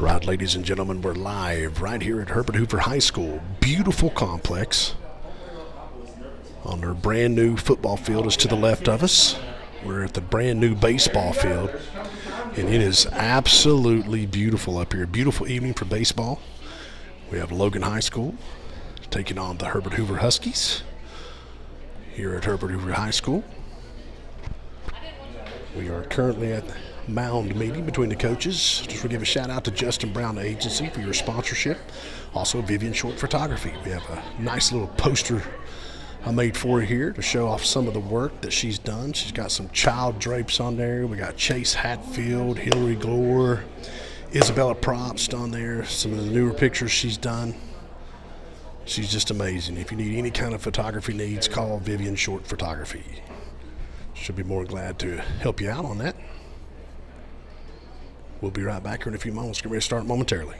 All right, ladies and gentlemen, we're live right here at Herbert Hoover High School. Beautiful complex. On their brand new football field is to the left of us. We're at the brand new baseball field, and it is absolutely beautiful up here. Beautiful evening for baseball. We have Logan High School taking on the Herbert Hoover Huskies here at Herbert Hoover High School. We are currently at mound meeting between the coaches. Just want to give a shout out to Justin Brown Agency for your sponsorship. Also Vivian Short Photography. We have a nice little poster I made for her here to show off some of the work that she's done. She's got some child drapes on there. We got Chase Hatfield, Hillary Glore, Isabella Probst on there. Some of the newer pictures she's done. She's just amazing. If you need any kind of photography needs, call Vivian Short Photography. She'll be more glad to help you out on that. We'll be right back here in a few moments. Get ready to start momentarily.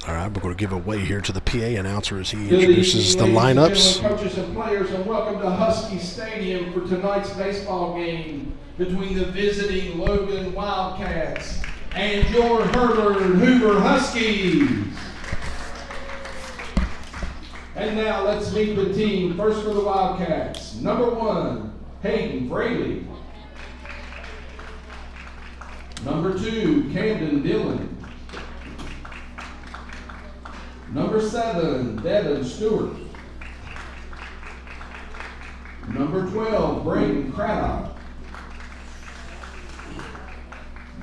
All right, we're going to give away here to the PA announcer as he introduces the lineups. Coaches and players, and welcome to Husky Stadium for tonight's baseball game between the visiting Logan Wildcats and your Herbert Hoover Huskies. And now let's meet the team. First for the Wildcats, number 1, Hayden Fraley. Number 2, Camden Dillon. Number 7, Devin Stewart. Number 12, Braden Craddock.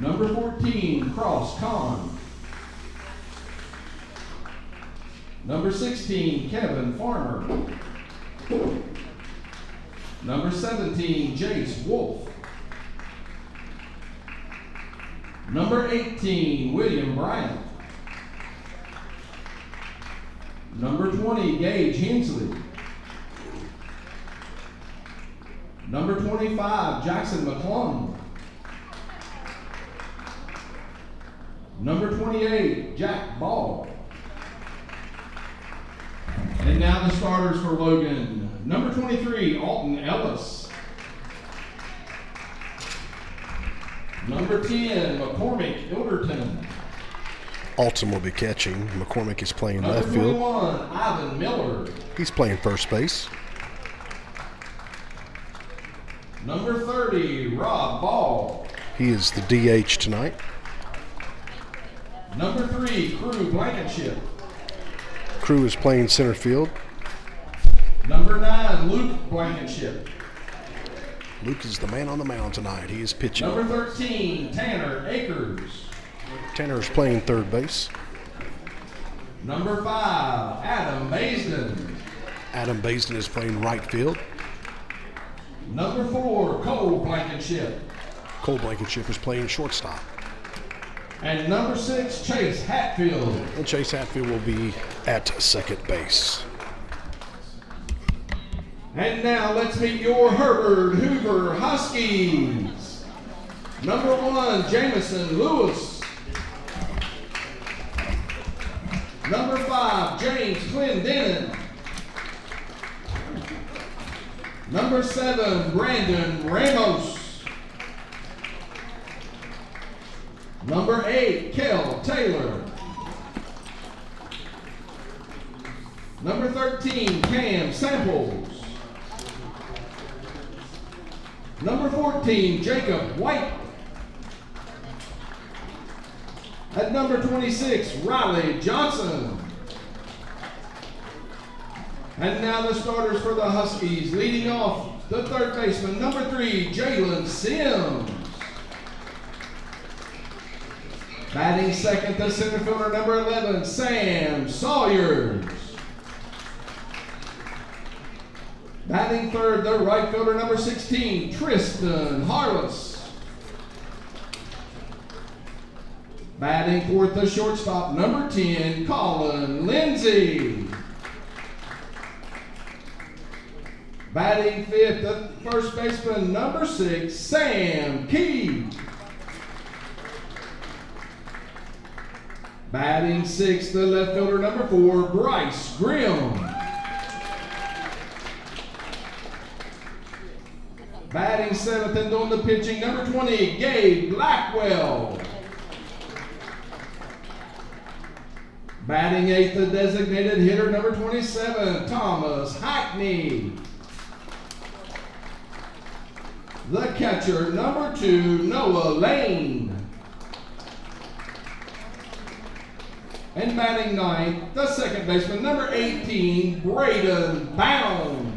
Number 14, Cross Kahn. Number 16, Kevin Farmer. Number 17, Jace Wolf. Number 18, William Bryant. Number 20, Gage Hensley. Number 25, Jackson McClung. Number 28, Jack Ball. And now the starters for Logan. Number 23, Alton Ellis. Number 10, McCormick Ilderton. Alton will be catching. McCormick is playing Number left field. 21, Ivan Miller. He's playing first base. Number 30, Rob Ball. He is the DH tonight. Number 3, Crew Blankenship. Crew is playing center field. Number 9, Luke Blankenship. Luke is the man on the mound tonight. He is pitching. Number 13, Tanner Akers. Tanner is playing third base. Number 5, Adam Baisden. Adam Baisden is playing right field. Number 4, Cole Blankenship. Cole Blankenship is playing shortstop. And number 6, Chase Hatfield. And Chase Hatfield will be at second base. And now let's meet your Herbert Hoover Huskies. Number 1, Jamison Lewis. Number 5, James Clendenin. Number 7, Brandon Ramos. Number 8, Kel Taylor. Number 13, Cam Samples. Number 14, Jacob White. At number 26, Riley Johnson. And now the starters for the Huskies. Leading off, the third baseman, number 3, Jalen Sims. Batting second, the center fielder, number 11, Sam Sawyers. Batting third, the right fielder, number 16, Tristan Harless. Batting fourth, the shortstop, number 10, Colin Lindsay. Batting fifth, the first baseman, number 6, Sam Key. Batting sixth, the left fielder, number 4, Bryce Grimm. Batting seventh and doing the pitching, number 20, Gabe Blackwell. Batting eighth, the designated hitter, number 27, Thomas Hackney. The catcher, number 2, Noah Lane. And batting ninth, the second baseman, number 18, Braden Bounds.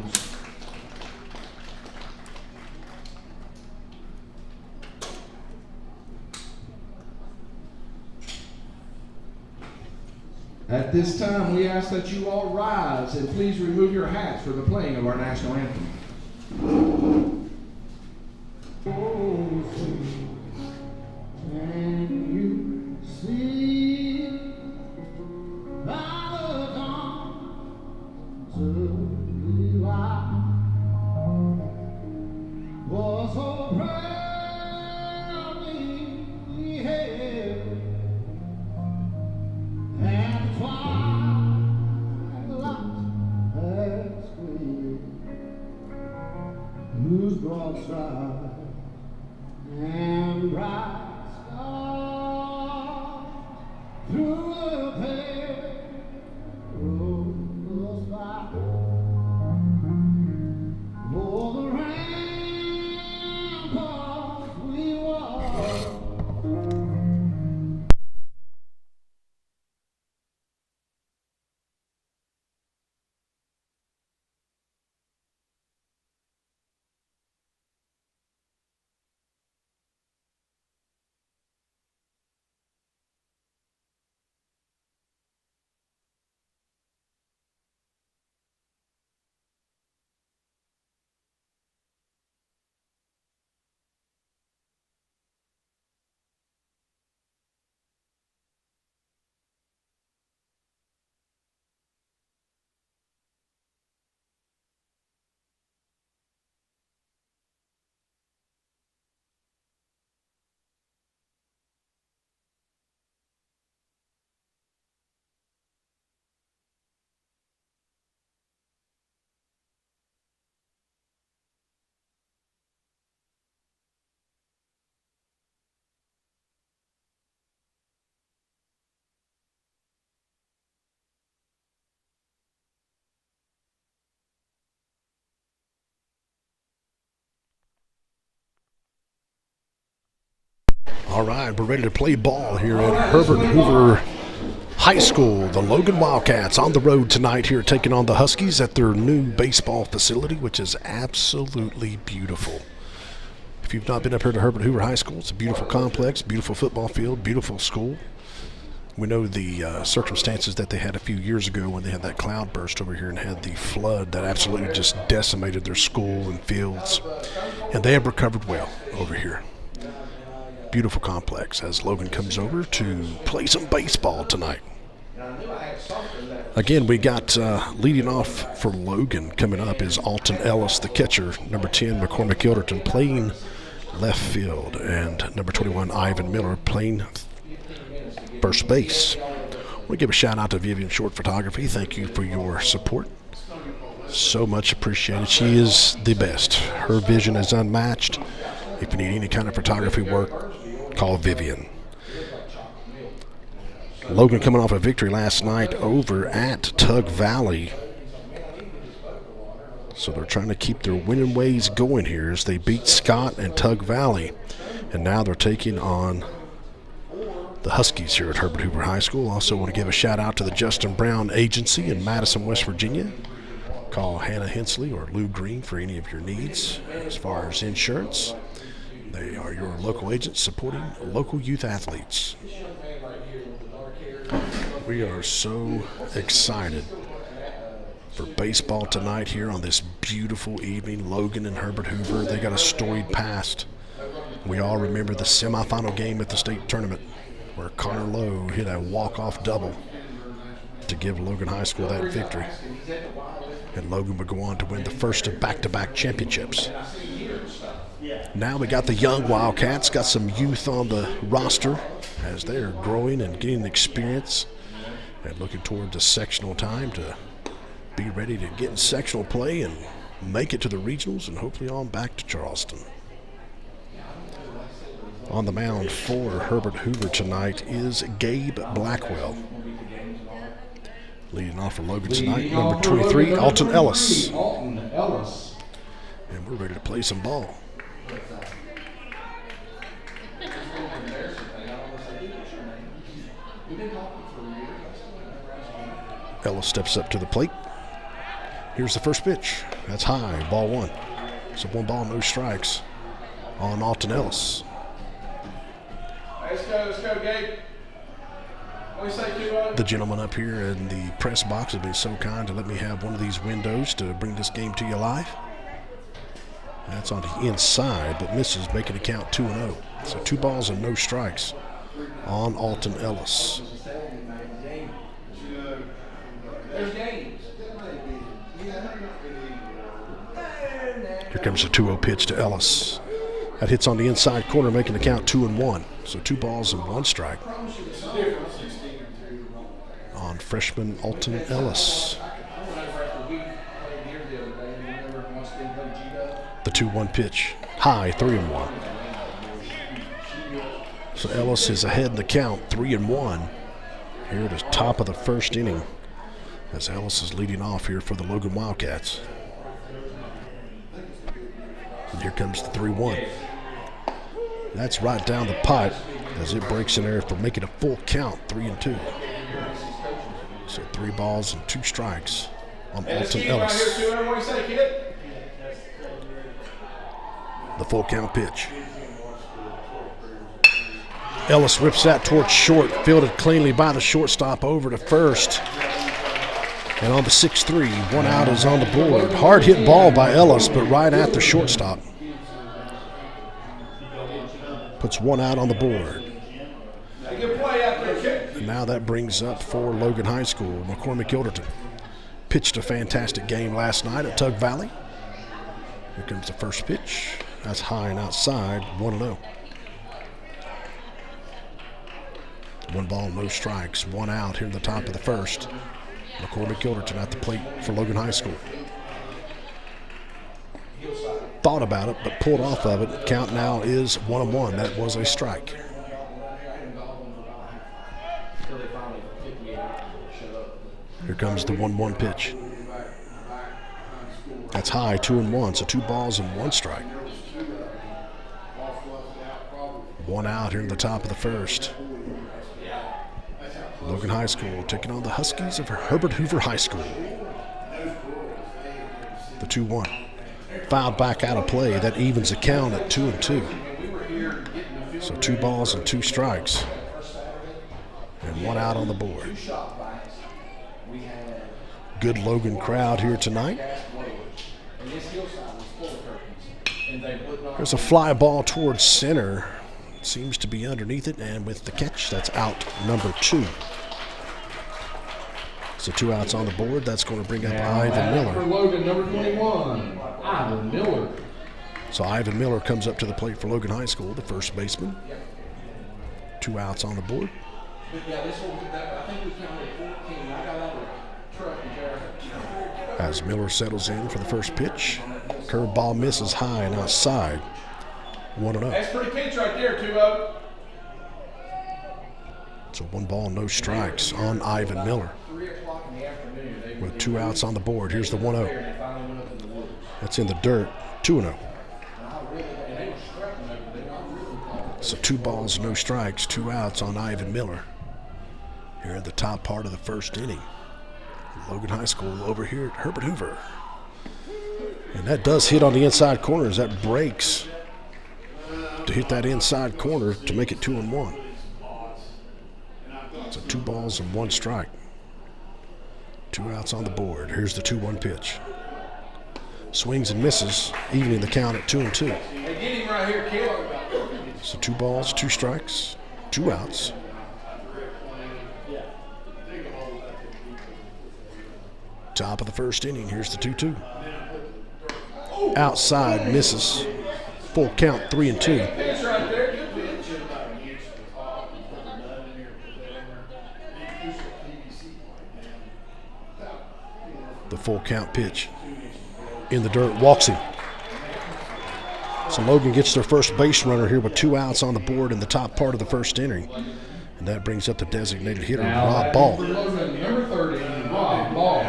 At this time, we ask that you all rise and please remove your hats for the playing of our national anthem. Oh, can you see by the dawn's early light was so proudly held, and the twilight has cleared, whose broad stripes and bright stars through the perilous fight, o'er the ramparts we walk. All right, we're ready to play ball here at Herbert Hoover High School. The Logan Wildcats on the road tonight here, taking on the Huskies at their new baseball facility, which is absolutely beautiful. If you've not been up here to Herbert Hoover High School, it's a beautiful complex, beautiful football field, beautiful school. We know the circumstances that they had a few years ago when they had that cloud burst over here and had the flood that absolutely just decimated their school and fields. And they have recovered well over here. Beautiful complex as Logan comes over to play some baseball tonight. Again, we got leading off for Logan coming up is Alton Ellis, the catcher, number 10, McCormick Gilderton playing left field, and number 21, Ivan Miller playing first base. I want to give a shout out to Vivian Short Photography. Thank you for your support. So much appreciated. She is the best. Her vision is unmatched. If you need any kind of photography work, call Vivian. Logan coming off a victory last night over at Tug Valley. So they're trying to keep their winning ways going here as they beat Scott and Tug Valley. And now they're taking on the Huskies here at Herbert Hoover High School. Also want to give a shout out to the Justin Brown Agency in Madison, West Virginia. Call Hannah Hensley or Lou Green for any of your needs as far as insurance. They are your local agents supporting local youth athletes. We are so excited for baseball tonight here on this beautiful evening. Logan and Herbert Hoover, they got a storied past. We all remember the semifinal game at the state tournament where Connor Lowe hit a walk-off double to give Logan High School that victory. And Logan would go on to win the first of back-to-back championships. Now we got the young Wildcats, got some youth on the roster as they're growing and getting experience and looking toward the sectional time to be ready to get in sectional play and make it to the regionals and hopefully on back to Charleston. On the mound for Herbert Hoover tonight is Gabe Blackwell. Leading off for Logan tonight, number 23, Alton Ellis. And we're ready to play some ball. Ellis steps up to the plate. Here's the first pitch. That's high, ball one. So 1 ball, no strikes on Alton Ellis. Let's go, Gabe. The gentleman up here in the press box has been so kind to let me have one of these windows to bring this game to you live. That's on the inside, but misses, making it count 2-0. So 2 balls and no strikes on Alton Ellis. Here comes the 2-0 pitch to Ellis. That hits on the inside corner, making the count 2-1. So 2 balls and 1 strike on freshman Alton Ellis. The 2-1 pitch, high, 3-1. So Ellis is ahead in the count, 3-1. Here at the top of the first inning, as Ellis is leading off here for the Logan Wildcats. And here comes the 3-1. That's right down the pipe as it breaks in there for making a full count, 3-2. So 3 balls and 2 strikes on Alton Ellis. The full count pitch. Ellis whips that towards short, fielded cleanly by the shortstop over to first. And on the 6-3, 1 out is on the board. Hard hit ball by Ellis, but right at the shortstop. Puts 1 out on the board. And now that brings up for Logan High School, McCormick Gilderton. Pitched a fantastic game last night at Tug Valley. Here comes the first pitch. That's high and outside, 1-0. 1 ball, no strikes, 1 out here in the top of the first. McCormick Gilderton at the plate for Logan High School. Thought about it, but pulled off of it. Count now is 1-1. That was a strike. Here comes the 1-1 pitch. That's high, 2-1. So 2 balls and 1 strike. 1 out here in the top of the first. Logan High School taking on the Huskies of Herbert Hoover High School. The 2-1. Fouled back out of play. That evens the count at 2-2. So 2 balls and 2 strikes. And 1 out on the board. Good Logan crowd here tonight. There's a fly ball towards center. Seems to be underneath it, and with the catch, that's out number 2. So 2 outs on the board. That's going to bring up Ivan Miller. For Logan, number 21, Ivan Miller. So Ivan Miller comes up to the plate for Logan High School, the first baseman. 2 outs on the board. As Miller settles in for the first pitch, curveball misses high and outside. 1-0. That's pretty pitch right there, 2-0. So 1 ball, no strikes on Ivan Miller. With 2 outs on the board. Here's the 1-0. That's in the dirt, 2-0. So 2 balls, no strikes, 2 outs on Ivan Miller here at the top part of the first inning. Logan High School over here at Herbert Hoover. And that does hit on the inside corner as that breaks to hit that inside corner to make it 2-1. So 2 balls and 1 strike. 2 outs on the board. Here's the 2-1 pitch. Swings and misses, evening the count at 2-2. So 2 balls, 2 strikes, 2 outs. Top of the first inning. Here's the 2-2. Outside, misses. Full count, 3-2. The full count pitch. In the dirt, walks him. So Logan gets their first base runner here with 2 outs on the board in the top part of the first inning. And that brings up the designated hitter, Rob Ball. Number 30, Rob Ball.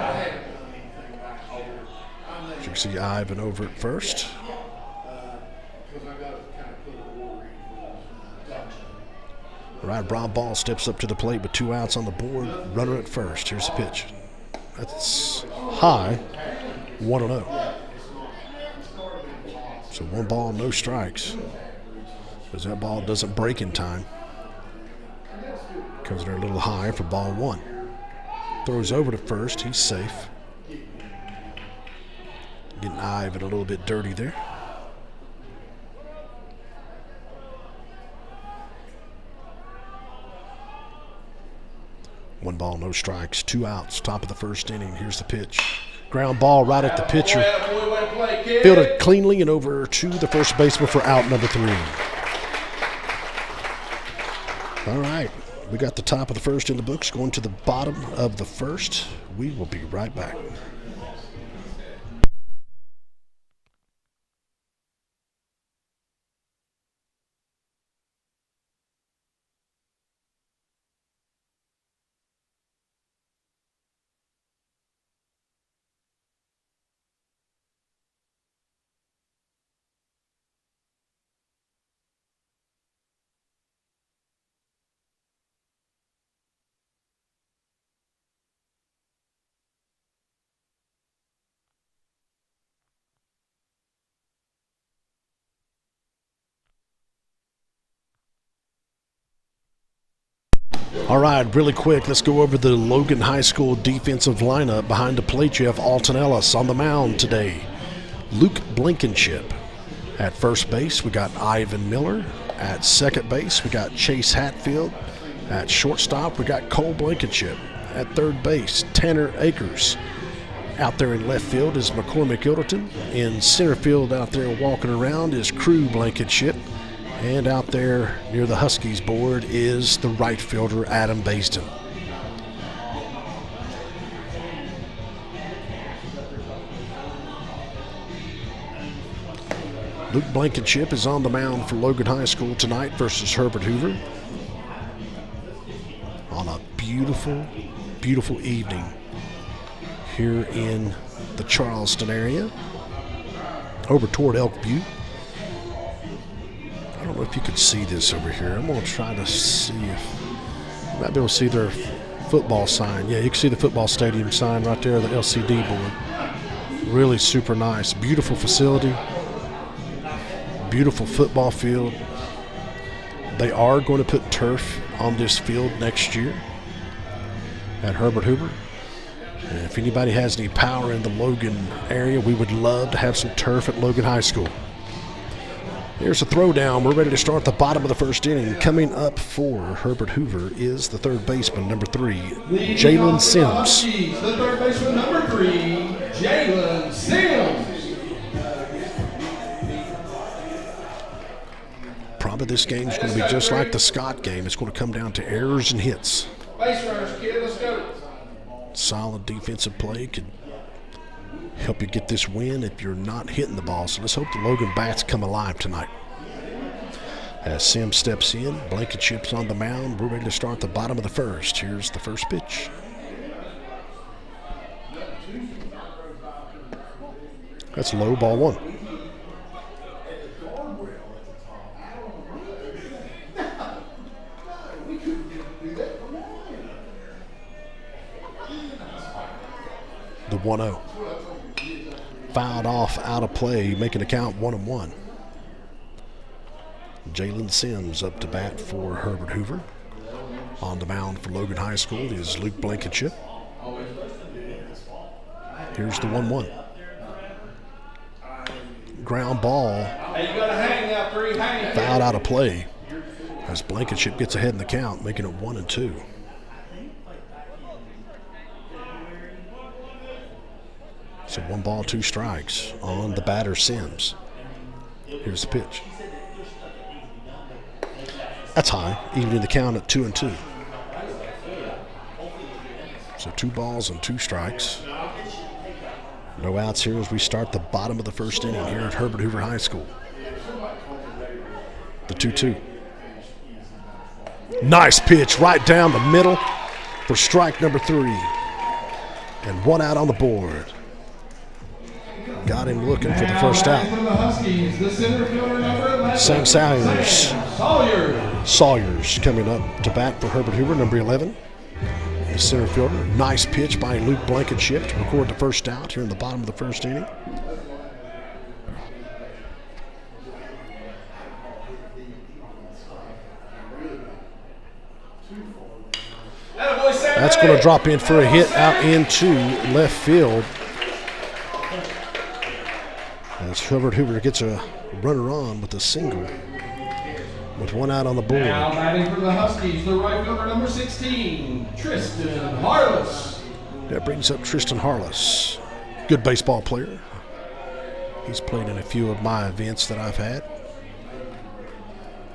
As you can see Ivan over at first. All right, Rob Ball steps up to the plate with 2 outs on the board. Runner at first. Here's the pitch. That's high, 1-0. So 1 ball, no strikes. Because that ball doesn't break in time. Comes there a little high for ball 1. Throws over to first. He's safe. Getting Ivan a little bit dirty there. One ball, no strikes, 2 outs, top of the first inning. Here's the pitch. Ground ball right at the pitcher. Fielded cleanly and over to the first baseman for out number 3. All right, we got the top of the first in the books, going to the bottom of the first. We will be right back. All right, really quick, let's go over the Logan High School defensive lineup. Behind the plate, you have Alton Ellis. On the mound today, Luke Blankenship. At first base, we got Ivan Miller. At second base, we got Chase Hatfield. At shortstop, we got Cole Blankenship. At third base, Tanner Akers. Out there in left field is McCormick Ilderton. In center field out there walking around is Crew Blankenship. And out there near the Huskies board is the right fielder, Adam Baston. Luke Blankenship is on the mound for Logan High School tonight versus Herbert Hoover. On a beautiful, beautiful evening here in the Charleston area. Over toward Elkview. I don't know if you could see this over here. I'm going to try to see if you might be able to see their football sign. Yeah, you can see the football stadium sign right there, the LCD board. Really super nice. Beautiful facility. Beautiful football field. They are going to put turf on this field next year at Herbert Hoover. And if anybody has any power in the Logan area, we would love to have some turf at Logan High School. Here's a throwdown. We're ready to start the bottom of the first inning. Coming up for Herbert Hoover is the third baseman, number 3, Jalen Sims. The third baseman, number 3, Jalen Sims. Probably this game is going to be just like the Scott game. It's going to come down to errors and hits. Base runners, kid, let's go. Solid defensive play could help you get this win if you're not hitting the ball. So let's hope the Logan bats come alive tonight. As Sims steps in, Blankenship's on the mound. We're ready to start the bottom of the first. Here's the first pitch. That's low, ball one. The 1-0. Fouled off, out of play, making the count 1-1. Jalen Sims up to bat for Herbert Hoover. On the mound for Logan High School is Luke Blankenship. Here's the 1-1. Ground ball. Fouled out of play as Blankenship gets ahead in the count, making it 1-2. So 1 ball, 2 strikes on the batter Sims. Here's the pitch. That's high, evening the count at 2-2. So 2 balls and 2 strikes. No outs here as we start the bottom of the first inning here at Herbert Hoover High School. The 2-2. Nice pitch right down the middle for strike number 3. And 1 out on the board. Got him looking for the first out. Sam Sawyers coming up to bat for Herbert Hoover, number 11. The center fielder. Nice pitch by Luke Blankenship to record the first out here in the bottom of the first inning. That's going to drop in for a hit out into left field. As Herbert Hoover gets a runner on with a single, with 1 out on the board. Now batting for the Huskies, the right fielder, number 16, Tristan Harless. That brings up Tristan Harless. Good baseball player. He's played in a few of my events that I've had.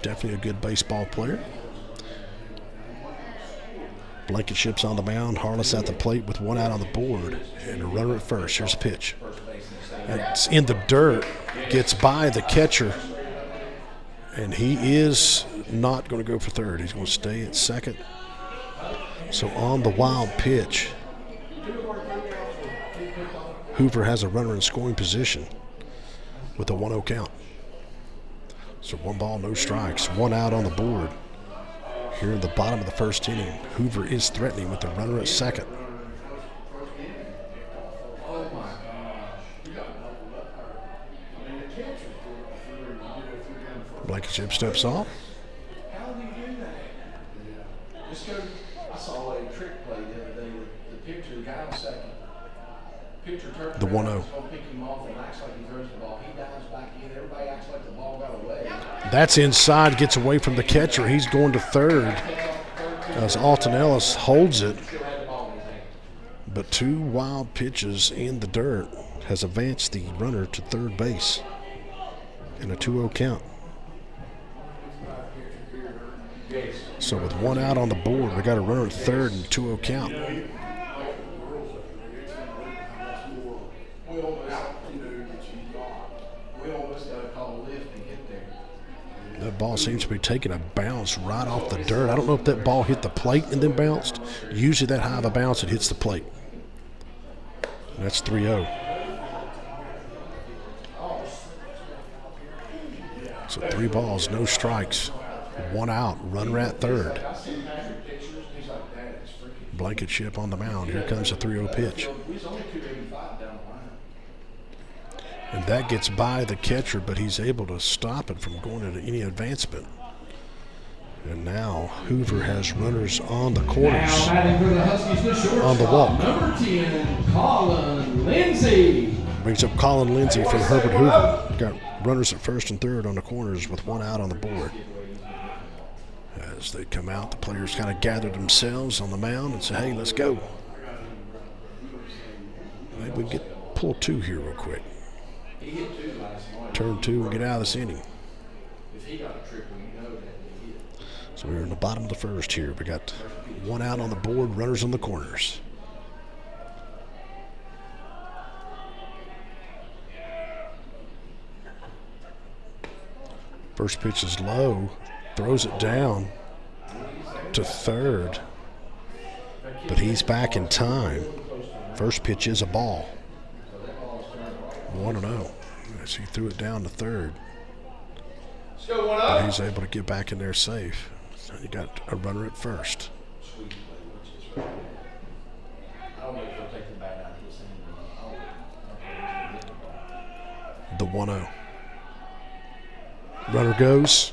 Definitely a good baseball player. Blankenship's on the mound. Harless at the plate with 1 out on the board. And a runner at first. Here's a pitch. It's in the dirt. Gets by the catcher. And he is not going to go for third. He's going to stay at second. So on the wild pitch, Hoover has a runner in scoring position with a 1-0 count. So 1 ball, no strikes. 1 out on the board. Here in the bottom of the first inning, Hoover is threatening with the runner at second. Blankenship steps off. How do you do that? Just go. I saw a trick play the other day. The pitcher, the guy on second. Pitcher turns The 1-0. Going to pick him off and acts like he throws the ball. He dives back in. Everybody acts like the ball got away. That's inside, gets away from the catcher. He's going to third as Alton Ellis holds it. But 2 wild pitches in the dirt has advanced the runner to third base in a 2-0 count. So with 1 out on the board, we got a runner at third and 2-0 count. That ball seems to be taking a bounce right off the dirt. I don't know if that ball hit the plate and then bounced. Usually that high of a bounce, it hits the plate. And that's 3-0. So 3 balls, no strikes. 1 out, runner at third. Blankenship on the mound. Here comes a 3-0 pitch. And that gets by the catcher, but he's able to stop it from going into any advancement. And now Hoover has runners on the corners. On the walk. Number 10, Colin Lindsay. Brings up Colin Lindsay from Herbert Hoover. Got runners at first and third on the corners with 1 out on the board. As they come out, the players kind of gather themselves on the mound and say, hey, let's go. Maybe we can pull 2 here real quick. Turn 2 and get out of this inning. So we're in the bottom of the first here. We got 1 out on the board, runners on the corners. First pitch is low, throws it down to third, but he's back in time. First pitch is a ball. 1-0 as he threw it down to third. Let's go 1-0. But he's able to get back in there safe. So you got a runner at first. The 1-0. Runner goes.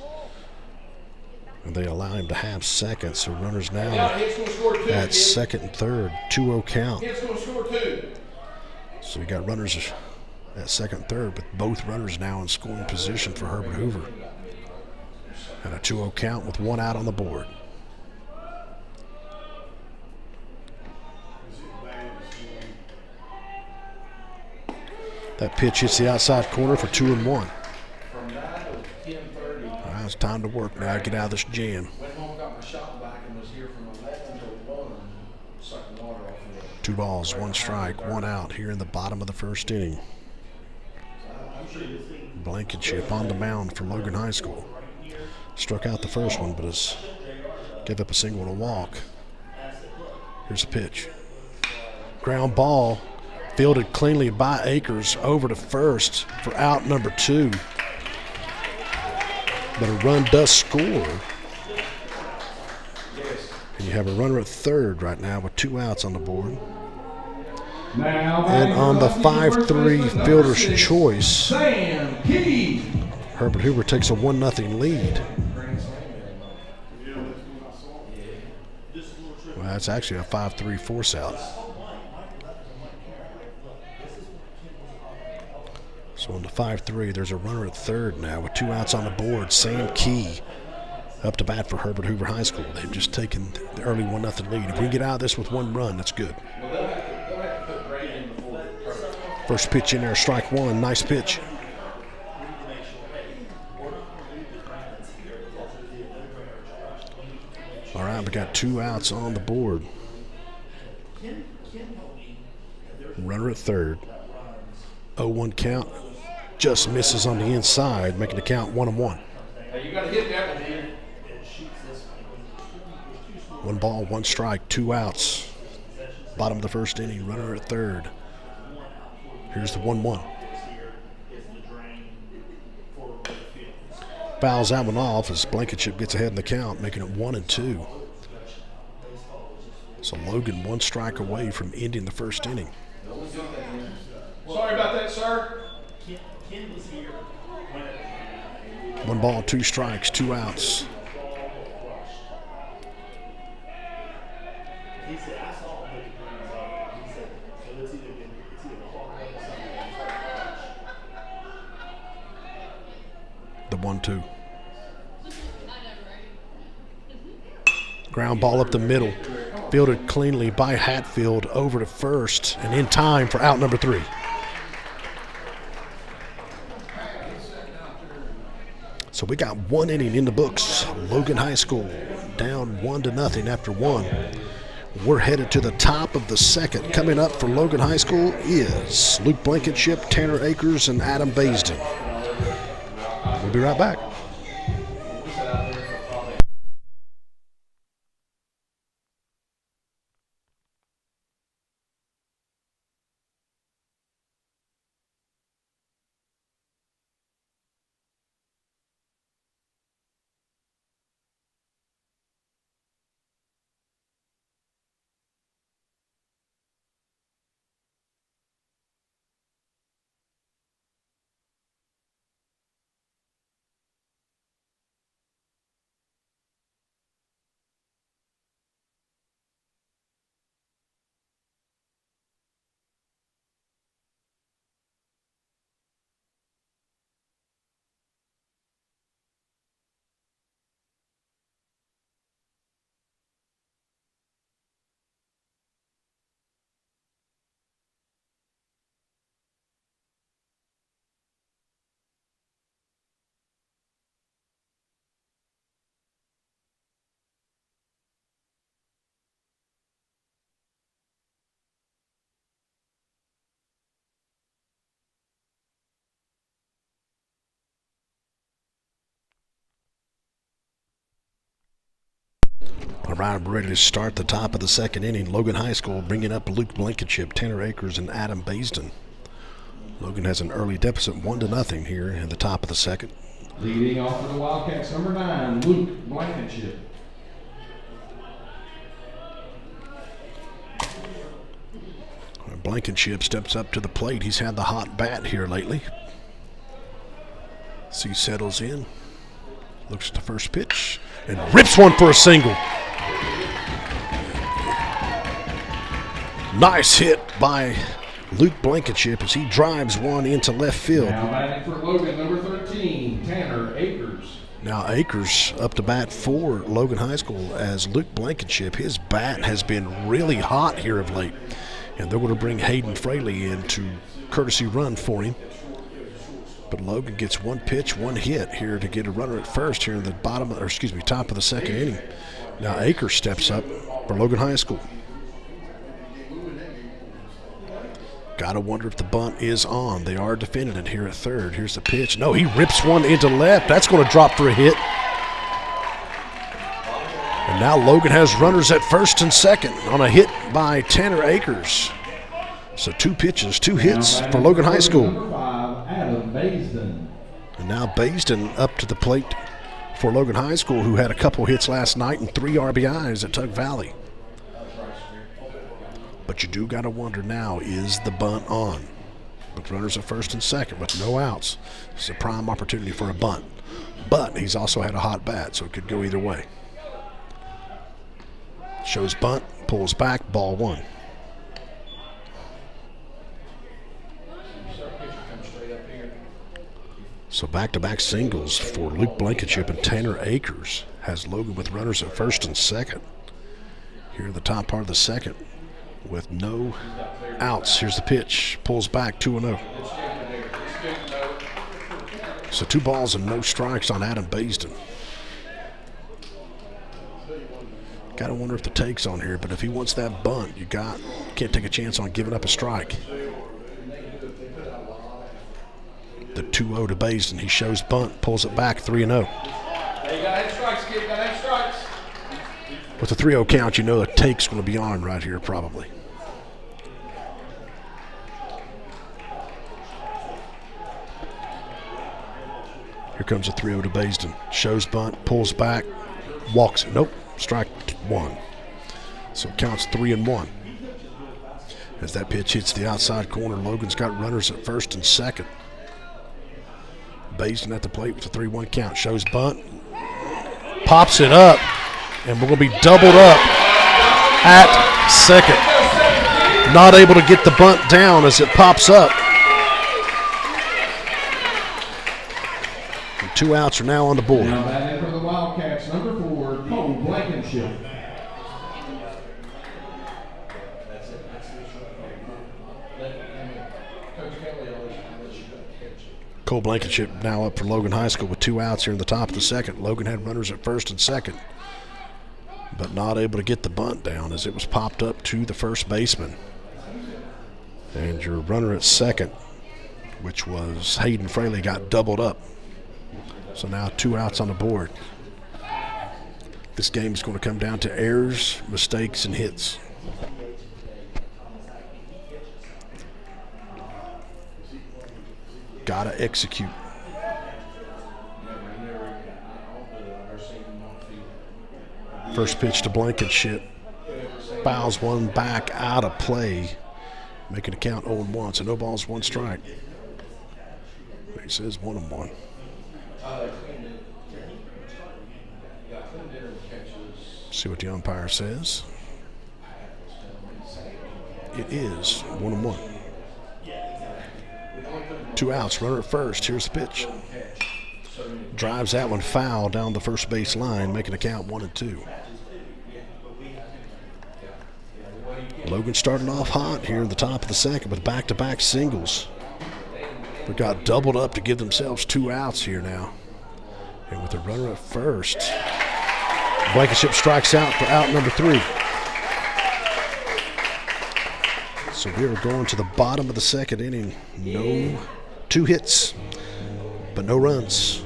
And they allow him to have second. So runners now at second and third. 2-0 count. So you got runners at second and third, with both runners now in scoring position for Herbert Hoover. And a 2-0 count with one out on the board. That pitch hits the outside corner for 2-1. It's time to work now. Get out of this jam. 2 balls, 1 strike, 1 out here in the bottom of the first inning. Blankenship on the mound for Logan High School. Struck out the first one, but has gave up a single and a walk. Here's the pitch. Ground ball, fielded cleanly by Akers over to first for out number 2. But a run does score. And you have a runner at third right now with 2 outs on the board. And on the 5-3 fielder's choice, Herbert Hoover takes a 1-0 lead. Well, that's actually a 5-3 force out. So on the 5-3, there's a runner at third now with 2 outs on the board. Sam Key up to bat for Herbert Hoover High School. They've just taken the early 1-0 lead. If we get out of this with 1 run, that's good. First pitch in there, strike 1. Nice pitch. All right, we got 2 outs on the board. Runner at third. 0-1 count. Just misses on the inside, making the count 1-1. Hey, you got to hit that one, man. 1 ball, 1 strike, 2 outs. Bottom of the first inning, runner at third. Here's the 1-1. Fouls that one off as Blankenship gets ahead in the count, making it 1-2. So Logan 1 strike away from ending the first inning. Sorry about that, sir. 1 ball, 2 strikes, 2 outs. The 1-2. Ground ball up the middle. Fielded cleanly by Hatfield over to first and in time for out number 3. So we got 1 inning in the books. Logan High School down 1-0 after 1. We're headed to the top of the second. Coming up for Logan High School is Luke Blankenship, Tanner Akers, and Adam Baisden. We'll be right back. All right, we're ready to start the top of the second inning. Logan High School bringing up Luke Blankenship, Tanner Akers, and Adam Baisden. Logan has an early deficit, 1-0 here in the top of the second. Leading off for the Wildcats, number 9, Luke Blankenship. Blankenship steps up to the plate. He's had the hot bat here lately. So he settles in, looks at the first pitch, and rips one for a single. Nice hit by Luke Blankenship as he drives one into left field. Now batting for Logan, number 13, Tanner Akers. Now Akers up to bat for Logan High School as Luke Blankenship. His bat has been really hot here of late. And they're going to bring Hayden Fraley in to courtesy run for him. But Logan gets one pitch, one hit here to get a runner at first here in the top of the second inning. Now Akers steps up for Logan High School. Got to wonder if the bunt is on. They are defending it here at third. Here's the pitch. No, he rips one into left. That's going to drop for a hit. And now Logan has runners at first and second on a hit by Tanner Akers. So 2 pitches, 2 hits for Logan High School. And now Baisden up to the plate for Logan High School, who had a couple hits last night and 3 RBIs at Tug Valley. But you do got to wonder now, is the bunt on? With runners at first and second with no outs. It's a prime opportunity for a bunt. But he's also had a hot bat, so it could go either way. Shows bunt, pulls back, ball 1. So back-to-back singles for Luke Blankenship, and Tanner Akers has Logan with runners at first and second. Here in the top part of the second with no outs. Here's the pitch, pulls back, 2-0. So 2 balls and no strikes on Adam Baisden. Got to wonder if the take's on here, but if he wants that bunt, you can't take a chance on giving up a strike. The 2-0 to Baisden. He shows bunt, pulls it back, 3-0. With the 3-0 count, you know the take's going to be on right here probably. Here comes a 3-0 to Baisden. Shows bunt, pulls back, walks it. Nope. Strike 1. So it counts 3-1. As that pitch hits the outside corner, Logan's got runners at first and second. Baisden at the plate with a 3-1 count. Shows bunt. Pops it up. And we're going to be doubled up at second. Not able to get the bunt down as it pops up. And 2 outs are now on the board. Now batting for the Wildcats, number 4, Cole Blankenship. Cole Blankenship now up for Logan High School with 2 outs here in the top of the second. Logan had runners at first and second, but not able to get the bunt down as it was popped up to the first baseman. And your runner at second, which was Hayden Fraley, got doubled up. So now 2 outs on the board. This game is going to come down to errors, mistakes, and hits. Gotta execute. First pitch to Blankenship. Fouls one back out of play, making the count 0-1. So no balls, 1 strike. He says 1-1. See what the umpire says. It is 1-1. 2 outs, runner at first. Here's the pitch. Drives that one foul down the first base line, making the count 1-2. Logan started off hot here in the top of the second with back-to-back singles. But got doubled up to give themselves 2 outs here now. And with a runner at first, Blankenship strikes out for out number 3. So we are going to the bottom of the second inning. No 2 hits, but no runs.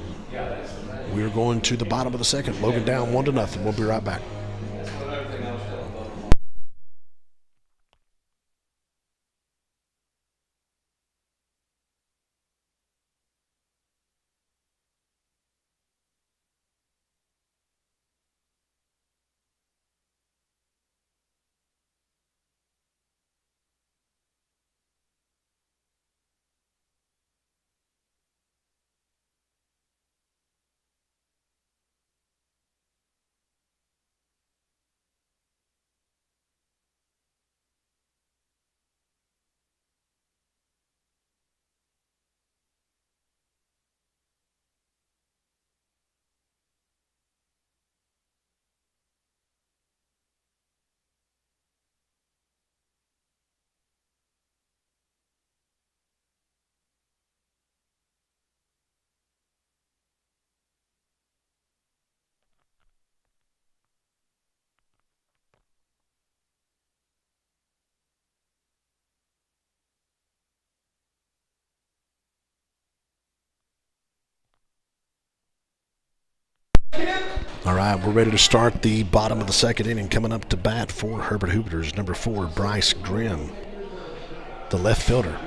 We are going to the bottom of the second. Logan down 1-0. We'll be right back. All right, we're ready to start the bottom of the second inning. Coming up to bat for Herbert Hoovers, number 4, Bryce Grimm, the left fielder.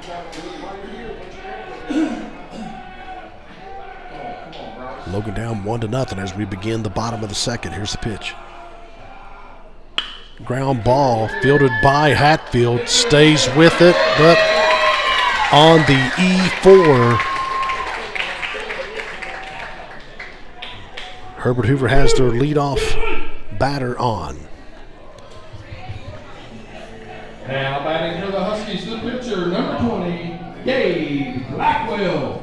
Logan down 1-0 as we begin the bottom of the second. Here's the pitch. Ground ball fielded by Hatfield, stays with it, but on the E4. Herbert Hoover has their leadoff batter on. Now batting for the Huskies, the pitcher, number 20, Gabe Blackwell.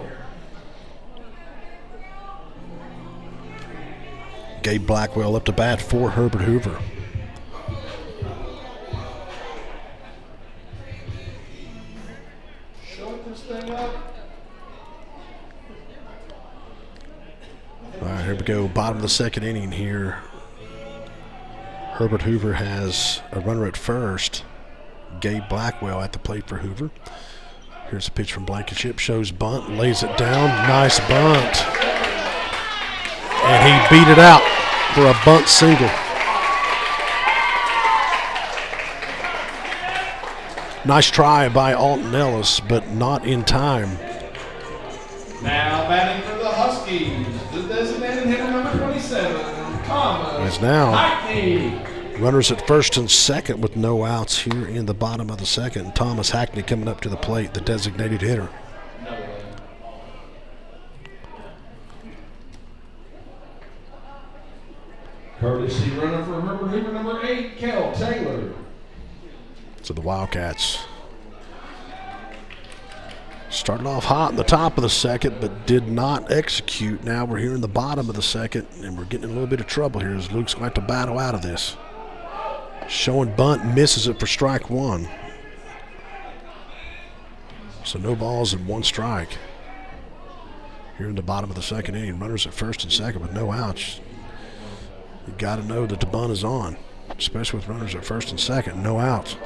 Gabe Blackwell up to bat for Herbert Hoover. Shut this thing up. All right, here we go. Bottom of the second inning here. Herbert Hoover has a runner at first. Gabe Blackwell at the plate for Hoover. Here's a pitch from Blankenship. Shows bunt, lays it down. Nice bunt. And he beat it out for a bunt single. Nice try by Alton Ellis, but not in time. Now batting for the Huskies, the designated hitter, number 27, Thomas As now, Hackney. Runners at first and second with no outs here in the bottom of the second. Thomas Hackney coming up to the plate, the designated hitter. Courtesy runner for Herbert Hoover, number 8, Kel Taylor. So the Wildcats started off hot in the top of the second, but did not execute. Now we're here in the bottom of the second, and we're getting in a little bit of trouble here as Luke's going to have to battle out of this. Showing bunt, misses it for strike one. So no balls and 1 strike. Here in the bottom of the second inning, runners at first and second with no outs. You got to know that the bunt is on, especially with runners at first and second, no outs.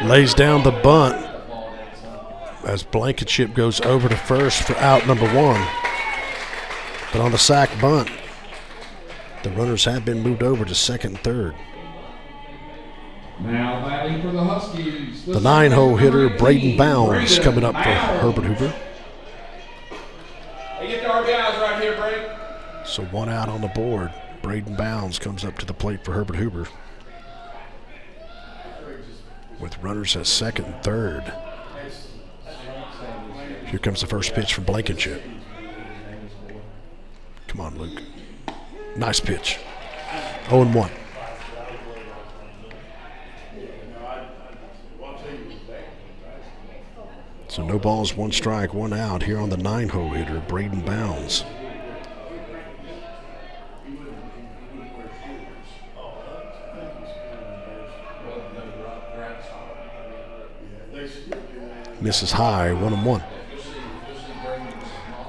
Lays down the bunt as Blankenship goes over to first for out number 1. But on the sack bunt, the runners have been moved over to second and third. Now batting for the Huskies, The 9-hole hitter, Braden Bounds, coming up for Herbert Hoover. Hey, get the RBIs right here, Braden. So 1 out on the board. Braden Bounds comes up to the plate for Herbert Hoover, with runners at second and third. Here comes the first pitch from Blankenship. Come on, Luke. Nice pitch. 0-1. So no balls, 1 strike, 1 out here on the 9-hole hitter, Braden Bounds. Misses high, 1-1.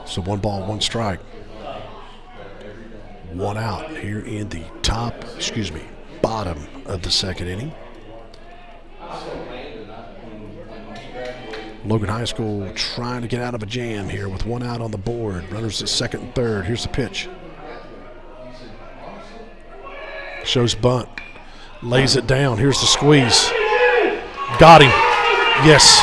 So 1 ball, 1 strike. 1 out here in the bottom of the second inning. Logan High School trying to get out of a jam here with 1 out on the board. Runners at second and third. Here's the pitch. Shows bunt. Lays it down. Here's the squeeze. Got him. Yes.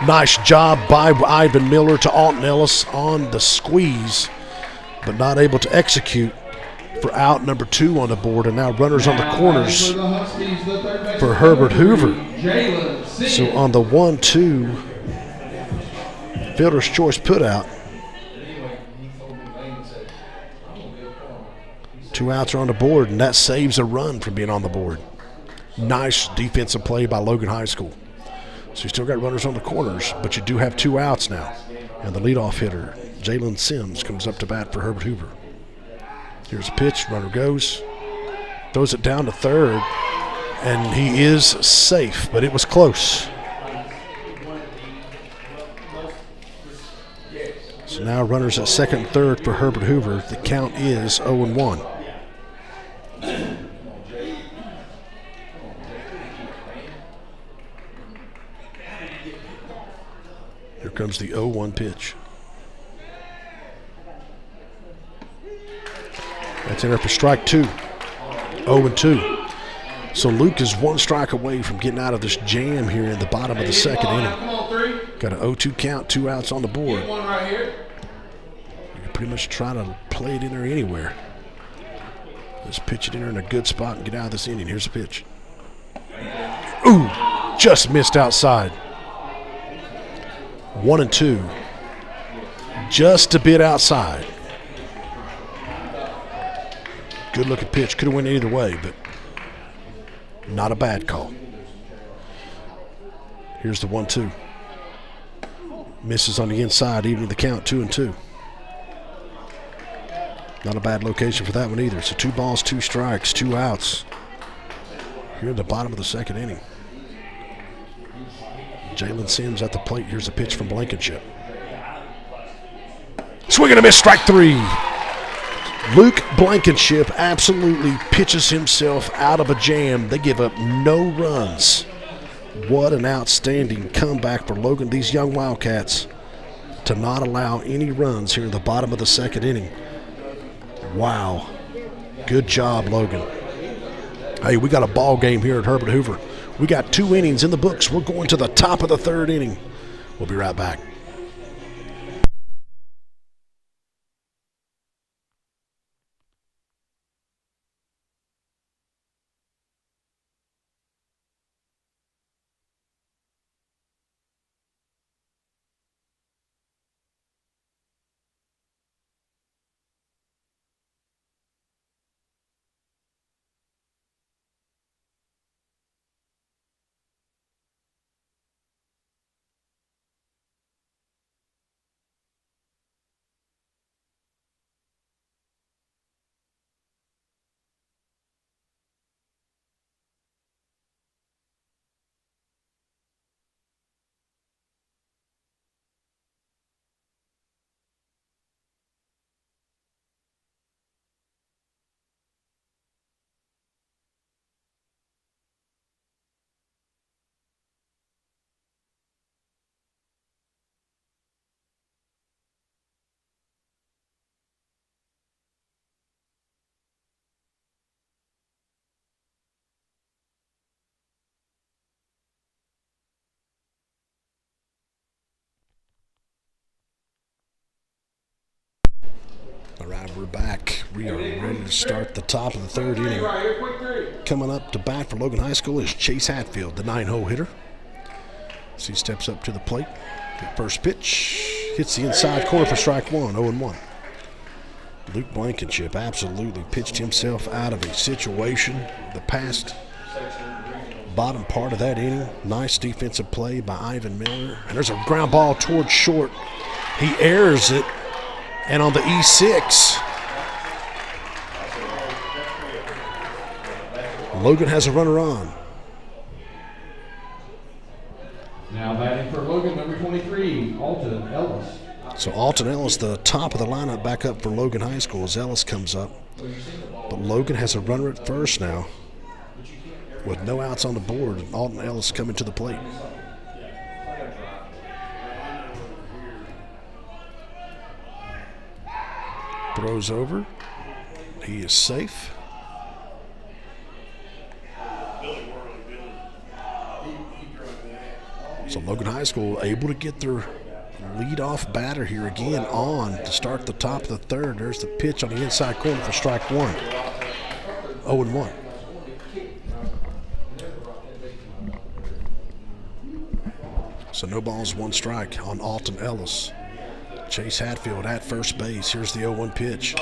Nice job by Ivan Miller to Alton Ellis on the squeeze, but not able to execute for out number 2 on the board. And now runners on the corners for Herbert Hoover. So on the 1-2, fielder's choice put out. 2 outs are on the board, and that saves a run from being on the board. Nice defensive play by Logan High School. So you still got runners on the corners, but you do have 2 outs now. And the leadoff hitter, Jalen Sims, comes up to bat for Herbert Hoover. Here's a pitch, runner goes, throws it down to third, and he is safe, but it was close. So now runners at second and third for Herbert Hoover. The count is 0-1. comes the 0-1 pitch. That's in there for strike 2. 0-2. So Luke is 1 strike away from getting out of this jam here in the bottom of the second inning. Got an 0-2 count, 2 outs on the board. You can pretty much try to play it in there anywhere. Just pitch it in there in a good spot and get out of this inning. Here's the pitch. Ooh, just missed outside. 1-2. Just a bit outside. Good looking pitch. Could have went either way, but not a bad call. Here's the 1-2. Misses on the inside, even the count 2-2. Not a bad location for that one either. So 2 balls, 2 strikes, 2 outs. Here at the bottom of the second inning. Jalen Sims at the plate. Here's a pitch from Blankenship. Swing and a miss, strike 3. Luke Blankenship absolutely pitches himself out of a jam. They give up no runs. What an outstanding comeback for Logan. These young Wildcats to not allow any runs here in the bottom of the second inning. Wow. Good job, Logan. Hey, we got a ball game here at Herbert Hoover. We got 2 innings in the books. We're going to the top of the 3rd inning. We'll be right back. All right, we're back. We are ready to start the top of the 3rd inning. Coming up to bat for Logan High School is Chase Hatfield, the 9-hole hitter. As he steps up to the plate. The first pitch hits the inside corner for strike 1, 0-1. Luke Blankenship absolutely pitched himself out of a situation. The past bottom part of that inning. Nice defensive play by Ivan Miller. And there's a ground ball towards short. He airs it. And on the E6, Logan has a runner on. Now batting for Logan, number 23, Alton Ellis. So Alton Ellis, the top of the lineup, back up for Logan High School as Ellis comes up. But Logan has a runner at first now with no outs on the board. Alton Ellis coming to the plate. Throws over. He is safe. So Logan High School able to get their leadoff batter here again on to start the top of the 3rd. There's the pitch on the inside corner for strike 1. 0-1. So no balls, 1 strike on Alton Ellis. Chase Hatfield at first base. Here's the 0-1 pitch.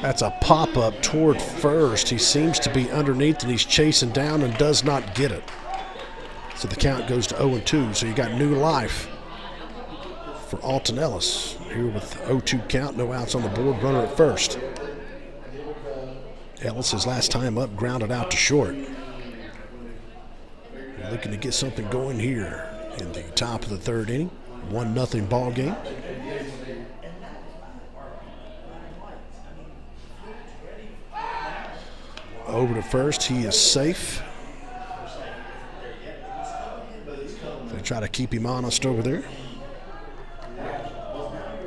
That's a pop-up toward first. He seems to be underneath, and he's chasing down and does not get it. So the count goes to 0-2. So you got new life for Alton Ellis here with 0-2 count, no outs on the board, runner at first. Ellis, his last time up, grounded out to short. Looking to get something going here in the top of the 3rd inning. 1-0 ball game. Over to first, he is safe. They try to keep him honest over there.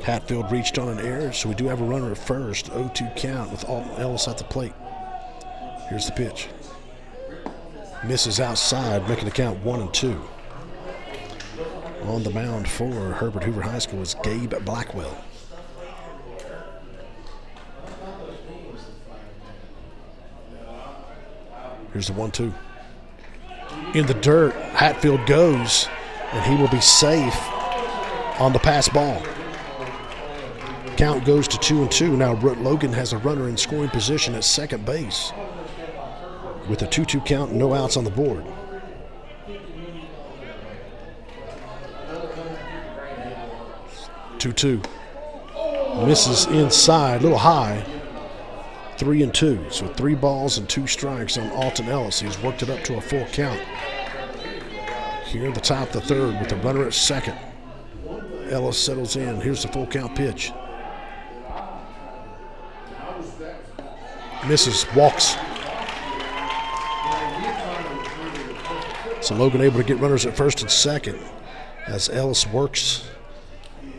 Hatfield reached on an error, so we do have a runner at first. 0-2 count with Alton Ellis at the plate. Here's the pitch. Misses outside, making the count 1-2. On the mound for Herbert Hoover High School is Gabe Blackwell. Here's the 1-2. In the dirt, Hatfield goes, and he will be safe on the pass ball. Count goes to 2-2. Now Logan has a runner in scoring position at second base with a 2-2 count and no outs on the board. Two. Misses inside, a little high. 3-2. So 3 balls and 2 strikes on Alton Ellis. He's worked it up to a full count. Here at the top of the third with the runner at second. Ellis settles in. Here's the full count pitch. Misses, walks. So Logan able to get runners at first and second as Ellis works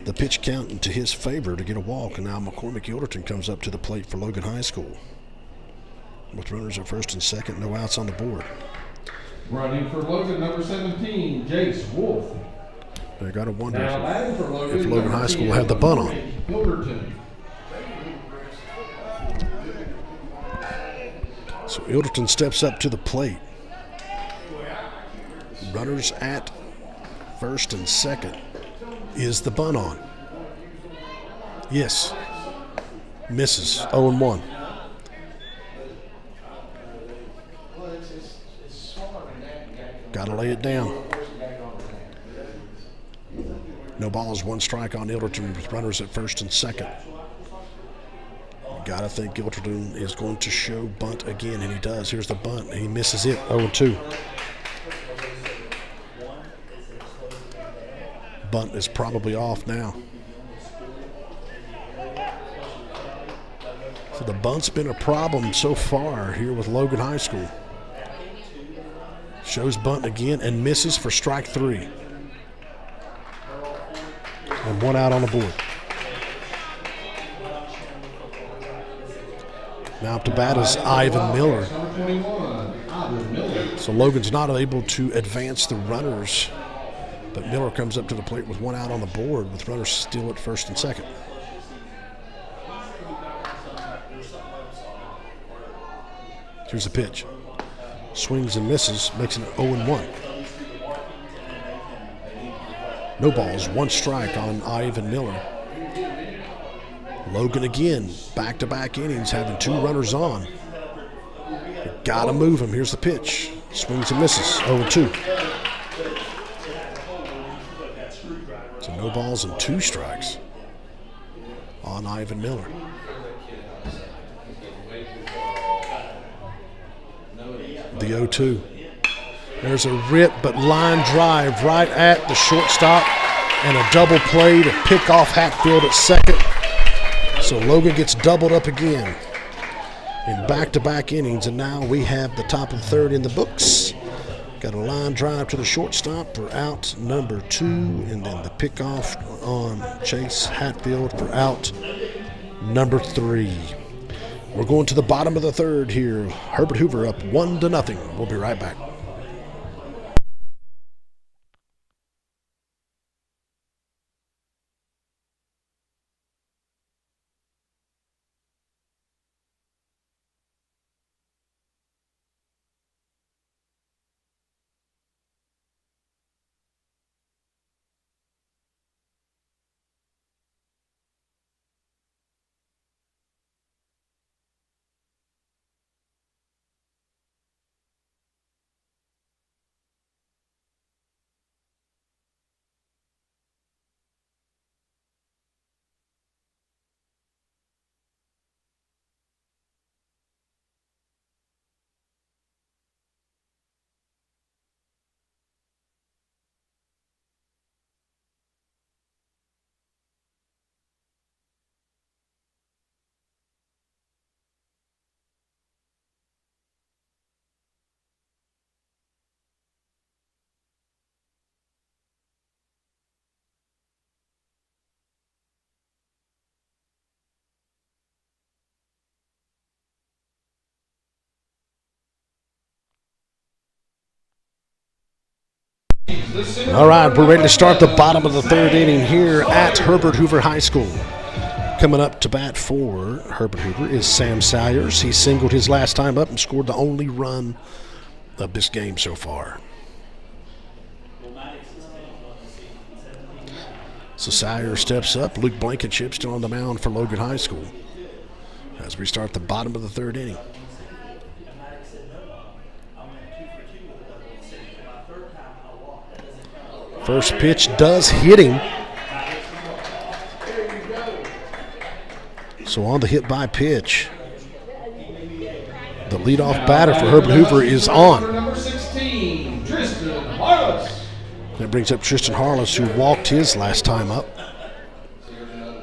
the pitch count into his favor to get a walk. And now McCormick Yilderton comes up to the plate for Logan High School. With runners at first and second, no outs on the board. Running for Logan, number 17, Jace Wolf. I got to wonder Logan, if Logan High School will have the bunt on. Yilderton. So Yilderton steps up to the plate. Runners at first and second. Is the bunt on? Yes. Misses. 0-1. Got to lay it down. No balls, 1 strike on Yilderton with runners at first and second. Got to think Yilderton is going to show bunt again, and he does. Here's the bunt. He misses it. 0-2. Bunt is probably off now. So the bunt's been a problem so far here with Logan High School. Shows bunt again and misses for strike 3. And 1 out on the board. Now up to bat is Ivan Miller. So Logan's not able to advance the runners, but Miller comes up to the plate with 1 out on the board with runners still at first and second. Here's the pitch. Swings and misses, makes it 0-1. No balls, 1 strike on Ivan Miller. Logan again, back-to-back innings, having 2 runners on. Got to move him. Here's the pitch. Swings and misses, 0-2. So no balls and 2 strikes on Ivan Miller. The 0-2. There's a rip, but line drive right at the shortstop and a double play to pick off Hatfield at second. So Logan gets doubled up again in back-to-back innings, and now we have the top of the third in the books. Got a line drive to the shortstop for out number 2, and then the pickoff on Chase Hatfield for out number 3. We're going to the bottom of the third here. Herbert Hoover up 1-0. We'll be right back. All right, we're ready to start the bottom of the third inning here at Herbert Hoover High School. Coming up to bat for Herbert Hoover is Sam Salyers. He singled his last time up and scored the only run of this game so far. So Salyers steps up. Luke Blankenship still on the mound for Logan High School as we start the bottom of the third inning. First pitch does hit him. So on the hit by pitch, the leadoff batter for Herbert Hoover is on. Number 16, Tristan Harless. That brings up Tristan Harless, who walked his last time up.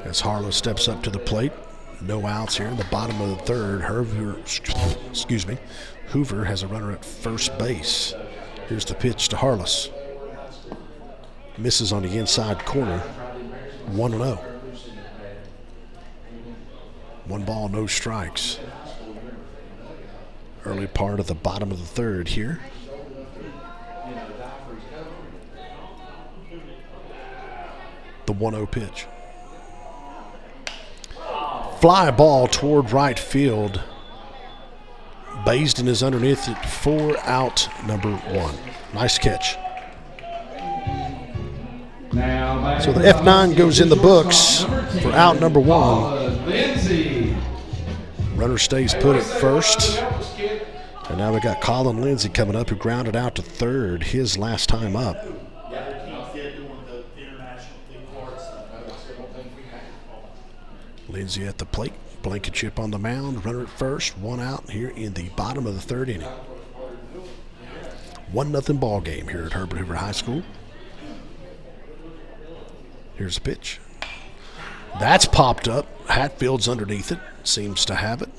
As Harless steps up to the plate, no outs here in the bottom of the third. Hoover has a runner at first base. Here's the pitch to Harless. Misses on the inside corner. 1-0. 1 ball, no strikes. Early part of the bottom of the third here. The 1-0 pitch. Fly ball toward right field. Baisden is underneath it for out number 1. Nice catch. So the F9 goes in the books for out number 1. Runner stays put at first. And now we got Colin Lindsay coming up, who grounded out to third his last time up. Lindsay at the plate. Blankenship on the mound. Runner at first. 1 out here in the bottom of the third inning. 1-0 ball game here at Herbert Hoover High School. Here's a pitch. That's popped up. Hatfield's underneath it. Seems to have it.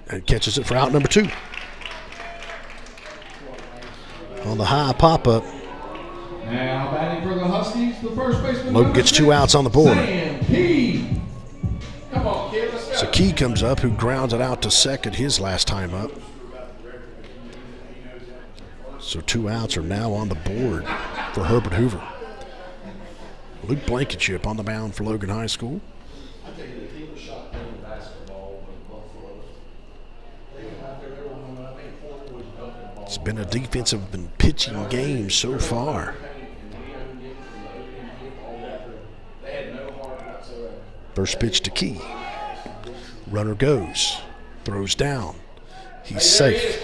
And catches it for out number 2. On the high pop-up. Now batting for the Huskies, the first baseman. Logan gets 2 outs on the board. Come on, kid, let's go. So Key comes up, who grounds it out to second his last time up. So 2 outs are now on the board for Herbert Hoover. Luke Blankenship on the mound for Logan High School. It's been a defensive and pitching game so far. First pitch to Key. Runner goes. Throws down. He's safe.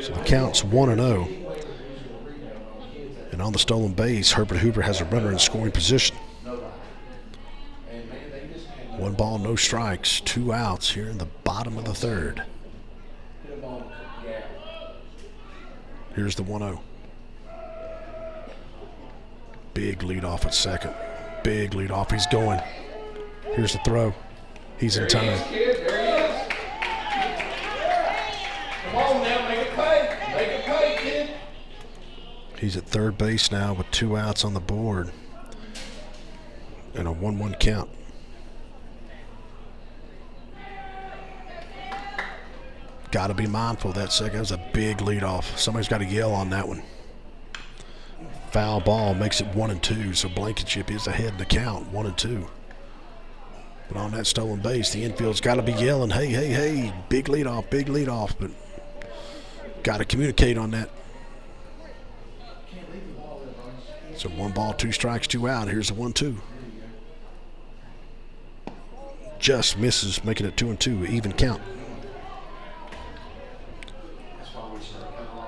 So the count's 1-0. And on the stolen base, Herbert Hoover has a runner in scoring position. 1 ball, no strikes, 2 outs here in the bottom of the third. Here's the 1-0. Big lead off at second. Big lead off. He's going. Here's the throw. He's in time. There he is. Come on now, make it pay. Make it pay, kid. He's at third base now with 2 outs on the board. And a 1-1 count. Got to be mindful of that second. That was a big leadoff. Somebody's got to yell on that one. Foul ball makes it 1-2, so Blankenship is ahead in the count, 1-2. But on that stolen base, the infield's got to be yelling, hey, hey, hey, big leadoff, but got to communicate on that. So 1 ball, 2 strikes, 2 out. Here's the 1-2. Just misses, making it 2-2, even count.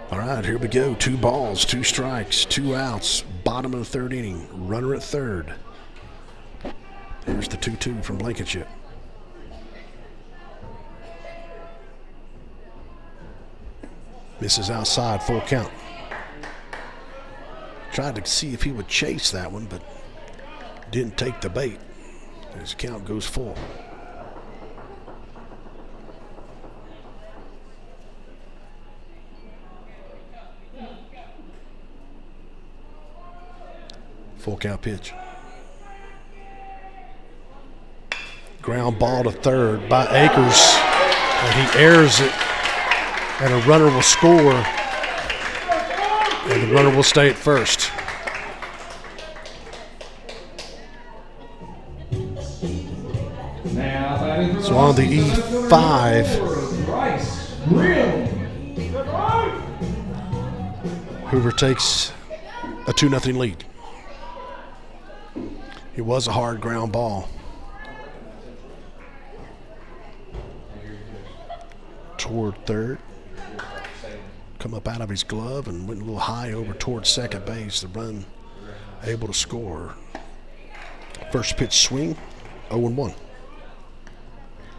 All right, here we go. 2 balls, 2 strikes, 2 outs. Bottom of the third inning. Runner at third. Here's the 2-2 from Blankenship. Misses outside, full count. Tried to see if he would chase that one, but didn't take the bait. His count goes full. Full count pitch. Ground ball to third by Akers, and he airs it And a runner will score, and the runner will stay at first. So on the E5, Hoover takes a 2-0 lead. It was a hard ground ball toward third. Come up out of his glove and went a little high over towards second base. The run able to score. First pitch swing, 0-1.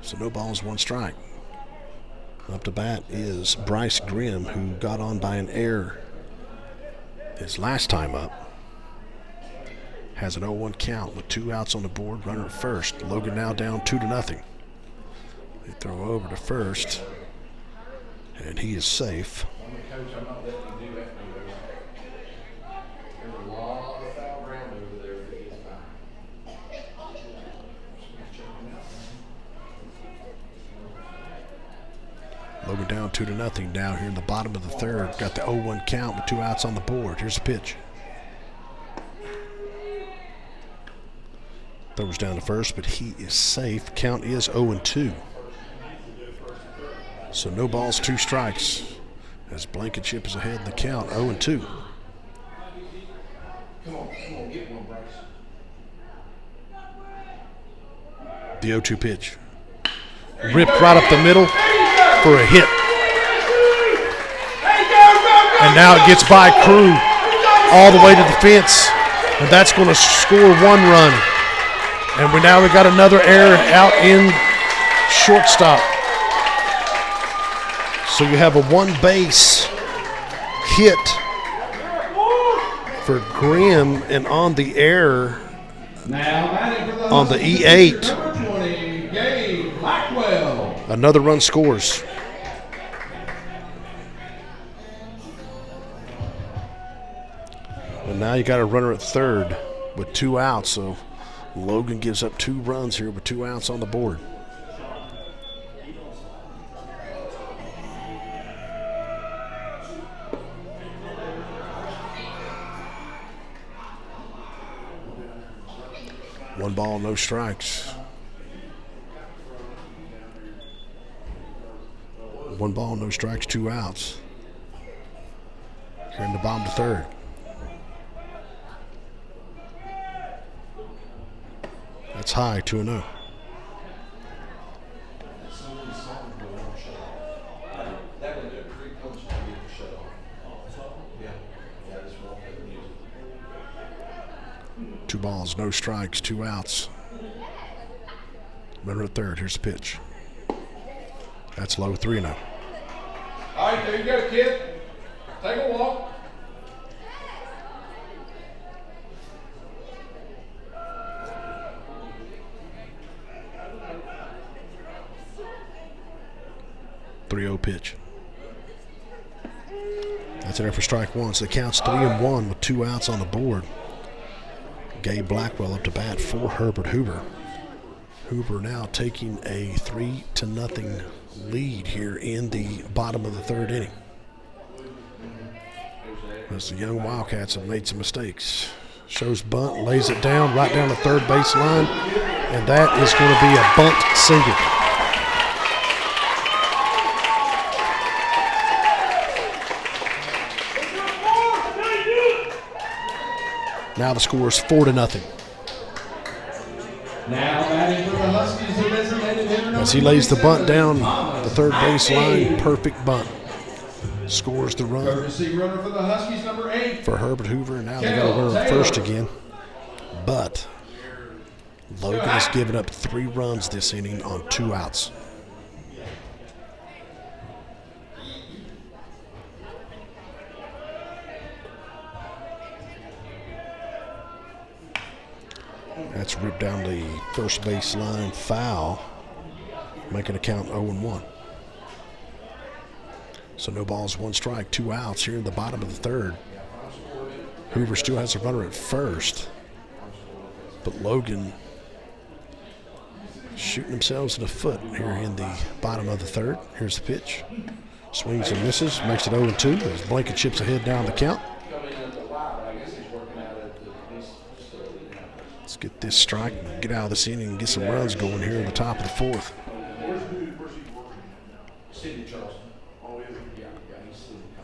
So no balls, 1 strike. Up to bat is Bryce Grimm, who got on by an error his last time up. Has an 0-1 count with 2 outs on the board, runner at first. Logan now down 2-0. They throw over to first, and he is safe. Logan down 2-0 now here in the bottom of the third. Got the 0-1 count with 2 outs on the board. Here's the pitch. Throws down to first, but he is safe. Count is 0-2. So no balls, 2 strikes. As Blankenship is ahead in the count, 0-2. Come on, get one, Bryce. The 0-2 pitch. Ripped right up the middle for a hit. And now it gets by Crew all the way to the fence. And that's going to score 1 run. And we got another error out in shortstop. So you have a 1-base hit for Grimm, and on the error on the E8, another run scores. And now you got a runner at third with 2 outs, so Logan gives up 2 runs here with 2 outs on the board. One ball, no strikes. 1 ball, no strikes, 2 outs. Here in the bottom to third. That's high, 2-0. Two balls, no strikes, 2 outs. Runner at third. Here's the pitch. That's low, 3-0. All right, there you go, kid. Take a walk. .30 pitch. That's there for strike 1. So the count's 3-1 with 2 outs on the board. Gabe Blackwell up to bat for Herbert Hoover. Hoover now taking a 3-0 lead here in the bottom of the third inning. As the young Wildcats have made some mistakes. Shows bunt, lays it down right down the third base line, and that is going to be a bunt single. Now the score is 4-0. Now batting for the Huskies, the designated hitter as he lays the bunt down the third base line, perfect bunt. Scores the run courtesy runner for the Huskies, number 8. for Herbert Hoover. Now they got a runner at first again. But Logan has given up 3 runs this inning on 2 outs. That's ripped down the first base line, foul, making a count 0-1. So no balls, 1 strike, 2 outs here in the bottom of the third. Hoover still has a runner at first, but Logan shooting themselves in the foot here in the bottom of the third. Here's the pitch. Swings and misses, makes it 0-2 as Blankenship's ahead down the count. Let's get this strike, get out of this inning, and get some runs going here in the top of the fourth.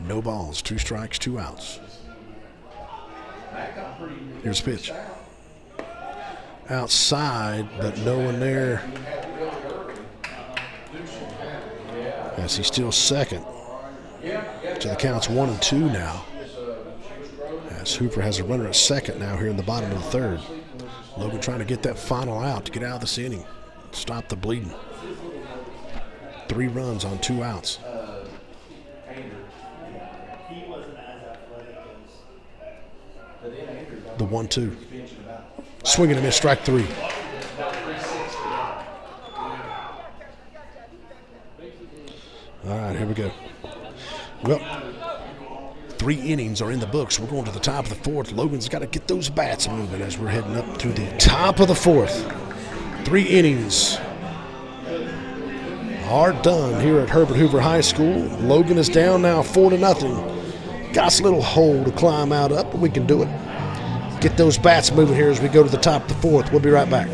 No balls, 2 strikes, 2 outs. Here's a pitch. Outside, but no one there. As he's still second. So the count's 1-2 now. As Hoover has a runner at second now here in the bottom of the third. Logan trying to get that final out to get out of this inning. Stop the bleeding. 3 runs on 2 outs. The 1-2. Swinging and miss, strike 3. All right, here we go. Well, 3 innings are in the books. We're going to the top of the fourth. Logan's got to get those bats moving as we're heading up to the top of the fourth. 3 innings are done here at Herbert Hoover High School. Logan is down now 4-0. Got a little hole to climb out up, but we can do it. Get those bats moving here as we go to the top of the fourth. We'll be right back.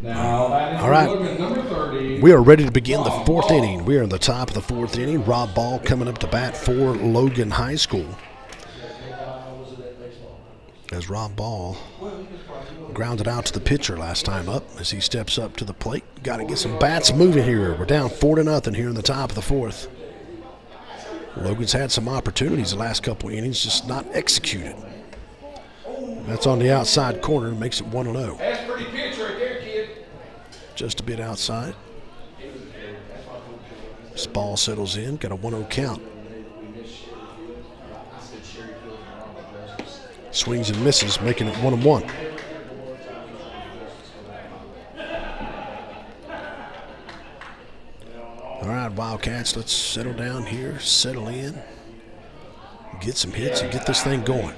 All right, we are ready to begin the 4th inning. We are in the top of the 4th inning. Rob Ball coming up to bat for Logan High School. As Rob Ball grounded out to the pitcher last time up as he steps up to the plate. Got to get some bats moving here. We're down 4-0 here in the top of the 4th. Logan's had some opportunities the last couple innings, just not executed. That's on the outside corner, makes it 1-0. That's pretty pitch right there, kid. Just a bit outside. This ball settles in, got a 1-0 count. Swings and misses, making it 1-1. All right, Wildcats, let's settle down here, settle in, get some hits, and get this thing going.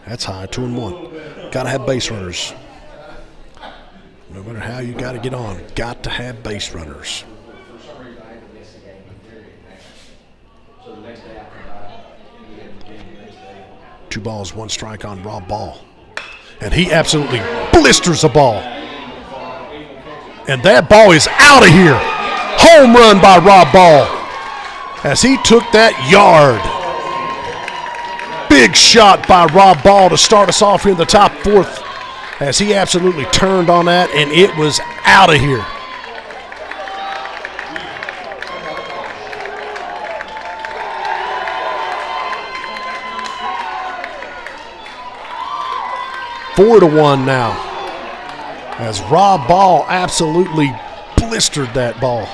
That's high, 2-1. Got to have base runners. No matter how you got to get on, got to have base runners. Two balls, 1 strike on Rob Ball. And he absolutely blisters the ball. And that ball is out of here. Home run by Rob Ball as he took that yard. Big shot by Rob Ball to start us off here in the top 4th as he absolutely turned on that, and it was out of here. Four to 1 now as Rob Ball absolutely blistered that ball.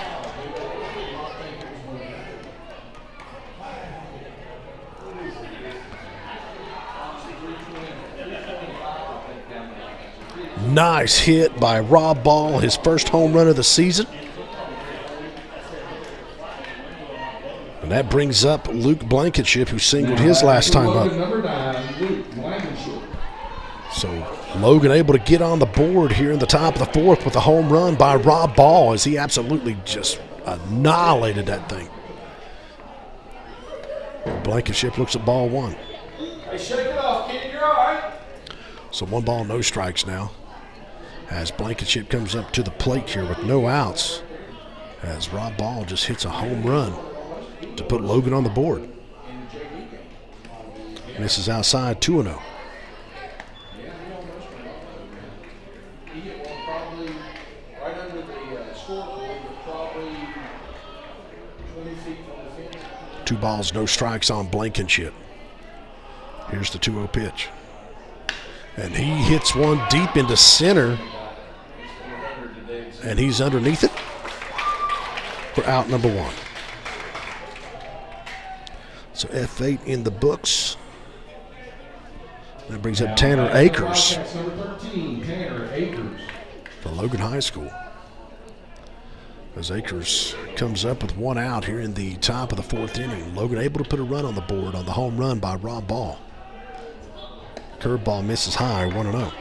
Nice hit by Rob Ball, his first home run of the season. And that brings up Luke Blankenship, who singled his last time up. So Logan able to get on the board here in the top of the 4th with a home run by Rob Ball as he absolutely just annihilated that thing. Blankenship looks at ball 1. Hey, shake it off, kid. You're all right. So 1 ball, no strikes now. as Blankenship comes up to the plate here with no outs, as Rob Ball just hits a home run to put Logan on the board. And this is outside, 2-0. Two balls, no strikes on Blankenship. Here's the 2-0 pitch. And he hits one deep into center. And he's underneath it for out number 1. So F8 in the books. That brings up Tanner Akers for Logan High School. As Akers comes up with 1 out here in the top of the 4th inning. Logan able to put a run on the board on the home run by Rob Ball. Curveball misses high, 1-0.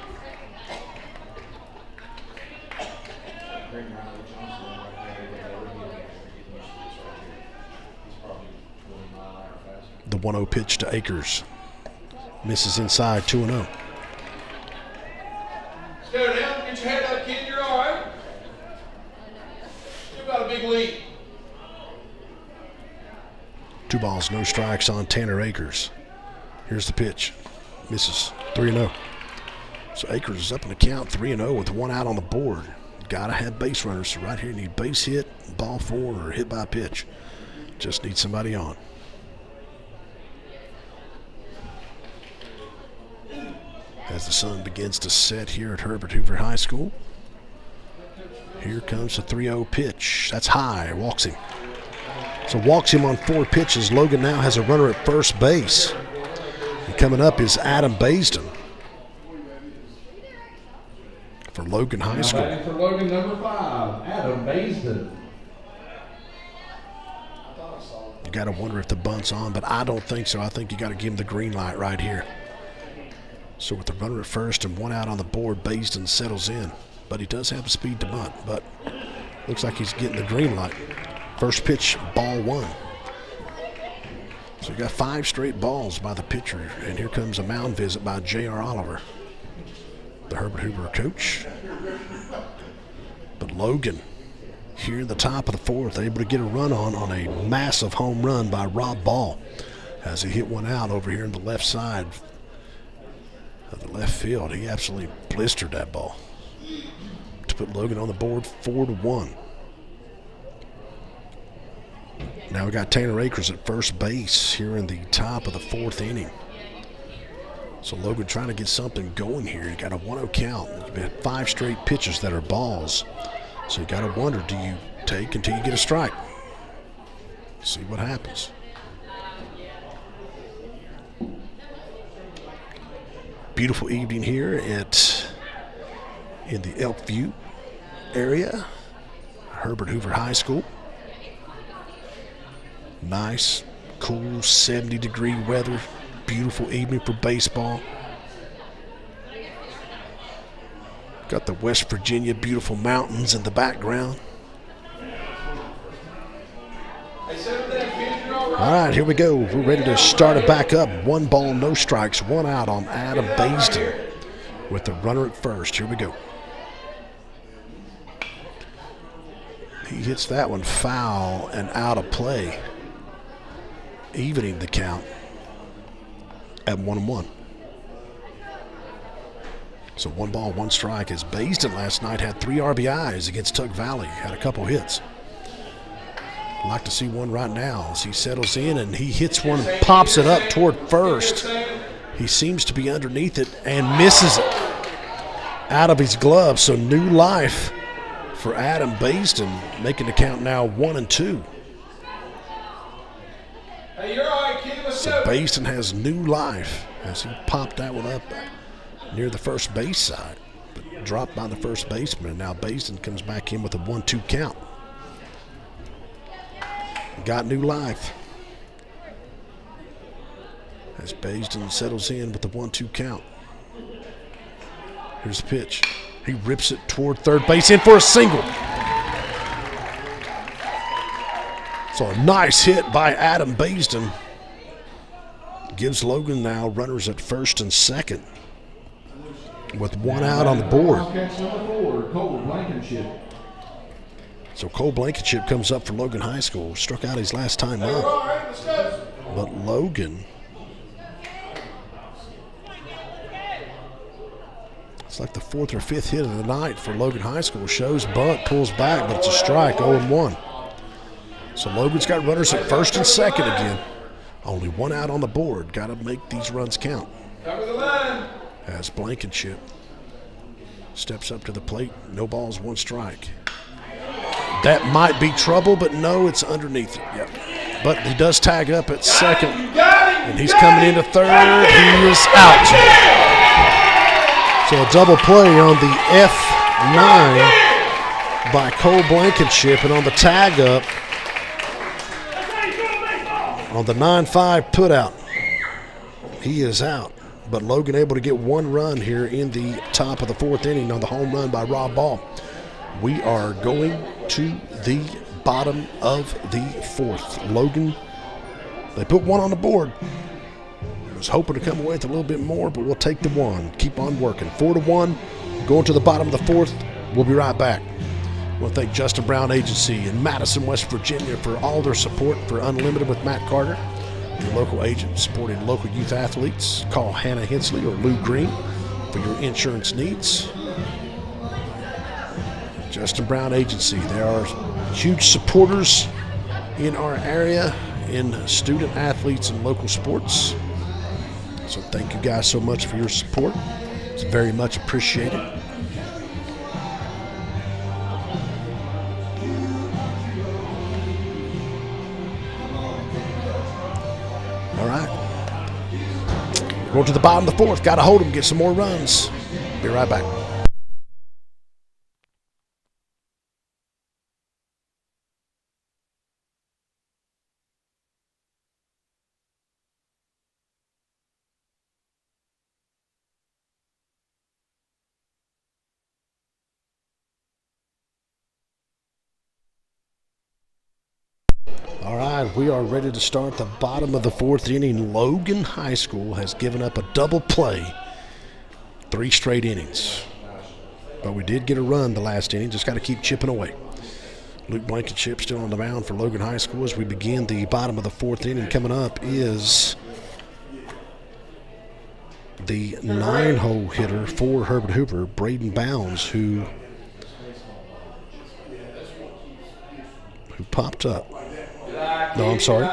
The 1-0 pitch to Akers. Misses inside, 2-0. Let's go down, get your head up, kid, you're all right. Still got a big lead. 2 balls, no strikes on Tanner Akers. Here's the pitch. Misses, 3-0. So Akers is up in the count, 3-0 with 1 out on the board. Gotta have base runners. So right here, you need base hit, ball 4, or hit by pitch. Just need somebody on. As the sun begins to set here at Herbert Hoover High School. Here comes the 3-0 pitch. That's high, walks him. So walks him on 4 pitches. Logan now has a runner at first base. And coming up is Adam Baisden for Logan High School. Batting for Logan, number 5, Adam Baisden. You got to wonder if the bunt's on, but I don't think so. I think you got to give him the green light right here. So with the runner at first and 1 out on the board, Baisden settles in. But he does have the speed to bunt, but looks like he's getting the green light. First pitch, ball 1. So you got 5 straight balls by the pitcher, and here comes a mound visit by J.R. Oliver, the Herbert Hoover coach. But Logan, here in the top of the 4th, able to get a run on a massive home run by Rob Ball as he hit 1 out over here in the left side of the left field. He absolutely blistered that ball to put Logan on the board, 4-1. Now we got Tanner Akers at first base here in the top of the 4th inning. So Logan trying to get something going here. You got a 1-0 count. You've had 5 straight pitches that are balls. So you got to wonder, do you take until you get a strike? See what happens. Beautiful evening here in the Elkview area, Herbert Hoover High School. Nice, cool 70-degree weather. Beautiful evening for baseball. Got the West Virginia beautiful mountains in the background. All right, here we go. We're ready to start it back up. 1 ball, no strikes, 1 out on Adam Baisden with the runner at first. Here we go. He hits that one foul and out of play, evening the count at 1-1. So 1 ball, 1 strike, as Baisden last night had 3 RBIs against Tug Valley, had a couple hits. I'd like to see one right now as he settles in and he hits one and pops it up toward first. He seems to be underneath it and misses it out of his glove. So new life for Adam Baisden, making the count now 1-2. Hey, you're all right, kid. Let's So go. Baisden has new life as he popped that one up near the first base side, but dropped by the first baseman. And now Baisden comes back in with a 1-2 count. Got new life as Baisden settles in with the 1-2 count. Here's the pitch. He rips it toward third base, in for a single. So a nice hit by Adam Baisden gives Logan now runners at first and second. with one out on the board. Wildcats number 4, Cole Blankenship. So Cole Blankenship comes up for Logan High School. Struck out his last time up. But Logan, it's like the 4th or 5th hit of the night for Logan High School. Shows bunt, pulls back, but it's a strike, 0-1. So Logan's got runners at first and second again. Only one out on the board. Got to make these runs count. Cover the line. As Blankenship steps up to the plate. No balls, 1 strike. That might be trouble, but no, it's underneath it. Yep. But he does tag up at second, and he's coming into third. He is out. So a double play on the F9 by Cole Blankenship, and on the tag up on the 9-5 put out, he is out. But Logan able to get 1 run here in the top of the 4th inning on the home run by Rob Ball. We are going to the bottom of the 4th. Logan, they put 1 on the board. Was hoping to come away with a little bit more, but we'll take the 1. Keep on working. 4-1, going to the bottom of the 4th. We'll be right back. I want to thank Justin Brown Agency in Madison, West Virginia for all their support for Unlimited with Matt Carter. Your local agent supporting local youth athletes. Call Hannah Hensley or Lou Green for your insurance needs. Justin Brown Agency. They are huge supporters in our area in student athletes and local sports. So thank you guys so much for your support. It's very much appreciated. All right. Going to the bottom of the 4th. Got to hold them, get some more runs. Be right back. All right, we are ready to start the bottom of the 4th inning. Logan High School has given up a double play, 3 straight innings. But we did get a run the last inning, just got to keep chipping away. Luke Blankenship still on the mound for Logan High School as we begin the bottom of the 4th inning. Coming up is the 9-hole hitter for Herbert Hoover, Braden Bounds, who popped up. No, I'm sorry.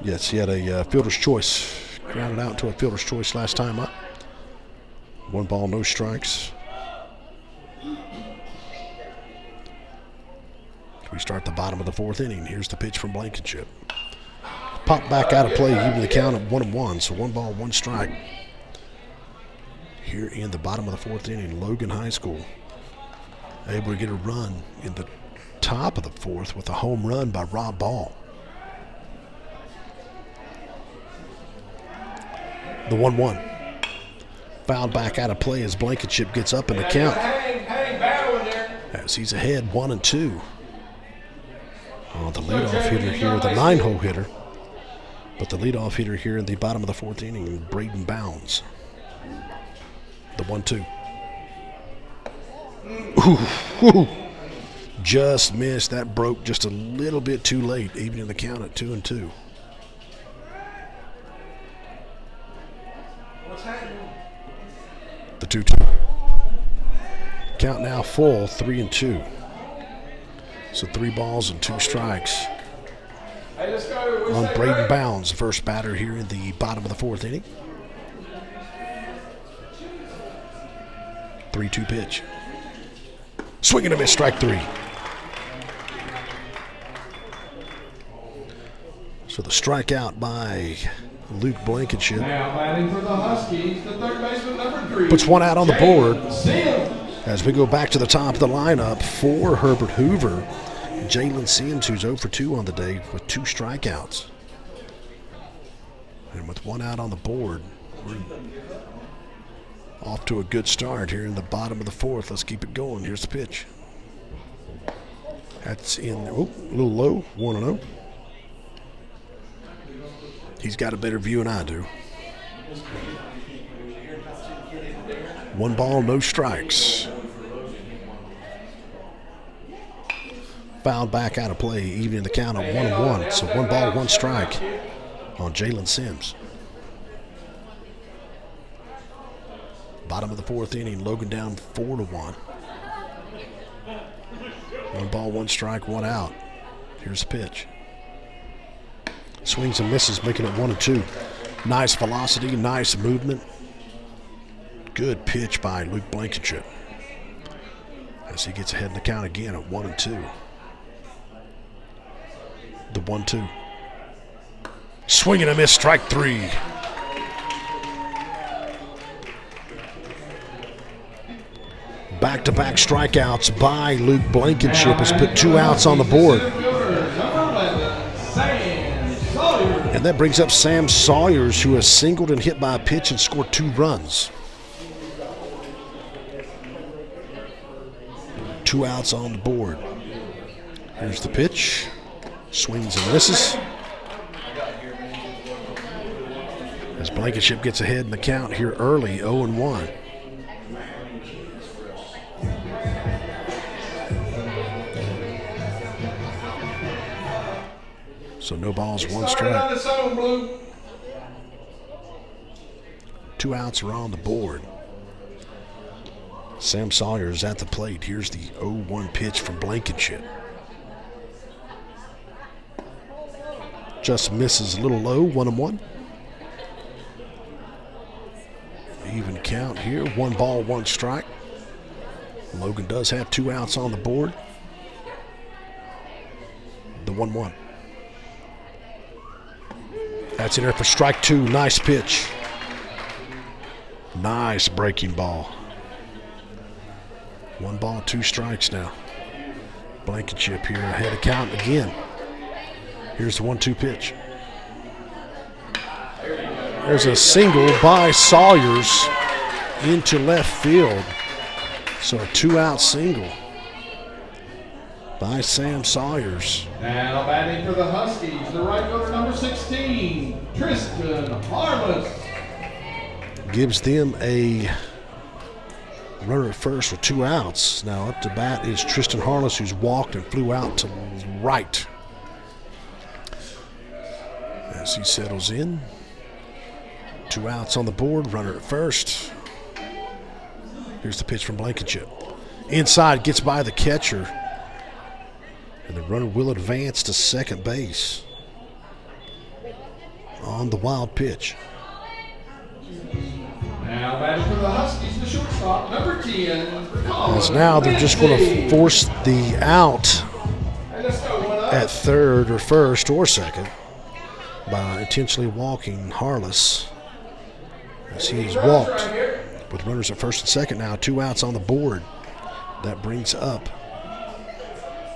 Yes, he had a fielder's choice. Grounded out to a fielder's choice last time up. 1 ball, no strikes. We start the bottom of the 4th inning. Here's the pitch from Blankenship. Pop back out of play, even the count of 1-1. So 1 ball, 1 strike. Here in the bottom of the 4th inning, Logan High School able to get a run in the top of the 4th with a home run by Rob Ball. The 1-1. Fouled back out of play as Blankenship gets up in the count. As he's ahead 1-2. Oh, the leadoff hitter here, the 9-hole hitter. But the leadoff hitter here in the bottom of the 4th inning, Braden Bounds. The 1-2. Ooh. Just missed. That broke just a little bit too late, even in the count at 2-2. The 2-2. Count now full, 3-2. So 3 balls and 2 strikes on Braden Bounds, first batter here in the bottom of the 4th inning. 3-2 pitch. Swing and a miss, strike 3. So the strikeout by Luke Blankenship. Now batting for the Huskies, the third baseman number 3. Puts 1 out on the board. As we go back to the top of the lineup for Herbert Hoover, Jalen Sims, who's 0 for 2 on the day with 2 strikeouts. And with 1 out on the board, we're off to a good start here in the bottom of the 4th. Let's keep it going. Here's the pitch. That's in, a little low, 1-0. He's got a better view than I do. 1 ball, no strikes. Fouled back out of play, evening the count of 1-1. So 1 ball, 1 strike on Jalen Sims. Bottom of the 4th inning, Logan down 4-1. 1 ball, 1 strike, 1 out. Here's the pitch. Swings and misses, making it 1-2. Nice velocity, nice movement. Good pitch by Luke Blankenship as he gets ahead in the count again at 1-2. The 1-2. Swing and a miss, strike 3. Back-to-back strikeouts by Luke Blankenship has put 2 outs on the board. And that brings up Sam Sawyers, who has singled and hit by a pitch and scored 2 runs. 2 outs on the board. Here's the pitch. Swings and misses. As Blankenship gets ahead in the count here early, 0-1. So no balls, 1 strike. 2 outs are on the board. Sam Sawyers at the plate. Here's the 0-1 pitch from Blankenship. Just misses a little low, 1-1. Even count here, 1 ball, 1 strike. Logan does have 2 outs on the board. The 1-1. That's in there for strike 2. Nice pitch. Nice breaking ball. 1 ball, 2 strikes now. Blankenship here ahead of count again. Here's the 1-2 pitch. There's a single by Sawyers into left field. So a 2-out single by Sam Sawyers. Now batting for the Huskies, the right fielder number 16, Tristan Harless. Gives them a runner at first with 2 outs. Now up to bat is Tristan Harless, who's walked and flew out to right. As he settles in, 2 outs on the board, runner at first. Here's the pitch from Blankenship. Inside, gets by the catcher. And the runner will advance to second base on the wild pitch. Now batting for the Huskies, the shortstop, number 10. As now they're just going to force the out at third or first or second by intentionally walking Harless, as he is walked with runners at first and second now. 2 outs on the board. That brings up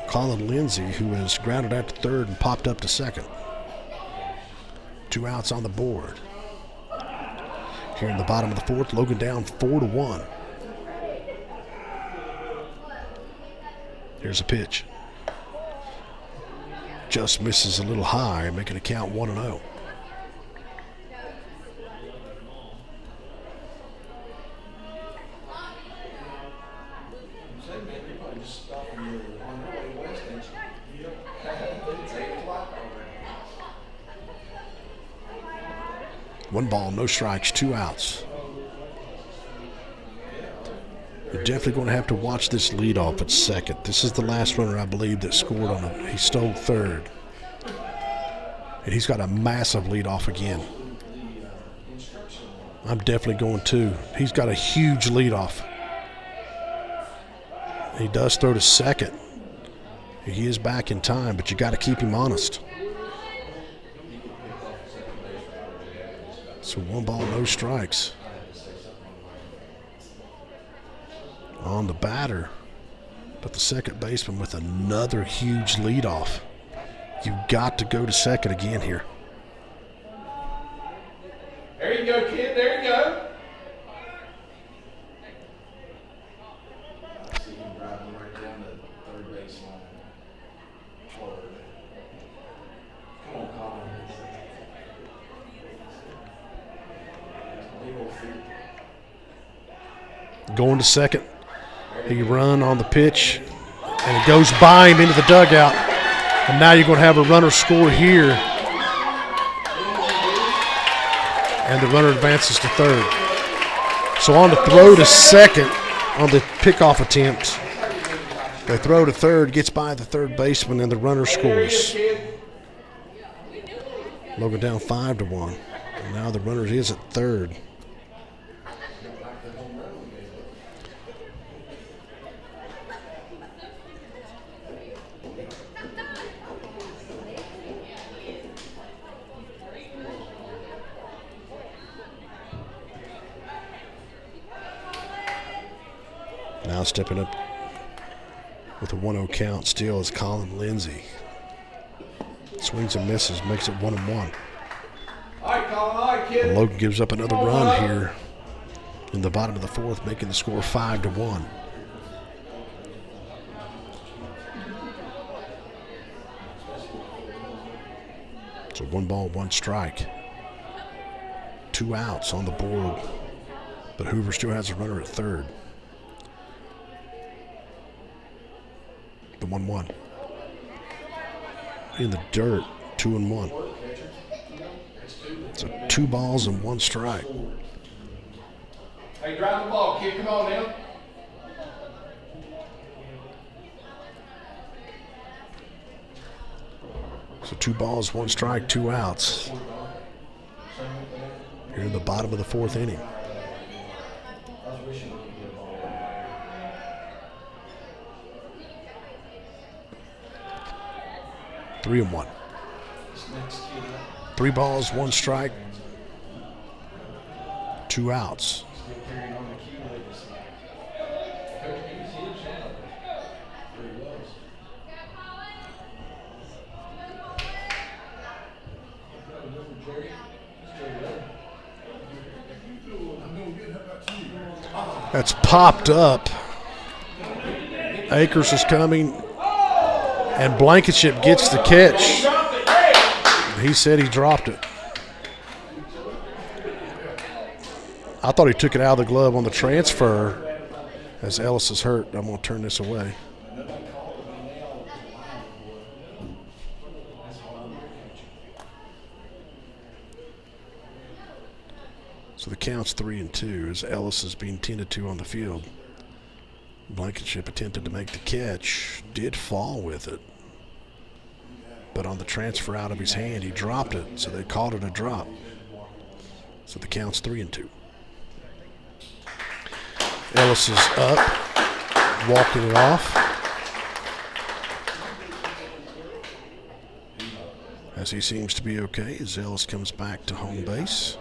Colin Lindsay, who has grounded out to third and popped up to second. 2 outs on the board. Here in the bottom of the 4th, Logan down 4-1. Here's a pitch. Just misses a little high, making a count 1-0. One ball, no strikes, 2 outs. You're definitely going to have to watch this leadoff at second. This is the last runner, I believe, that scored on it. He stole third. And he's got a massive leadoff again. I'm definitely going too. He's got a huge leadoff. He does throw to second. He is back in time, but you got to keep him honest. So 1 ball, no strikes. On the batter, but the second baseman with another huge leadoff. You've got to go to second again here. There you go, kid. There you go. I see him driving right down the third baseline. Come on, Colin. Big old feet. Going to second. He run on the pitch, and it goes by him into the dugout. And now you're going to have a runner score here. And the runner advances to third. So on the throw to second on the pickoff attempt. They throw to third, gets by the third baseman, and the runner scores. Logan down 5-1. And now the runner is at third. Now stepping up with a 1-0 count still is Colin Lindsay. Swings and misses, makes it 1-1. All right, Colin, all right, kid. And Logan gives up another run here in the bottom of the fourth, making the score 5-1. So 1 ball, 1 strike. 2 outs on the board, but Hoover still has a runner at third. The 1-1. In the dirt, 2-1. So 2 balls and 1 strike. Hey, drive the ball, kid. Come on now. So 2 balls, 1 strike, 2 outs. Here in the bottom of the fourth inning. Three and 1. 3 balls, 1 strike, 2 outs. That's popped up. Akers is coming, and Blankenship gets the catch. He said he dropped it. I thought he took it out of the glove on the transfer. As Ellis is hurt, I'm going to turn this away. So the count's 3-2 as Ellis is being tended to on the field. Blankenship attempted to make the catch, did fall with it, but on the transfer out of his hand, he dropped it, so they called it a drop. So the count's 3-2. Ellis is up, walking it off. As he seems to be okay, as Ellis comes back to home base.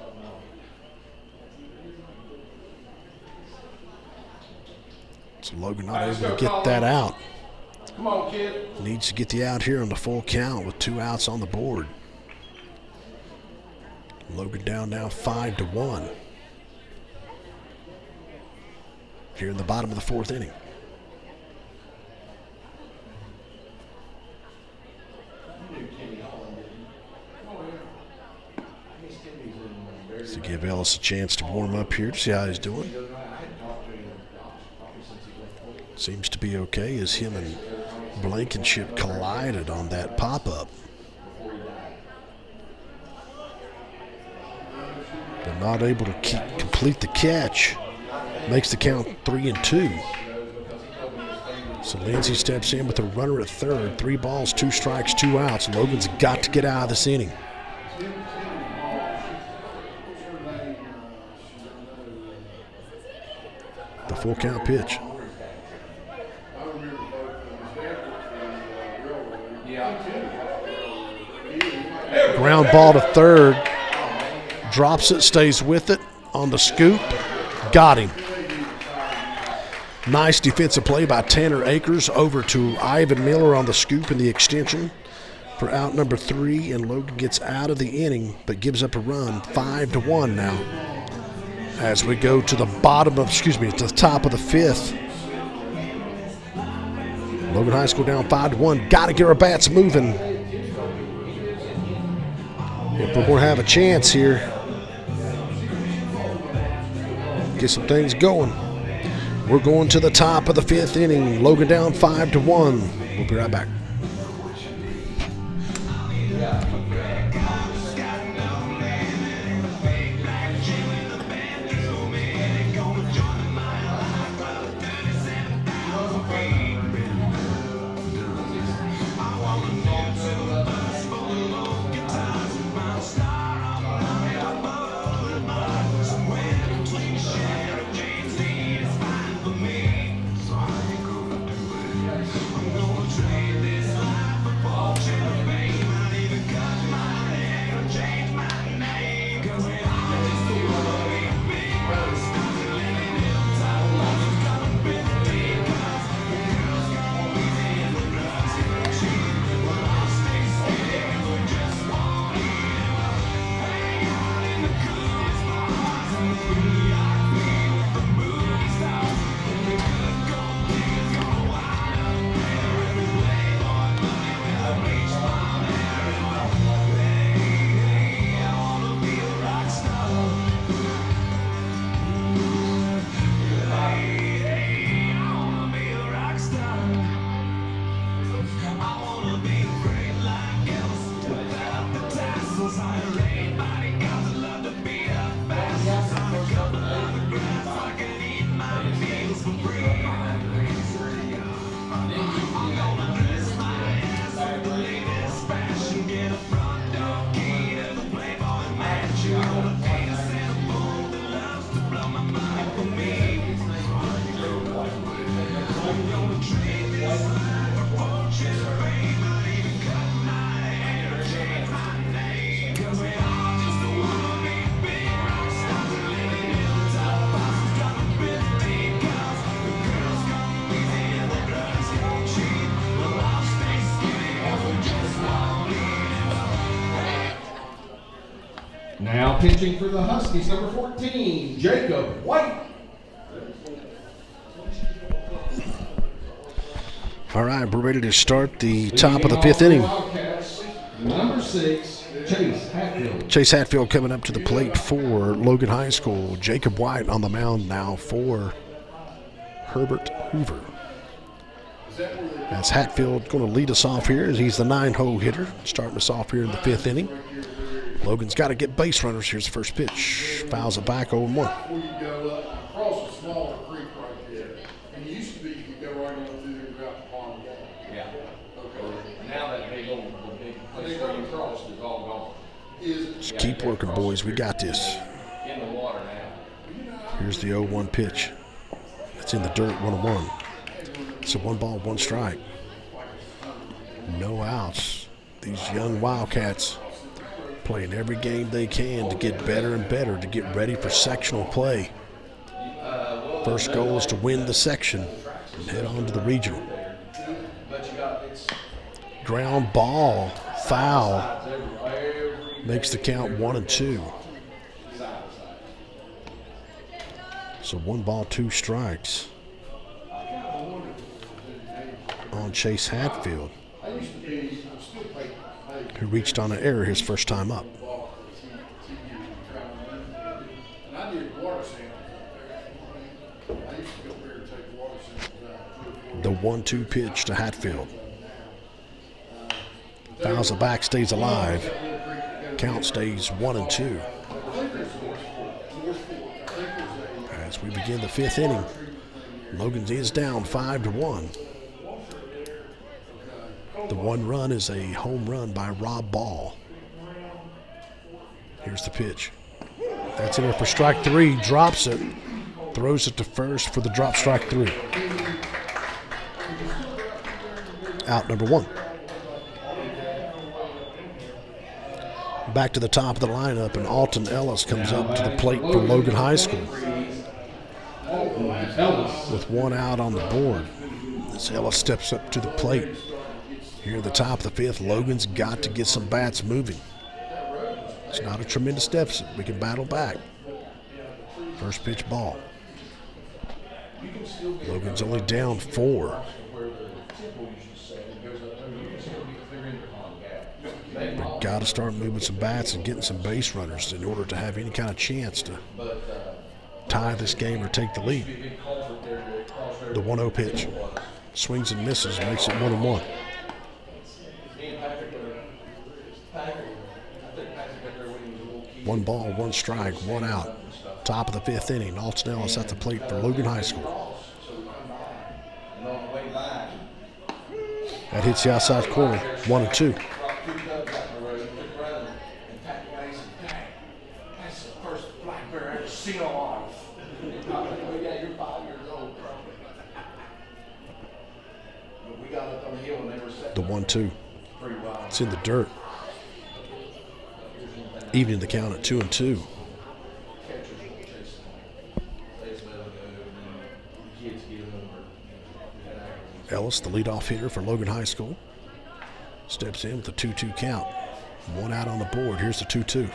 So Logan not able to get that out. Come on, kid. Needs to get the out here on the full count with 2 outs on the board. Logan down now 5-1. Here in the bottom of the fourth inning. To give Ellis a chance to warm up here to see how he's doing. Seems to be okay as him and Blankenship collided on that pop-up. But not able to complete the catch. Makes the count 3-2. So Lindsay steps in with a runner at third. 3 balls, 2 strikes, 2 outs. Logan's got to get out of this inning. The full count pitch. Ground ball to third. Drops it, stays with it on the scoop. Got him. Nice defensive play by Tanner Akers over to Ivan Miller on the scoop in the extension for out number 3, and Logan gets out of the inning but gives up a run. 5-1 now as we go to the bottom of, to the top of the 5th. Logan High School down 5-1. Got to get our bats moving if we're going to have a chance here. Get some things going. We're going to the top of the 5th inning. Logan down 5-1. We'll be right back. Now pitching for the Huskies, number 14, Jacob White. All right, we're ready to start the top of the 5th inning. Number 6, Chase Hatfield. Chase Hatfield coming up to the plate for Logan High School. Jacob White on the mound now for Herbert Hoover. As Hatfield going to lead us off here, as he's the 9-hole hitter, starting us off here in the 5th inning. Logan's got to get base runners. Here's the first pitch. Fouls it back 0-1. Before you go up, across a smaller creek right there. And it used to be you could go right on through there and go out the pond. Yeah. Okay. Now that big place where you crossed is all gone. Just keep working, boys. We got this. In the water now. Here's the 0-1 pitch. It's in the dirt, 1-1. It's a 1-1 strike. No outs. These young Wildcats playing every game they can to get better and better, to get ready for sectional play. First goal is to win the section and head on to the regional. Ground ball, foul, makes the count 1-2. So 1-2 strikes on Chase Hatfield, who reached on an error his first time up. The 1-2 pitch to Hatfield. Fouls it back, stays alive. Count stays 1-2. As we begin the 5th inning, Logan is down 5-1. The 1 run is a home run by Rob Ball. Here's the pitch. That's in there for strike 3. Drops it. Throws it to first for the drop, strike 3. Out number 1. Back to the top of the lineup, and Alton Ellis comes up to the plate for Logan High School. With 1 out on the board, as Ellis steps up to the plate. Here at the top of the 5th, Logan's got to get some bats moving. It's not a tremendous deficit. We can battle back. First pitch ball. Logan's only down 4. We've got to start moving some bats and getting some base runners in order to have any kind of chance to tie this game or take the lead. The 1-0 pitch. Swings and misses, makes it 1-1. 1 ball, 1 strike, 1 out. Top of the 5th inning. Alton Ellis at the plate for Logan High School. That hits the outside corner, 1-2. The 1-2. It's in the dirt. Evening the count at 2-2. Ellis, the leadoff hitter for Logan High School, steps in with a 2-2 count. 1 out on the board. Here's the 2-2.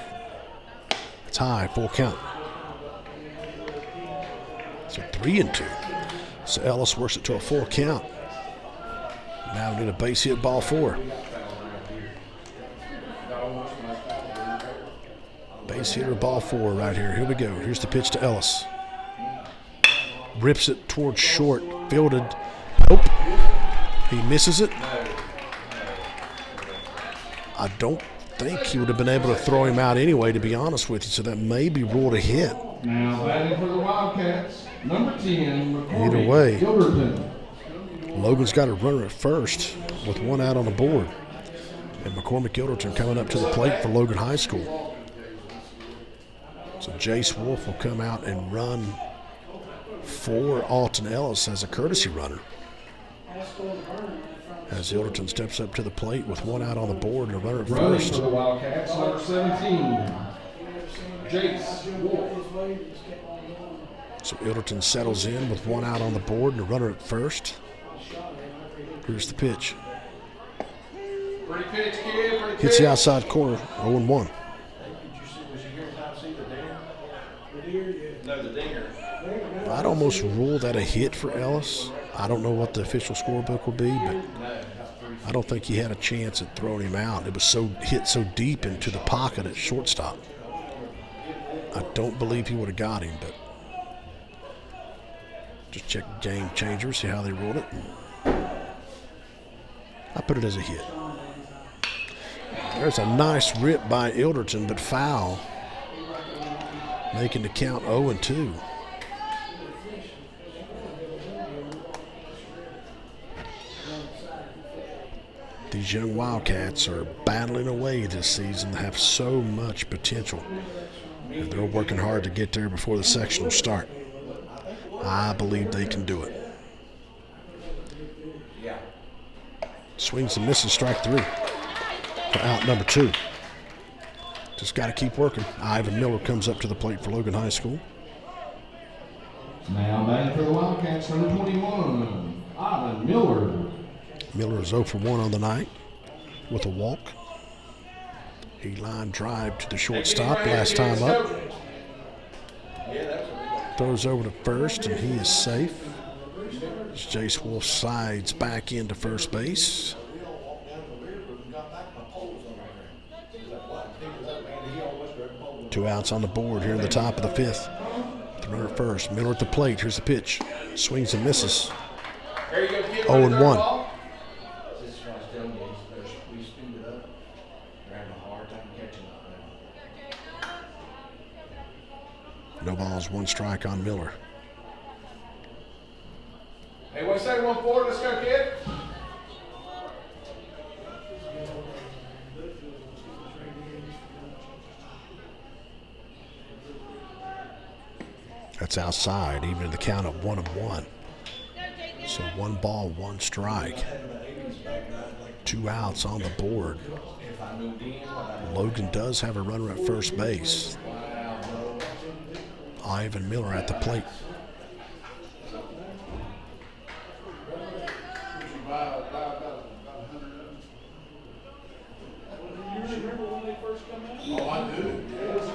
It's high, full count. So 3-2. So Ellis works it to a full count. Now we need a base hit, ball 4. Base hitter, ball 4 right here. Here we go. Here's the pitch to Ellis. Rips it towards short. Fielded. Nope. He misses it. I don't think he would have been able to throw him out anyway, to be honest with you, so that may be ruled a hit. Now batting for the Wildcats, number 10. Either way, Gilberton. Logan's got a runner at first with 1 out on the board. And McCormick Gilderton coming up to the plate for Logan High School. So Jace Wolf will come out and run for Alton Ellis as a courtesy runner. As Gilderton steps up to the plate with 1 out on the board and a runner at Running first. for the Wildcats, number 17. Jace Wolf. So Gilderton settles in with 1 out on the board and a runner at first. Here's the pitch. Pretty pitch, kid. Pretty Hits the pitch. outside corner, 0-1. I'd almost rule that a hit for Ellis. I don't know what the official scorebook will be, but I don't think he had a chance at throwing him out. It was hit so deep into the pocket at shortstop. I don't believe he would have got him, but just check game changer, see how they ruled it. I put it as a hit. There's a nice rip by Ilderton, but foul, making the count 0-2. These young Wildcats are battling away this season. They have so much potential. And they're working hard to get there before the sectional start. I believe they can do it. Swings and misses, strike 3 for out number 2. Just got to keep working. Ivan Miller comes up to the plate for Logan High School. Now batting for the Wildcats, number 21, Ivan Miller. Miller is 0 for 1 on the night with a walk. He line drive to the shortstop last time up. Throws over to first, and he is safe. As Jace Wolf slides back into first base. Two outs on the board here in the top of the 5th. The runner first. Miller at the plate. Here's the pitch. Swings and misses. 0-1. No balls, 1 strike on Miller. Hey, what say 1-4? Let's go, kid. That's outside, even in the count of 1-1. So 1 ball, 1 strike. 2 outs on the board. Logan does have a runner at first base. Ivan Miller at the plate.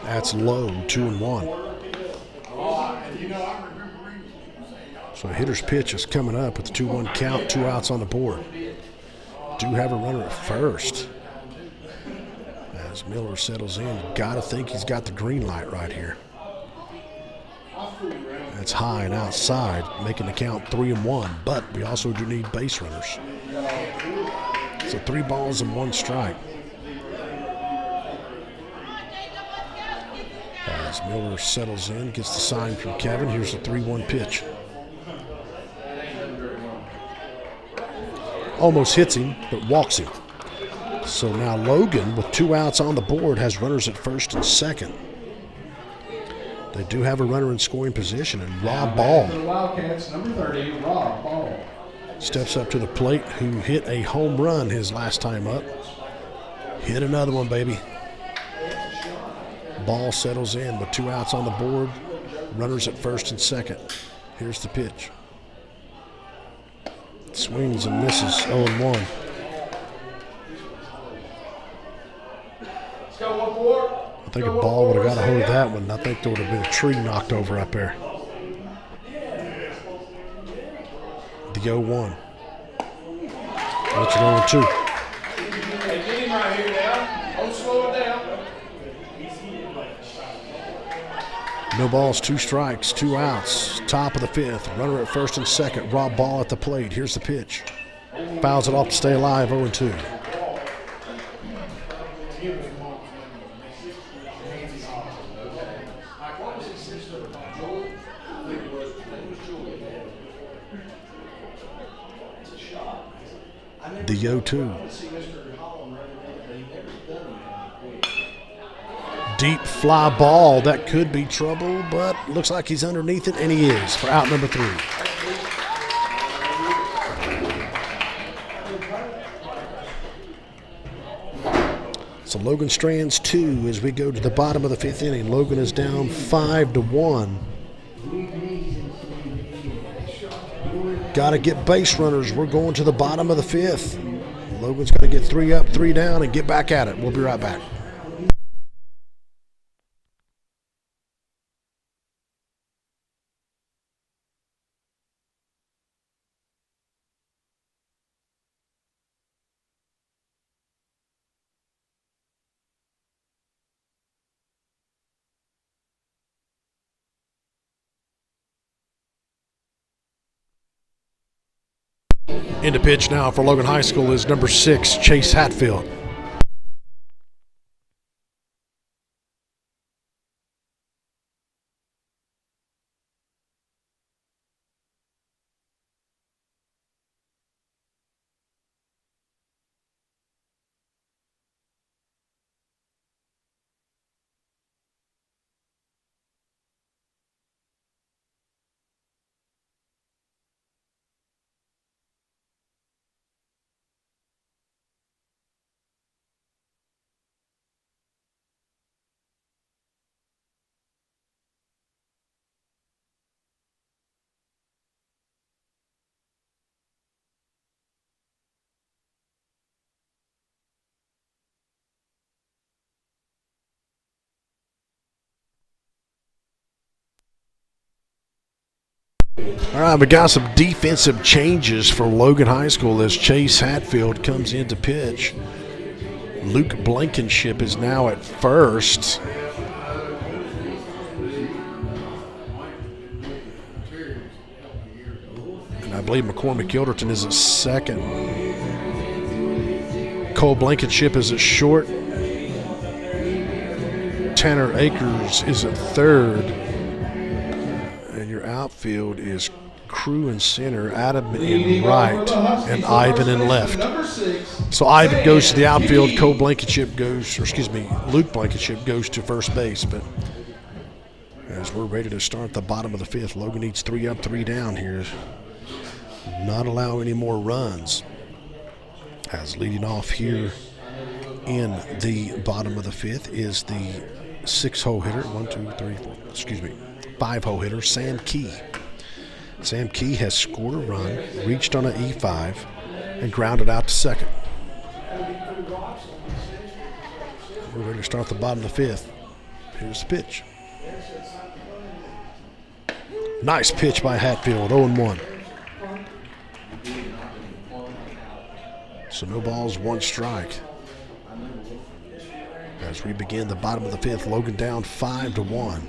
That's low, 2-1. So a hitter's pitch is coming up with the 2-1 count, 2 outs on the board. Do have a runner at first. As Miller settles in, you got to think he's got the green light right here. That's high and outside, making the count 3-1. But we also do need base runners. So 3 balls and 1 strike. As Miller settles in, gets the sign from Kevin. Here's the 3-1 pitch. Almost hits him, but walks him. So now Logan, with 2 outs on the board, has runners at first and second. They do have a runner in scoring position, and Rob Ball For the Wildcats, number 30, Rob Ball. steps up to the plate, who hit a home run his last time up. Hit another one, baby. Ball settles in with 2 outs on the board, runners at first and second. Here's the pitch. Swings and misses, 0-1. Let's go 1-4. I think a ball would have got a hold of that one. I think there would have been a tree knocked over up there. The 0-1. Let's go 2. Hey, get him right here now. Don't slow it down. No balls, 2 strikes, 2 outs. Top of the 5th. Runner at first and second. Rob Ball at the plate. Here's the pitch. Fouls it off to stay alive, 0-2. The 0-2. Deep fly ball. That could be trouble, but looks like he's underneath it, and he is for out number 3. So Logan strands 2 as we go to the bottom of the 5th inning. Logan is down 5-1. Got to get base runners. We're going to the bottom of the 5th. Logan's going to get 3 up, 3 down, and get back at it. We'll be right back. In the pitch now for Logan High School is number 6, Chase Hatfield. All right, we got some defensive changes for Logan High School as Chase Hatfield comes in to pitch. Luke Blankenship is now at first. And I believe McCormick Gilderton is at second. Cole Blankenship is at short. Tanner Akers is at third. And your outfield is Crew in center, Adam in right, and Ivan in left. So Ivan goes to the outfield. Cole Blankenship goes, or excuse me, Luke Blankenship goes to first base. But as we're ready to start the bottom of the 5th, Logan needs 3 up, 3 down here. Not allow any more runs. As leading off here in the bottom of the 5th is the 6-hole hitter, 5-hole hitter, Sam Key. Sam Key has scored a run, reached on an E5, and grounded out to second. We're ready to start the bottom of the 5th. Here's the pitch. Nice pitch by Hatfield, 0-1. So no balls, 1 strike. As we begin the bottom of the 5th, Logan down 5-1.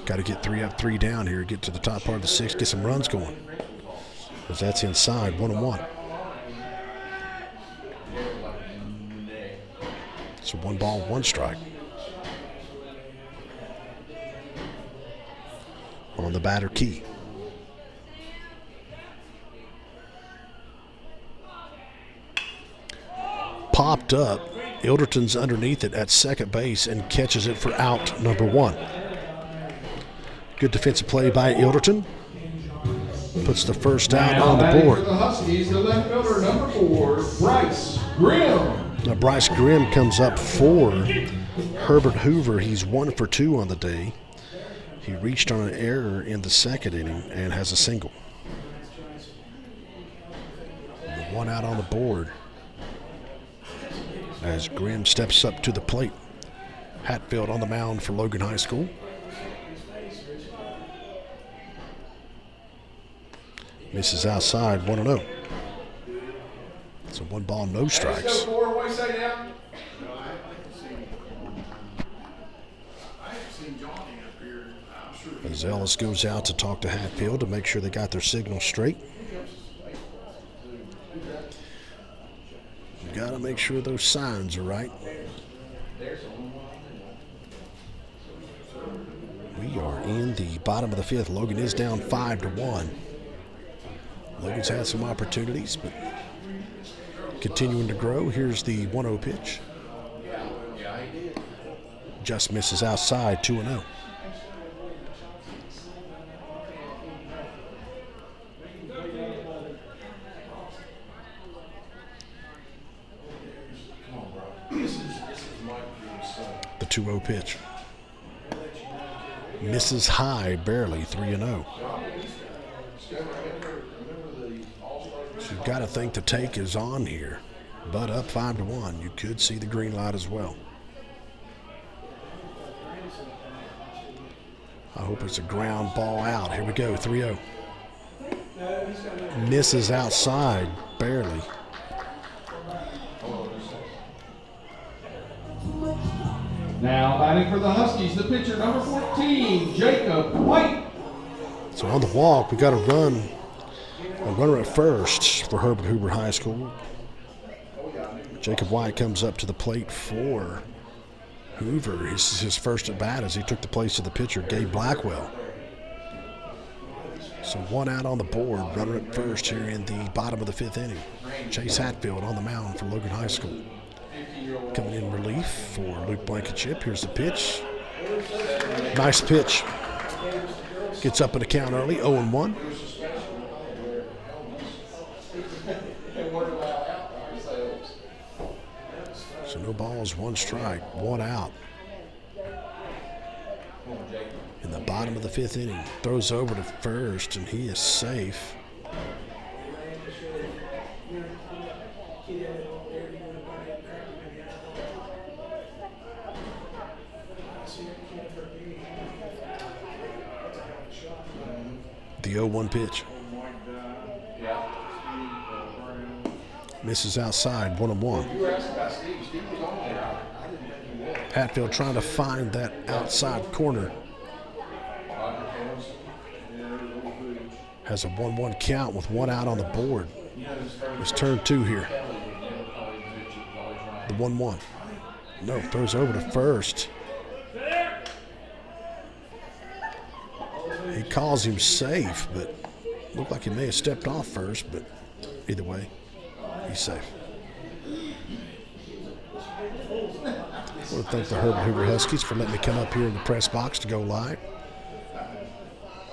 Got to get 3 up, 3 down here, get to the top part of the 6th, get some runs going. Because that's inside, 1-1. So 1 ball, 1 strike. On the batter key. Popped up. Ilderton's underneath it at second base and catches it for out number 1. Good defensive play by Ilderton. Puts the first out on the board. For the Huskies, the left fielder, number 4, Bryce Grimm. Now Bryce Grimm comes up for Herbert Hoover. He's 1 for 2 on the day. He reached on an error in the 2nd inning and has a single. And 1 out on the board as Grimm steps up to the plate. Hatfield on the mound for Logan High School. Misses outside, 1-0. So 1 ball, no strikes. As Ellis goes out to talk to Hatfield to make sure they got their signal straight. You got to make sure those signs are right. We are in the bottom of the 5th. Logan is down 5-1. Logan's had some opportunities, but continuing to grow. Here's the 1-0 pitch. Just misses outside, 2-0. The 2-0 pitch. Misses high, barely, 3-0. So you've got to think the take is on here. But up 5-1, you could see the green light as well. I hope it's a ground ball out. Here we go, 3-0. Misses outside, barely. Now batting for the Huskies, the pitcher, number 14, Jacob White. So on the walk, we got a runner at first for Herbert Hoover High School. Jacob White comes up to the plate for Hoover. This is his first at bat as he took the place of the pitcher, Gabe Blackwell. So 1 out on the board, runner at first here in the bottom of the 5th inning. Chase Hatfield on the mound for Logan High School. Coming in relief for Luke Blankenship. Here's the pitch. Nice pitch. Gets up in the count early, 0-1. So no balls, 1 strike, 1 out. In the bottom of the 5th inning, throws over to first, and he is safe. The 0-1 pitch. Misses outside, 1-1. Hatfield trying to find that outside corner. Has a 1-1 count with 1 out on the board. It's turn 2 here. The 1-1. No, throws over to first. He calls him safe, but looked like he may have stepped off first, but either way, he's safe. I want to thank the Herbert Hoover Huskies for letting me come up here in the press box to go live.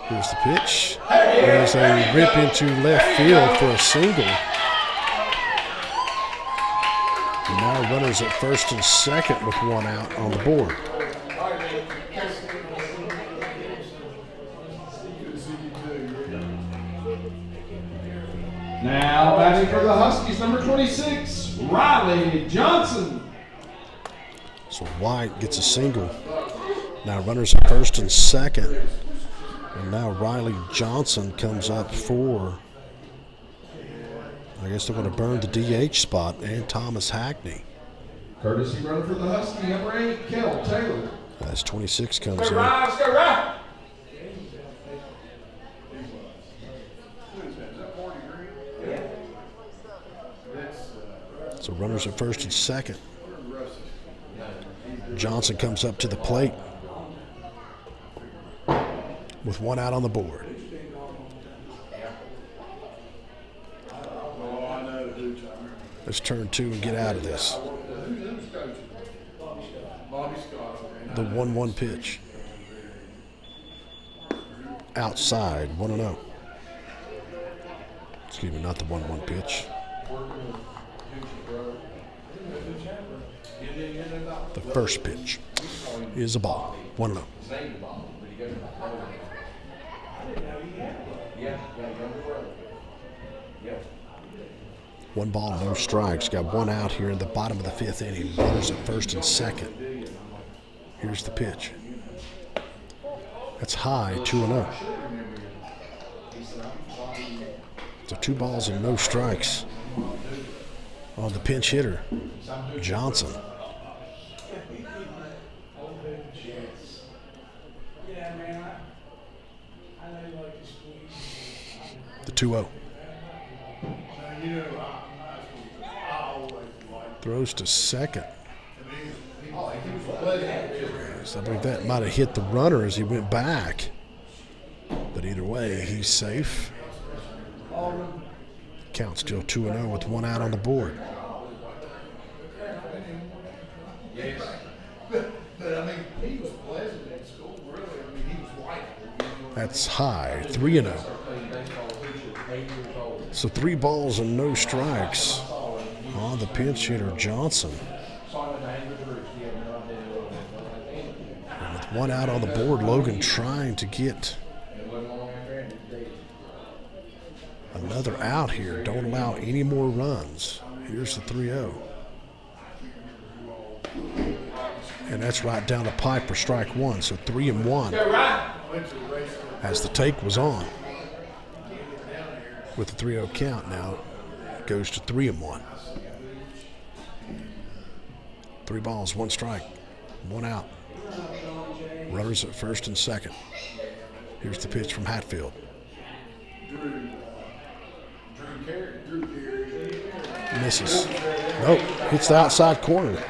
Here's the pitch. There's a rip into left field for a single. And now runners at first and second with 1 out on the board. Now batting for the Huskies, number 26, Riley Johnson. So White gets a single. Now runners at first and second. And now Riley Johnson comes up for, I guess they're going to burn the DH spot, and Thomas Hackney. Courtesy runner for the Husky, number 8, Kel Taylor. As 26 comes in. Go right. So runners at first and second. Johnson comes up to the plate with one out on the board. Let's turn two and get out of this. The 1-1 pitch. Outside, 1-0. Excuse me, not the 1-1 pitch. The first pitch is a ball, 1-0. One ball, no strikes. Got one out here in the bottom of the fifth inning. Runners at first and second. Here's the pitch. That's high, 2-0. So 2 balls and no strikes on the pinch hitter, Johnson. The 2-0. Throws to second. So I believe that might have hit the runner as he went back. But either way, he's safe. Count still 2-0 with one out on the board. That's high, 3-0. So 3 balls and no strikes on the pinch hitter, Johnson. And with one out on the board, Logan trying to get another out here. Don't allow any more runs. Here's the 3-0. And that's right down the pipe for strike one. So 3-1 as the take was on. With the 3-0 count now, it goes to 3-1. 3 balls, 1 strike, 1 out. Runners at first and second. Here's the pitch from Hatfield. Misses. Nope, hits the outside corner.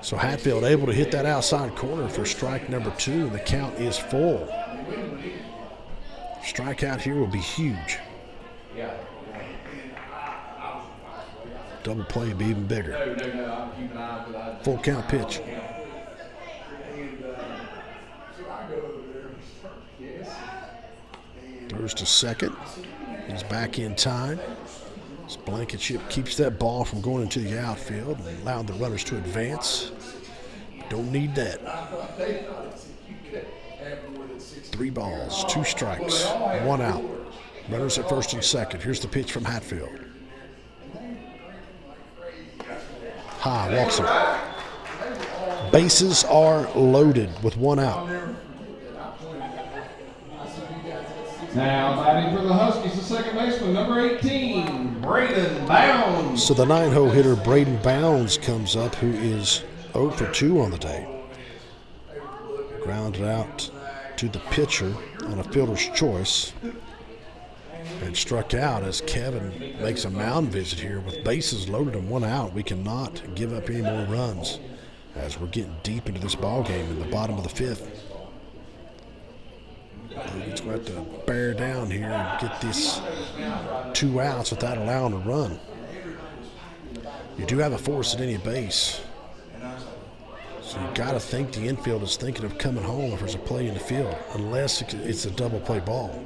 So Hatfield able to hit that outside corner for strike number 2, and the count is full. Strikeout here will be huge. Double play would be even bigger. Full count pitch. Throws to second. He's back in time. This Blankenship keeps that ball from going into the outfield and allowing the runners to advance. Don't need that. 3 balls, 2 strikes, 1 out. Runners at first and second. Here's the pitch from Hatfield. High, walks him. Bases are loaded with 1 out. Now batting for the Huskies, the second baseman, number 18, Braden Bounds. So the 9-hole hitter, Braden Bounds, comes up, who is 0 for 2 on the day. Grounded out to the pitcher on a fielder's choice and struck out as Kevin makes a mound visit here. With bases loaded and 1 out, we cannot give up any more runs as we're getting deep into this ball game in the bottom of the 5th. Logan's going to have to bear down here and get this 2 outs without allowing a run. You do have a force at any base, so you got to think the infield is thinking of coming home if there's a play in the field, unless it's a double play ball.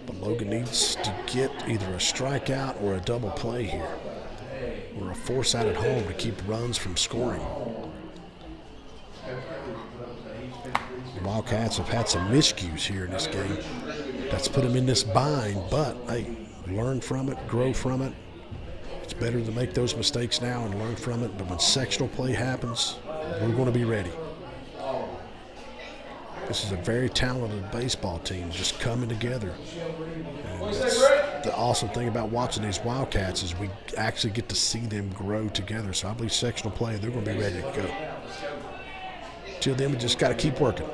But Logan needs to get either a strikeout or a double play here, or a force out at home to keep runs from scoring. The Wildcats have had some miscues here in this game. That's put them in this bind, but hey, learn from it, grow from it. It's better to make those mistakes now and learn from it, but when sectional play happens, we're going to be ready. This is a very talented baseball team just coming together. And that's the awesome thing about watching these Wildcats is we actually get to see them grow together. So I believe sectional play, they're going to be ready to go. Till then, we just got to keep working.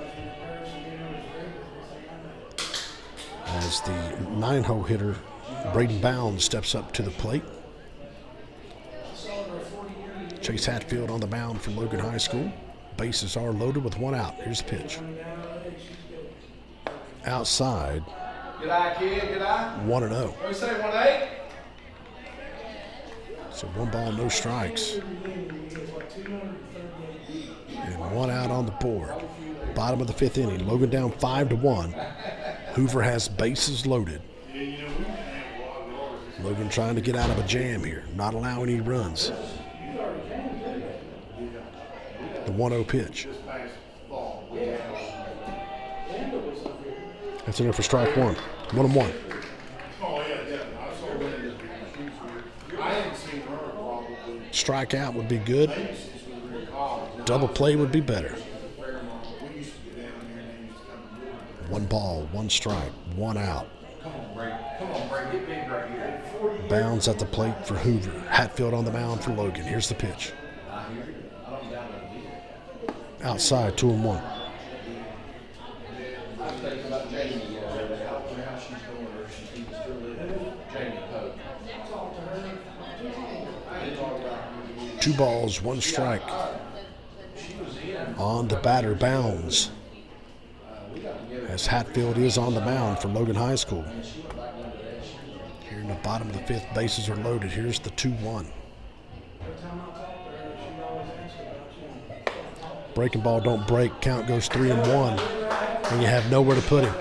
As the 9-hole hitter Braden Bounds steps up to the plate. Chase Hatfield on the mound for Logan High School. Bases are loaded with one out. Here's the pitch. Outside. Good eye, kid. Good eye. 1-0. What do we say, 1-8? So 1 ball, no strikes. And 1 out on the board. Bottom of the 5th inning. Logan down 5-1. Hoover has bases loaded. Logan trying to get out of a jam here. Not allowing any runs. The 1-0 pitch. That's in there for strike 1. 1-1. Strikeout would be good. Double play would be better. 1 ball, 1 strike, 1 out. Bounds at the plate for Hoover. Hatfield on the mound for Logan. Here's the pitch. Outside, 2-1. Two balls, 1 strike. On the batter, Bounds. As Hatfield is on the mound for Logan High School. Here in the bottom of the 5th, bases are loaded. Here's the 2-1. Breaking ball don't break. Count goes 3-1. And you have nowhere to put him.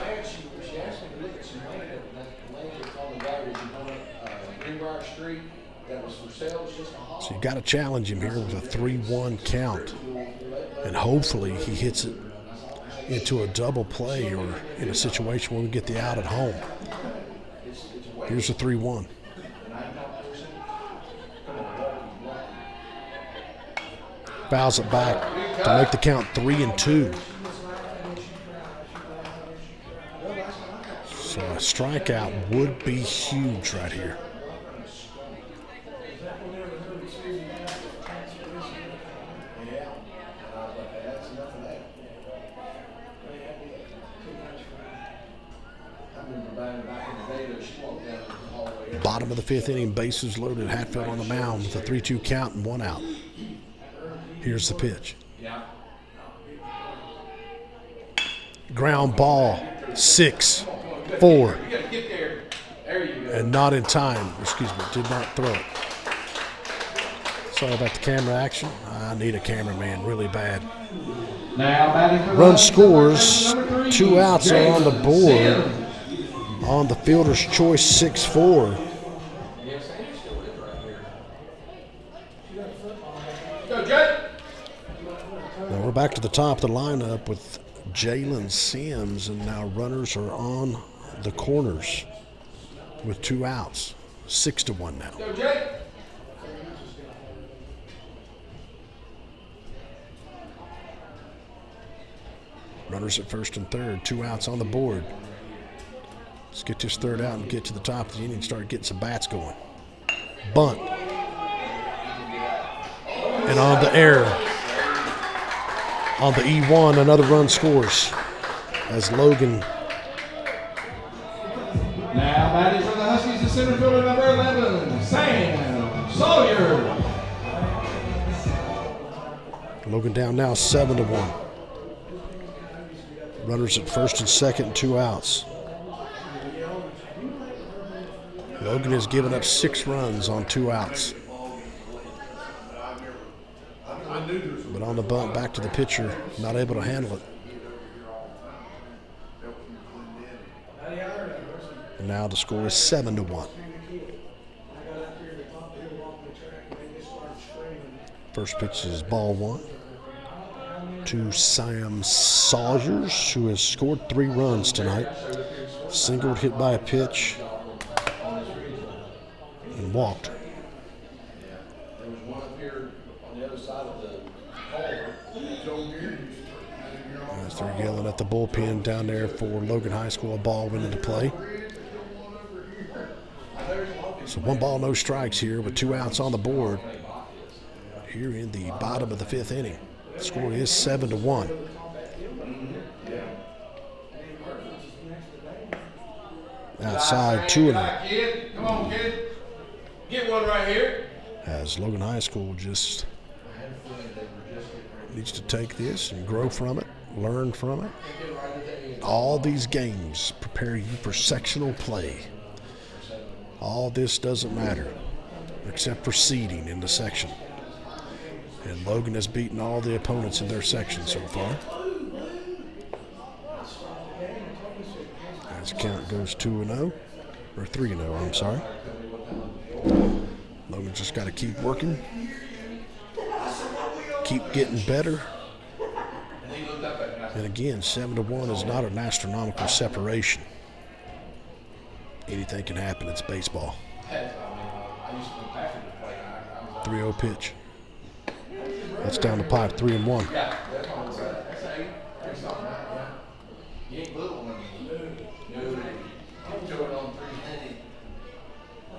So you got to challenge him here with a 3-1 count. And hopefully he hits it into a double play or in a situation where we get the out at home. Here's the 3-1. Fouls it back to make the count 3-2. So a strikeout would be huge right here. Bottom of the 5th inning, bases loaded. Hatfield on the mound with a 3-2 count and 1 out. Here's the pitch. Ground ball, 6-4. And not in time. Excuse me, did not throw it. Sorry about the camera action. I need a cameraman really bad. Run scores. 2 outs are on the board. On the fielder's choice, 6-4. Now we're back to the top of the lineup with Jalen Sims, and now runners are on the corners with 2 outs. 6-1 now. Runners at first and third, 2 outs on the board. Let's get this 3rd out and get to the top of the inning and start getting some bats going. Bunt. And on the air. On the E1, another run scores as Logan. Now batting for the Huskies, the center fielder number 11, Sam Sawyer. Logan down now 7-1. Runners at first and second and 2 outs. Logan has given up 6 runs on 2 outs. But on the bunt, back to the pitcher, not able to handle it. And now the score is 7-1. First pitch is ball 1 to Sam Sawyers, who has scored 3 runs tonight. Singled, hit by a pitch, and walked. As they're yelling at the bullpen down there for Logan High School, a ball went into play. So 1 ball, no strikes here with 2 outs on the board here in the bottom of the 5th inning. The score is 7-1. Outside, 2-0. Come on, kid. Get one right here. As Logan High School just needs to take this and grow from it, learn from it. All these games prepare you for sectional play. All this doesn't matter except for seeding in the section. And Logan has beaten all the opponents in their section so far. As the count goes 2-0, or 3-0, I'm sorry. Logan's just got to keep working, keep getting better. And again, 7-1 is not an astronomical separation. Anything can happen. It's baseball. 3-0 pitch. That's down the pipe, 3-1.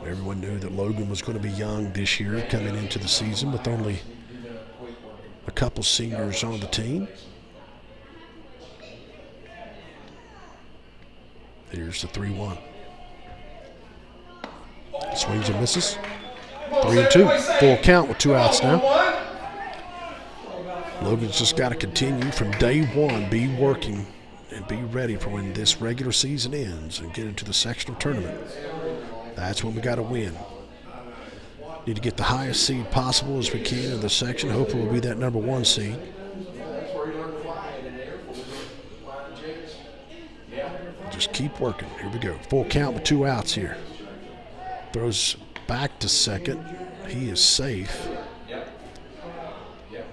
Everyone knew that Logan was going to be young this year coming into the season with only a couple seniors on the team. Here's the 3-1. Swings and misses. 3-2. Full count with 2 outs now. Logan's just got to continue from day one, be working and be ready for when this regular season ends and get into the sectional tournament. That's when we got to win. Need to get the highest seed possible as we can in the section. Hopefully we'll be that number 1 seed. Just keep working. Here we go. Full count with 2 outs here. Throws back to second. He is safe.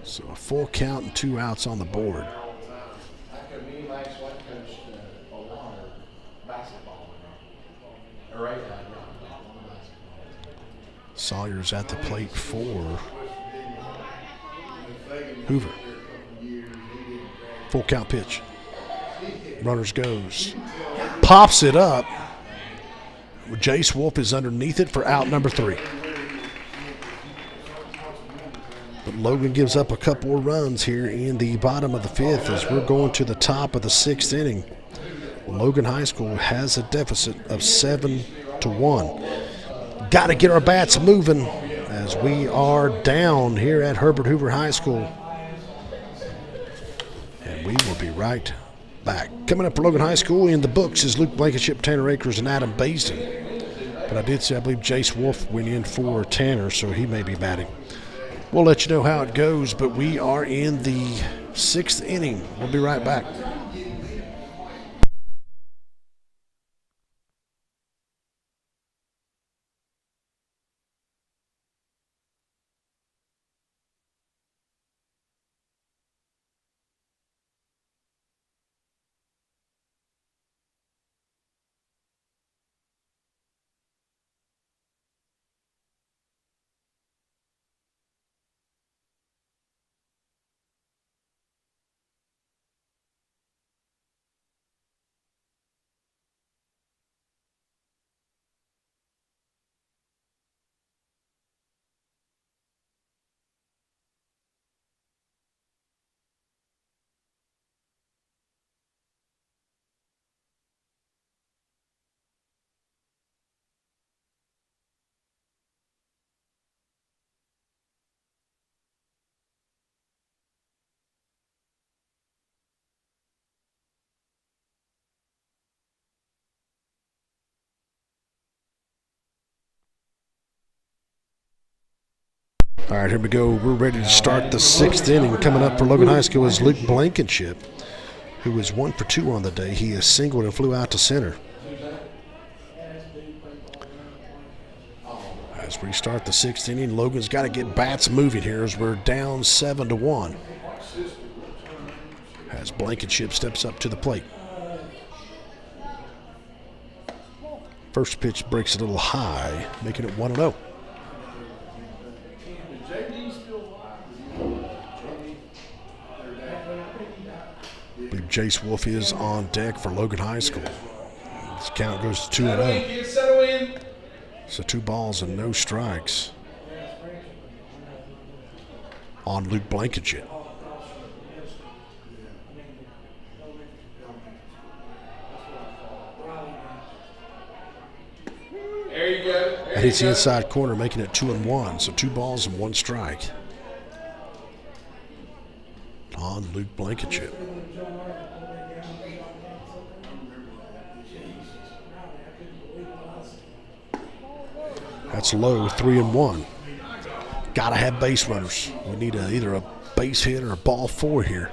So a full count and 2 outs on the board. Sawyer's at the plate for Hoover. Full count pitch. Runners goes. Pops it up. Jace Wolf is underneath it for out number 3. But Logan gives up a couple of runs here in the bottom of the 5th as we're going to the top of the 6th inning. Logan High School has a deficit of 7-1. Got to get our bats moving as we are down here at Herbert Hoover High School. And we will be right back. Coming up for Logan High School in the books is Luke Blankenship, Tanner Akers, and Adam Basin. But I did say I believe Jace Wolf went in for Tanner, so he may be batting. We'll let you know how it goes, but we are in the 6th inning. We'll be right back. All right, here we go. We're ready to start the 6th inning. Coming up for Logan High School is Luke Blankenship, who is 1 for 2 on the day. He is singled and flew out to center. As we start the 6th inning, Logan's got to get bats moving here as we're down 7-1. As Blankenship steps up to the plate. First pitch breaks a little high, making it 1-0. I believe Jace Wolf is on deck for Logan High School. This count goes to 2-0. So 2 balls and no strikes on Luke Blankenship. There you go. That hits the inside corner, making it 2-1. So 2 balls and 1 strike on Luke Blankenship. That's low, 3-1. Gotta have base runners. We need either a base hit or a ball 4 here.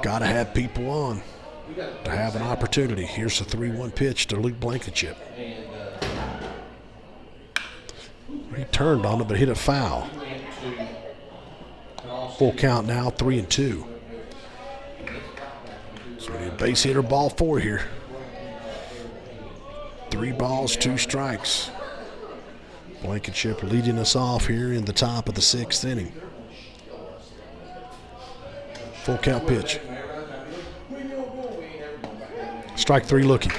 Gotta have people on to have an opportunity. Here's the 3-1 pitch to Luke Blankenship. He turned on it but hit a foul. Full count now, 3-2. So we need a base hit or ball 4 here. 3 balls, 2 strikes. Blankenship leading us off here in the top of the 6th inning. Full count pitch. Strike 3 looking.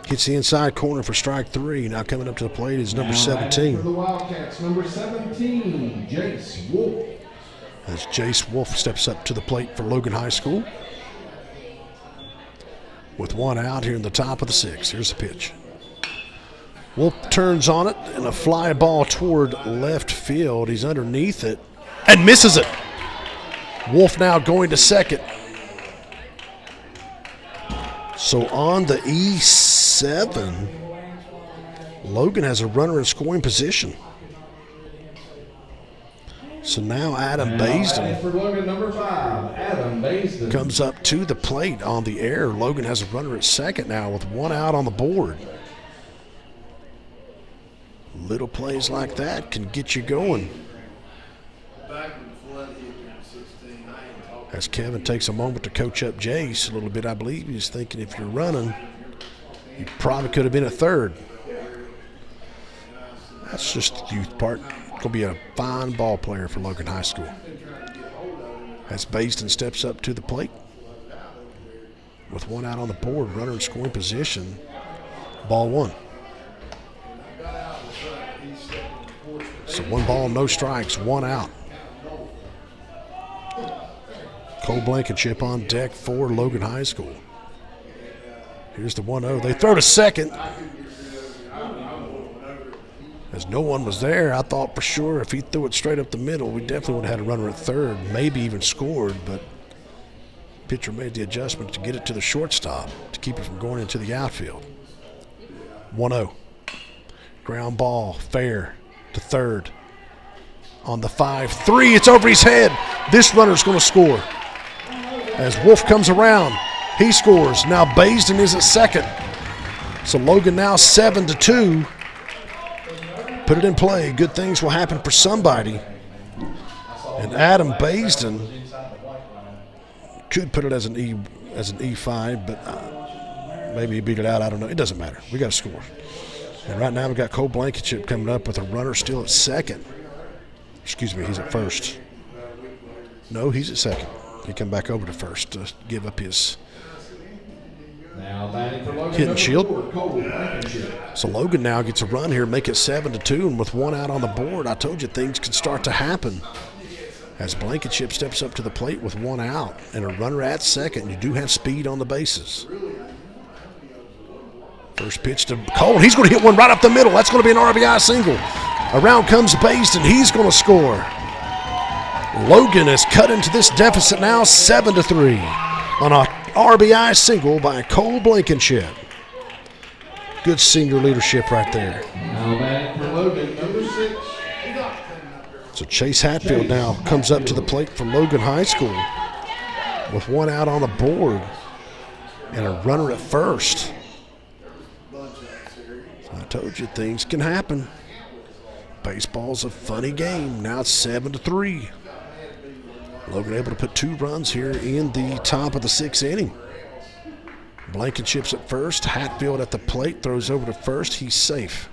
Hits the inside corner for strike 3. Now coming up to the plate is number 17. For the Wildcats, number 17, Jace Wolf. As Jace Wolf steps up to the plate for Logan High School. With 1 out here in the top of the 6th. Here's the pitch. Wolf turns on it and a fly ball toward left field. He's underneath it and misses it. Wolf now going to second. So on the E7, Logan has a runner in scoring position. So now Adam Baisden For Logan, number 5, Adam Baisden. comes up to the plate on the air. Logan has a runner at second now with 1 out on the board. Little plays like that can get you going. As Kevin takes a moment to coach up Jace a little bit, I believe he's thinking if you're running, you probably could have been a third. That's just the youth part. Going to be a fine ball player for Logan High School. As Baisden steps up to the plate with 1 out on the board, runner in scoring position, ball 1. So 1 ball, no strikes, 1 out. Cole Blankenship on deck for Logan High School. Here's the 1-0. They throw to second. As no one was there, I thought for sure if he threw it straight up the middle, we definitely would have had a runner at third, maybe even scored, but pitcher made the adjustment to get it to the shortstop to keep it from going into the outfield. 1-0. Ground ball, fair to third. On the 5-3, it's over his head. This runner's going to score. As Wolf comes around, he scores. Now Baisden is at second. So Logan now 7-2. Put it in play. Good things will happen for somebody. And Adam Baisden could put it as an E5, but maybe he beat it out. I don't know. It doesn't matter. We got to score. And right now we've got Cole Blankenship coming up with a runner still at second. Excuse me, he's at first. No, he's at second. He come back over to first to give up his hit and shield. So Logan now gets a run here, make it 7-2, and with 1 out on the board, I told you things could start to happen. As Blankenship steps up to the plate with 1 out and a runner at second, you do have speed on the bases. First pitch to Cole. He's going to hit one right up the middle. That's going to be an RBI single. Around comes Baisden. He's going to score. Logan has cut into this deficit now 7-3 on a RBI single by Cole Blankenship. Good senior leadership right there. Now back for Logan, number 6. So Chase Hatfield now comes up to the plate for Logan High School with 1 out on the board and a runner at first. I told you things can happen. Baseball's a funny game. Now it's 7-3. Logan able to put 2 runs here in the top of the 6th inning. Blankenship's at first. Hatfield at the plate, throws over to first. He's safe.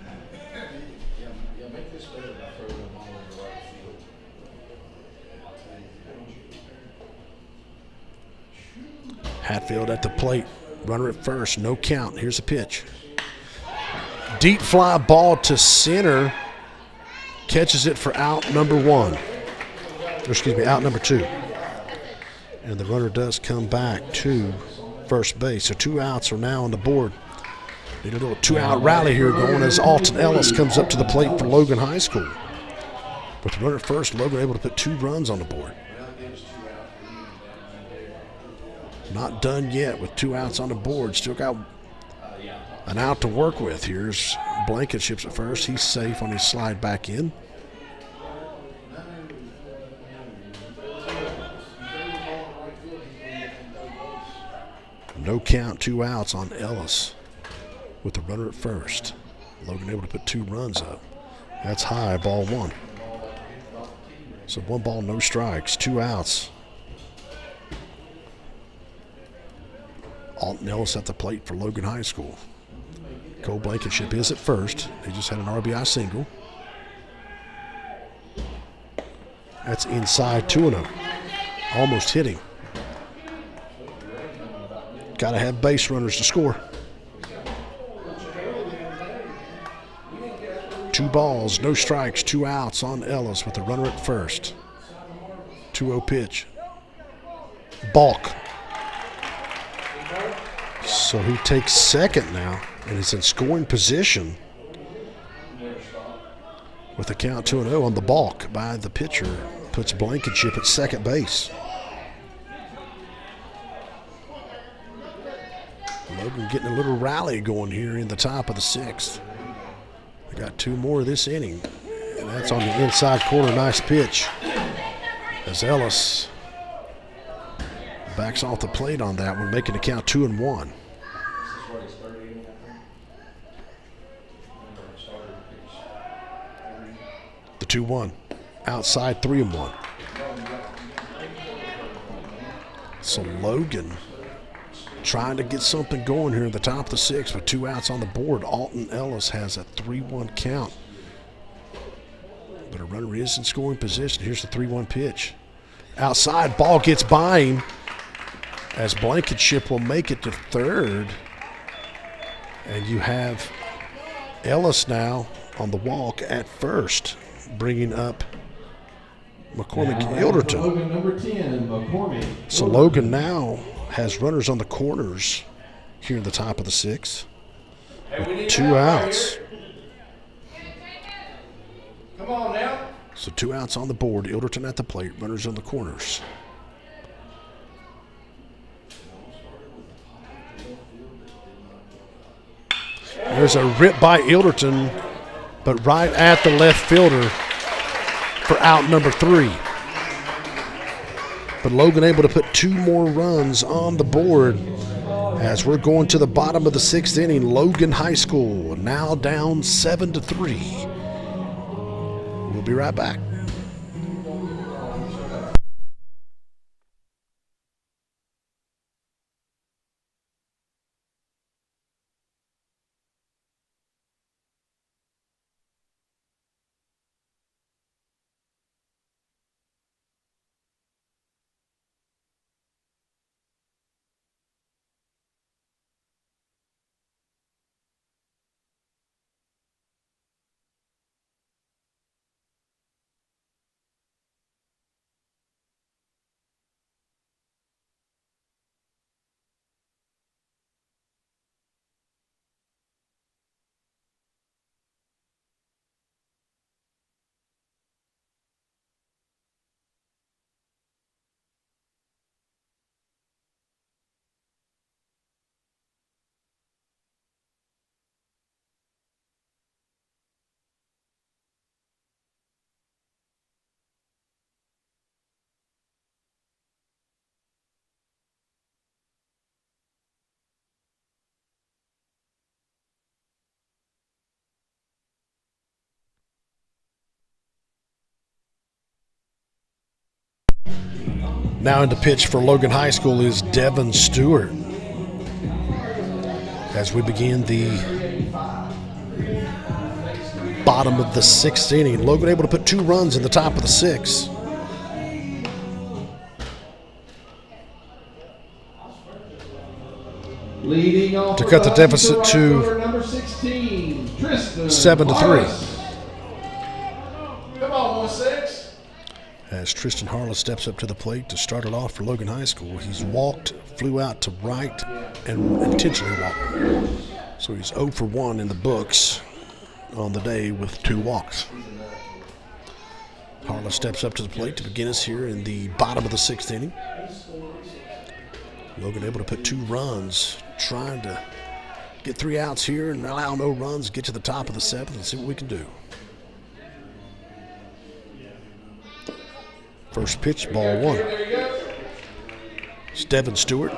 Hatfield at the plate. Runner at first. No count. Here's a pitch. Deep fly ball to center. Catches it for out number 1. Or excuse me, out number 2. And the runner does come back to first base. So 2 outs are now on the board. Need a little 2-out rally here going as Alton Ellis comes up to the plate for Logan High School. With the runner at first, Logan able to put 2 runs on the board. Not done yet with 2 outs on the board. Still got an out to work with. Here's Blankenship's at first. He's safe on his slide back in. No count, 2 outs on Ellis with the runner at first. Logan able to put 2 runs up. That's high, ball 1. So 1 ball, no strikes, 2 outs. Alton Ellis at the plate for Logan High School. Cole Blankenship is at first. He just had an RBI single. That's inside 2-0. Almost hitting. Got to have base runners to score. 2 balls, no strikes, 2 outs on Ellis with the runner at first. 2-0 pitch. Balk. So he takes second now and is in scoring position with the count 2-0 on the balk by the pitcher. Puts Blankenship at second base. Logan getting a little rally going here in the top of the 6th. We got 2 more this inning, and that's on the inside corner. Nice pitch as Ellis backs off the plate on that one, making the count 2-1. The 2-1 outside, 3-1. So Logan trying to get something going here in the top of the 6th with 2 outs on the board. Alton Ellis has a 3-1 count. But a runner is in scoring position. Here's the 3-1 pitch. Outside, ball gets by him as Blankenship will make it to third. And you have Ellis now on the walk at first, bringing up McCormick Ilderton. Logan, number 10, McCormick. So Logan now has runners on the corners here in the top of the 6th. With 2 outs. Come on now. So 2 outs on the board. Ilderton at the plate. Runners on the corners. There's a rip by Ilderton, but right at the left fielder for out number 3. But Logan able to put 2 more runs on the board as we're going to the bottom of the 6th inning. Logan High School now down 7-3. We'll be right back. Now in the pitch for Logan High School is Devin Stewart. As we begin the bottom of the 6th inning, Logan able to put 2 runs in the top of the 6th. Leading off To cut the deficit to number 16, 7-3. Come on, 1-6. as Tristan Harless steps up to the plate to start it off for Logan High School. He's walked, flew out to right, and intentionally walked. So he's 0 for 1 in the books on the day with 2 walks. Harless steps up to the plate to begin us here in the bottom of the 6th inning. Logan able to put 2 runs, trying to get 3 outs here and allow no runs, get to the top of the 7th and see what we can do. First pitch, ball 1. It's Devin Stewart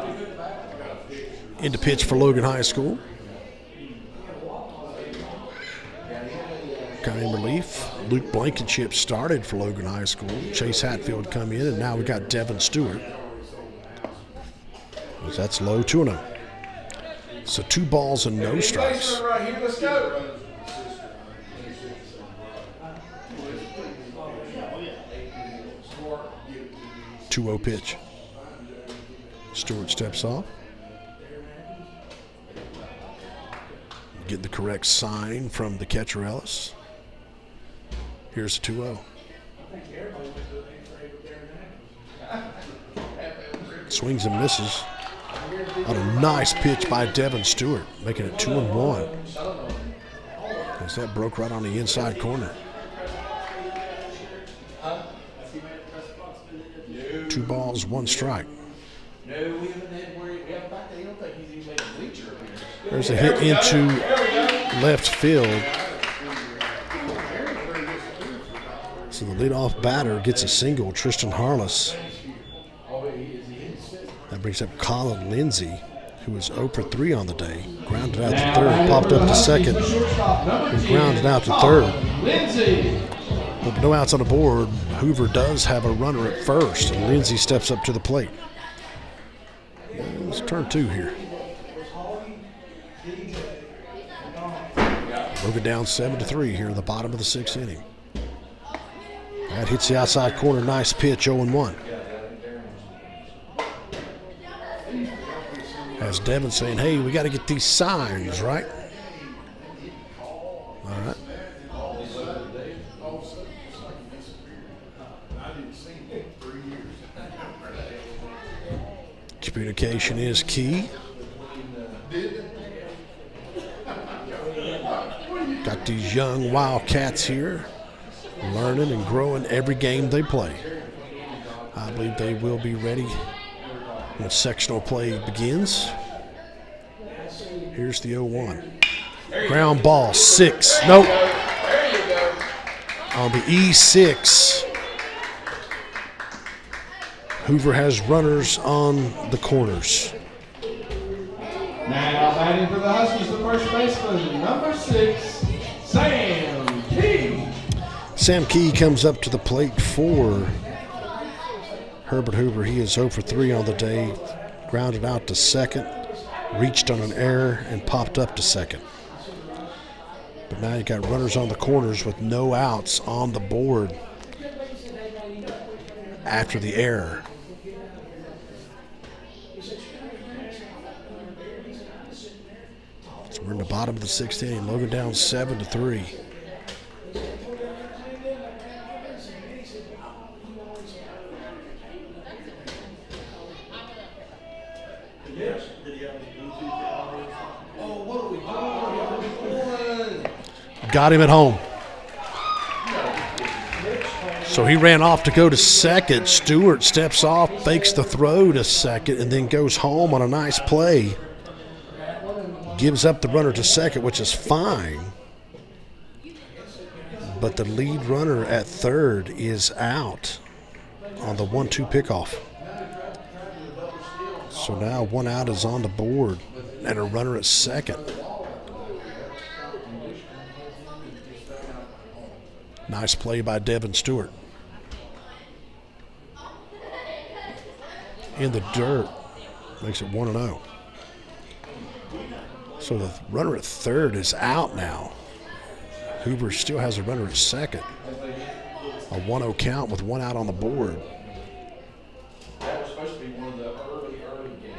into pitch for Logan High School. Got in relief. Luke Blankenship started for Logan High School. Chase Hatfield come in, and now we got Devin Stewart. That's low, 2-0. So 2 balls and no strikes. Right here, let's go. 2-0 pitch. Stewart steps off. Getting the correct sign from the catcher Ellis. Here's the 2-0. Swings and misses. On a nice pitch by Devin Stewart, making it 2-1. As that broke right on the inside corner. 2 balls, 1 strike. There's a hit into left field. So the leadoff batter gets a single, Tristan Harless. That brings up Colin Lindsay, who is 0 for 3 on the day. Grounded out to third, popped up to second, and grounded out to third. With no outs on the board, Hoover does have a runner at first, and Lindsay steps up to the plate. It's turn 2 here. Logan down 7-3 here in the bottom of the 6th inning. That hits the outside corner, nice pitch, 0-1. As Devin saying, hey, we got to get these signs, right? All right. Communication is key. Got these young Wildcats here, learning and growing every game they play. I believe they will be ready when sectional play begins. Here's the 0-1. Ground ball, 6. Nope. On the E6. Hoover has runners on the corners. Now batting for the Huskies, the first baseman, number 6, Sam Key. Sam Key comes up to the plate for Herbert Hoover. He is 0 for 3 on the day. Grounded out to second, reached on an error, and popped up to second. But now you got runners on the corners with no outs on the board after the error. So we're in the bottom of the 6th inning. Logan down 7-3. Got him at home. So he ran off to go to second. Stewart steps off, fakes the throw to second, and then goes home on a nice play. Gives up the runner to second, which is fine. But the lead runner at third is out on the 1-2 pickoff. So now 1 out is on the board and a runner at second. Nice play by Devin Stewart. In the dirt. Makes it 1-0. So the runner at third is out now. Hoover still has a runner at second. A 1-0 count with 1 out on the board.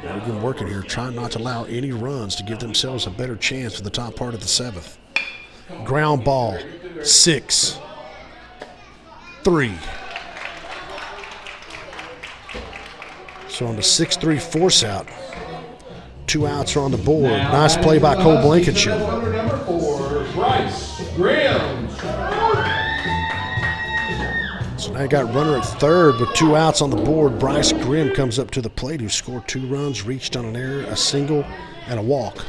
They've been working here, trying not to allow any runs to give themselves a better chance for the top part of the 7th. Ground ball, 6-3. So on the 6-3 force out, 2 outs are on the board. Nice play by Cole Blankenship. Number 4, Bryce Grimm. So now you got runner at third with 2 outs on the board. Bryce Grimm comes up to the plate, who scored 2 runs, reached on an error, a single, and a walk.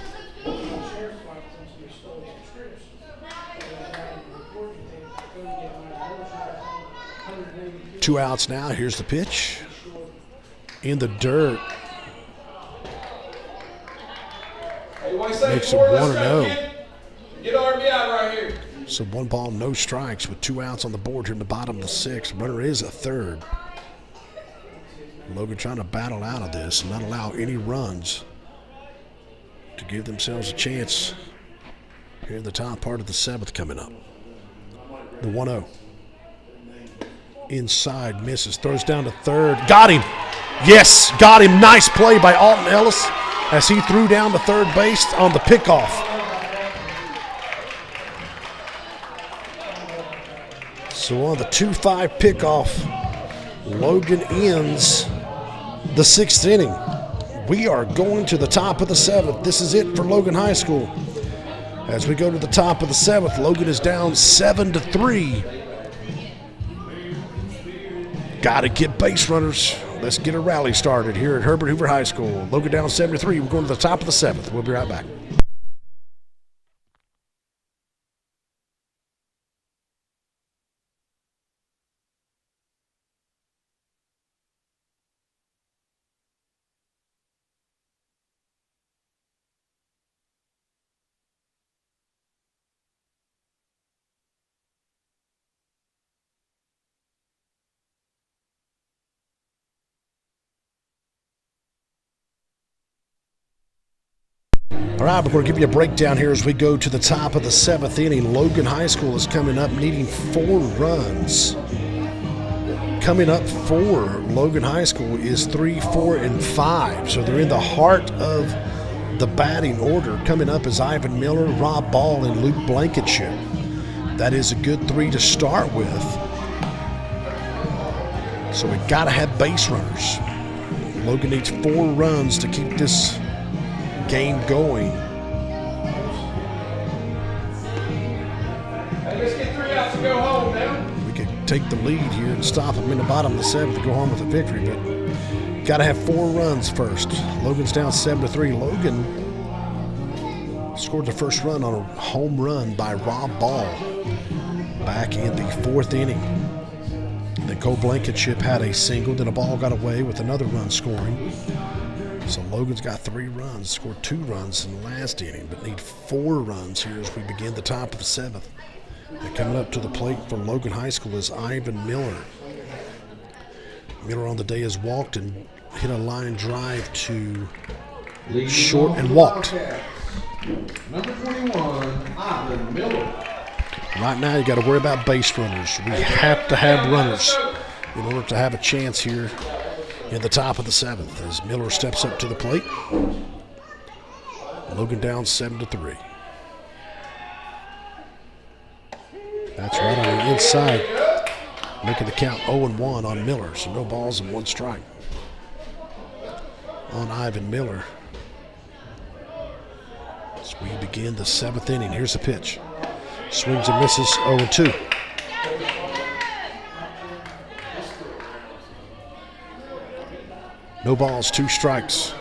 2 outs now. Here's the pitch. In the dirt. Makes it 1-0. Get RBI right here. So 1 ball, no strikes with 2 outs on the board here in the bottom of the 6th. Runner is at third. Logan trying to battle out of this and not allow any runs to give themselves a chance here in the top part of the 7th coming up. The 1-0. Inside, misses, throws down to third. Got him. Yes, got him. Nice play by Alton Ellis as he threw down to third base on the pickoff. So on the 2-5 pickoff, Logan ends the 6th inning. We are going to the top of the 7th. This is it for Logan High School. As we go to the top of the 7th, Logan is down 7-3. Got to get base runners. Let's get a rally started here at Herbert Hoover High School. Logan down 7-3. We're going to the top of the 7th. We'll be right back. All right, we're going to give you a breakdown here as we go to the top of the 7th inning. Logan High School is coming up needing 4 runs. Coming up for Logan High School is 3, 4, and 5. So they're in the heart of the batting order. Coming up is Ivan Miller, Rob Ball, and Luke Blankenship. That is a good 3 to start with. So we got to have base runners. Logan needs 4 runs to keep this game going. Hey, let's get 3 outs and go home now. We could take the lead here and stop them in the bottom of the 7th to go home with a victory, but got to have 4 runs first. Logan's down 7-3. Logan scored the first run on a home run by Rob Ball back in the 4th inning. Then Cole Blankenship had a single, then a ball got away with another run scoring. So Logan's got 3 runs, scored 2 runs in the last inning, but need 4 runs here as we begin the top of the 7th. And coming up to the plate for Logan High School is Ivan Miller. Miller on the day has walked and hit a line drive to short and walked. Number 21, Ivan Miller. Right now you got to worry about base runners. We have to have runners in order to have a chance here in the top of the 7th as Miller steps up to the plate. Logan down 7-3. That's right on the inside, making the count 0-1 on Miller, so no balls and 1 strike on Ivan Miller. As we begin the 7th inning, here's the pitch. Swings and misses, 0-2. No balls, 2 strikes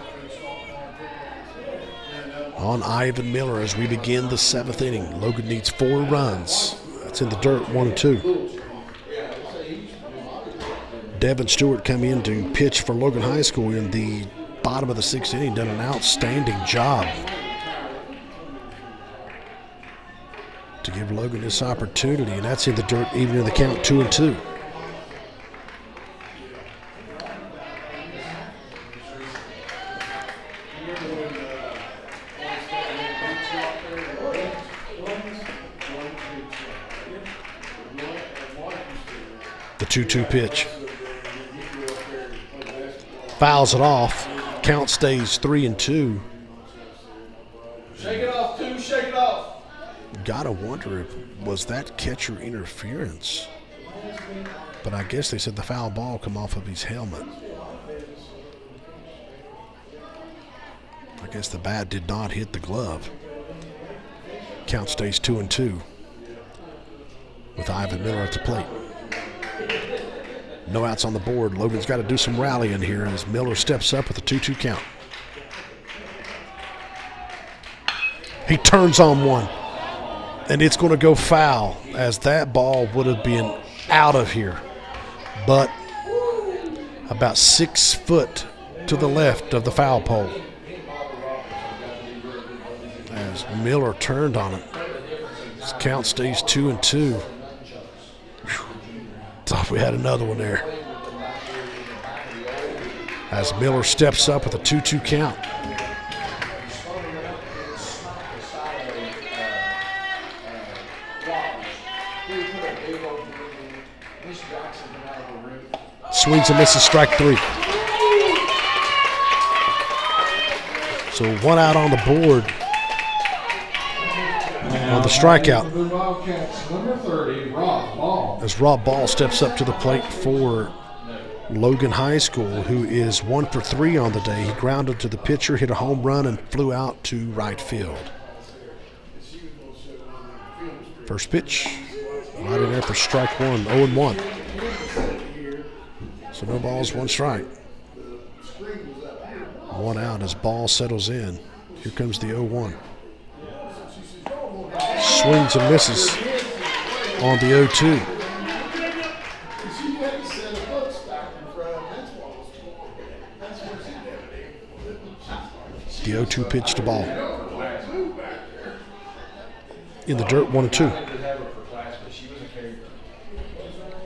on Ivan Miller as we begin the 7th inning. Logan needs 4 runs. That's in the dirt, 1-2. Devin Stewart come in to pitch for Logan High School in the bottom of the 6th inning. Done an outstanding job to give Logan this opportunity, and that's in the dirt, even in the count, 2-2. The 2-2 pitch. Fouls it off. Count stays 3-2. Shake it off, 2, shake it off. Gotta wonder if was that catcher interference. But I guess they said the foul ball come off of his helmet. I guess the bat did not hit the glove. Count stays 2-2 with Ivan Miller at the plate. No outs on the board. Logan's got to do some rallying here as Miller steps up with a 2-2 count. He turns on one, and it's going to go foul as that ball would have been out of here, but about 6 foot to the left of the foul pole. As Miller turned on it. His count stays 2-2. Thought we had another one there. As Miller steps up with a 2-2 count. Swings and misses, strike 3. So 1 out on the board on the strikeout. As Rob Ball steps up to the plate for Logan High School, who is 1 for 3 on the day. He grounded to the pitcher, hit a home run, and flew out to right field. First pitch, right in there for strike 1, 0-1. So no balls, 1 strike. 1 out as Ball settles in. Here comes the 0-1. Swings and misses on the 0-2. The 0-2 pitch to Ball. In the dirt, 1-2.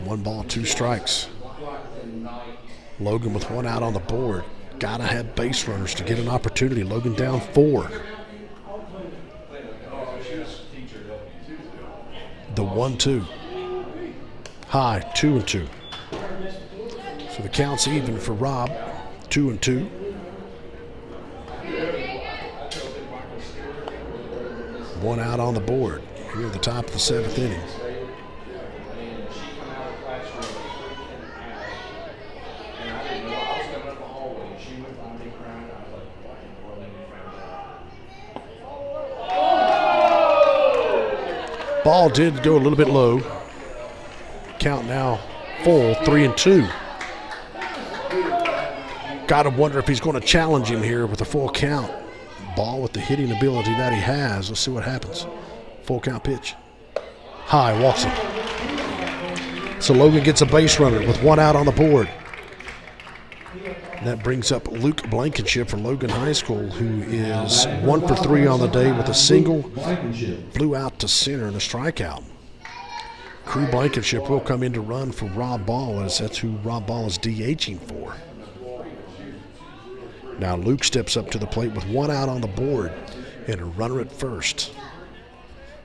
1 ball, 2 strikes. Logan with 1 out on the board. Gotta have base runners to get an opportunity. Logan down 4. The 1-2. High, 2-2. So the count's even for Rob, 2-2. One out on the board here at the top of the 7th inning. Ball did go a little bit low. Count now full, 3-2. Got to wonder if he's going to challenge him here with a full count. Ball with the hitting ability that he has. Let's see what happens. Full count pitch. High, walks him. So Logan gets a base runner with 1 out on the board. That brings up Luke Blankenship for Logan High School, who is 1 for 3 on the day with a single, flew out to center and a strikeout. Crew Blankenship will come in to run for Rob Ball, as that's who Rob Ball is DHing for. Now Luke steps up to the plate with 1 out on the board and a runner at first.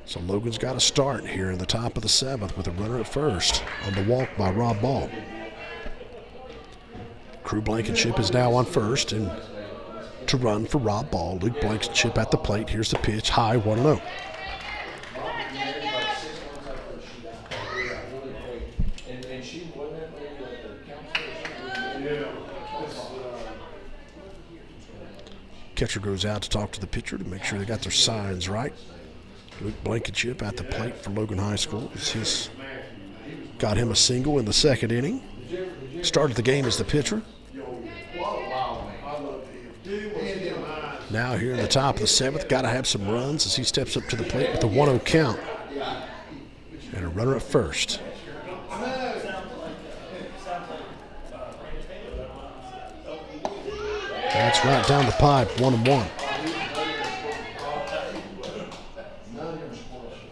So Logan's got to start here in the top of the 7th with a runner at first on the walk by Rob Ball. Crew Blankenship is now on first, and to run for Rob Ball. Luke Blankenship at the plate. Here's the pitch, high, 1-0. Catcher goes out to talk to the pitcher to make sure they got their signs right. Luke Blankenship at the plate for Logan High School. He's got him a single in the 2nd inning. Started the game as the pitcher. Now here in the top of the 7th, got to have some runs as he steps up to the plate with a 1-0 count. And a runner at first. That's right down the pipe, 1-1.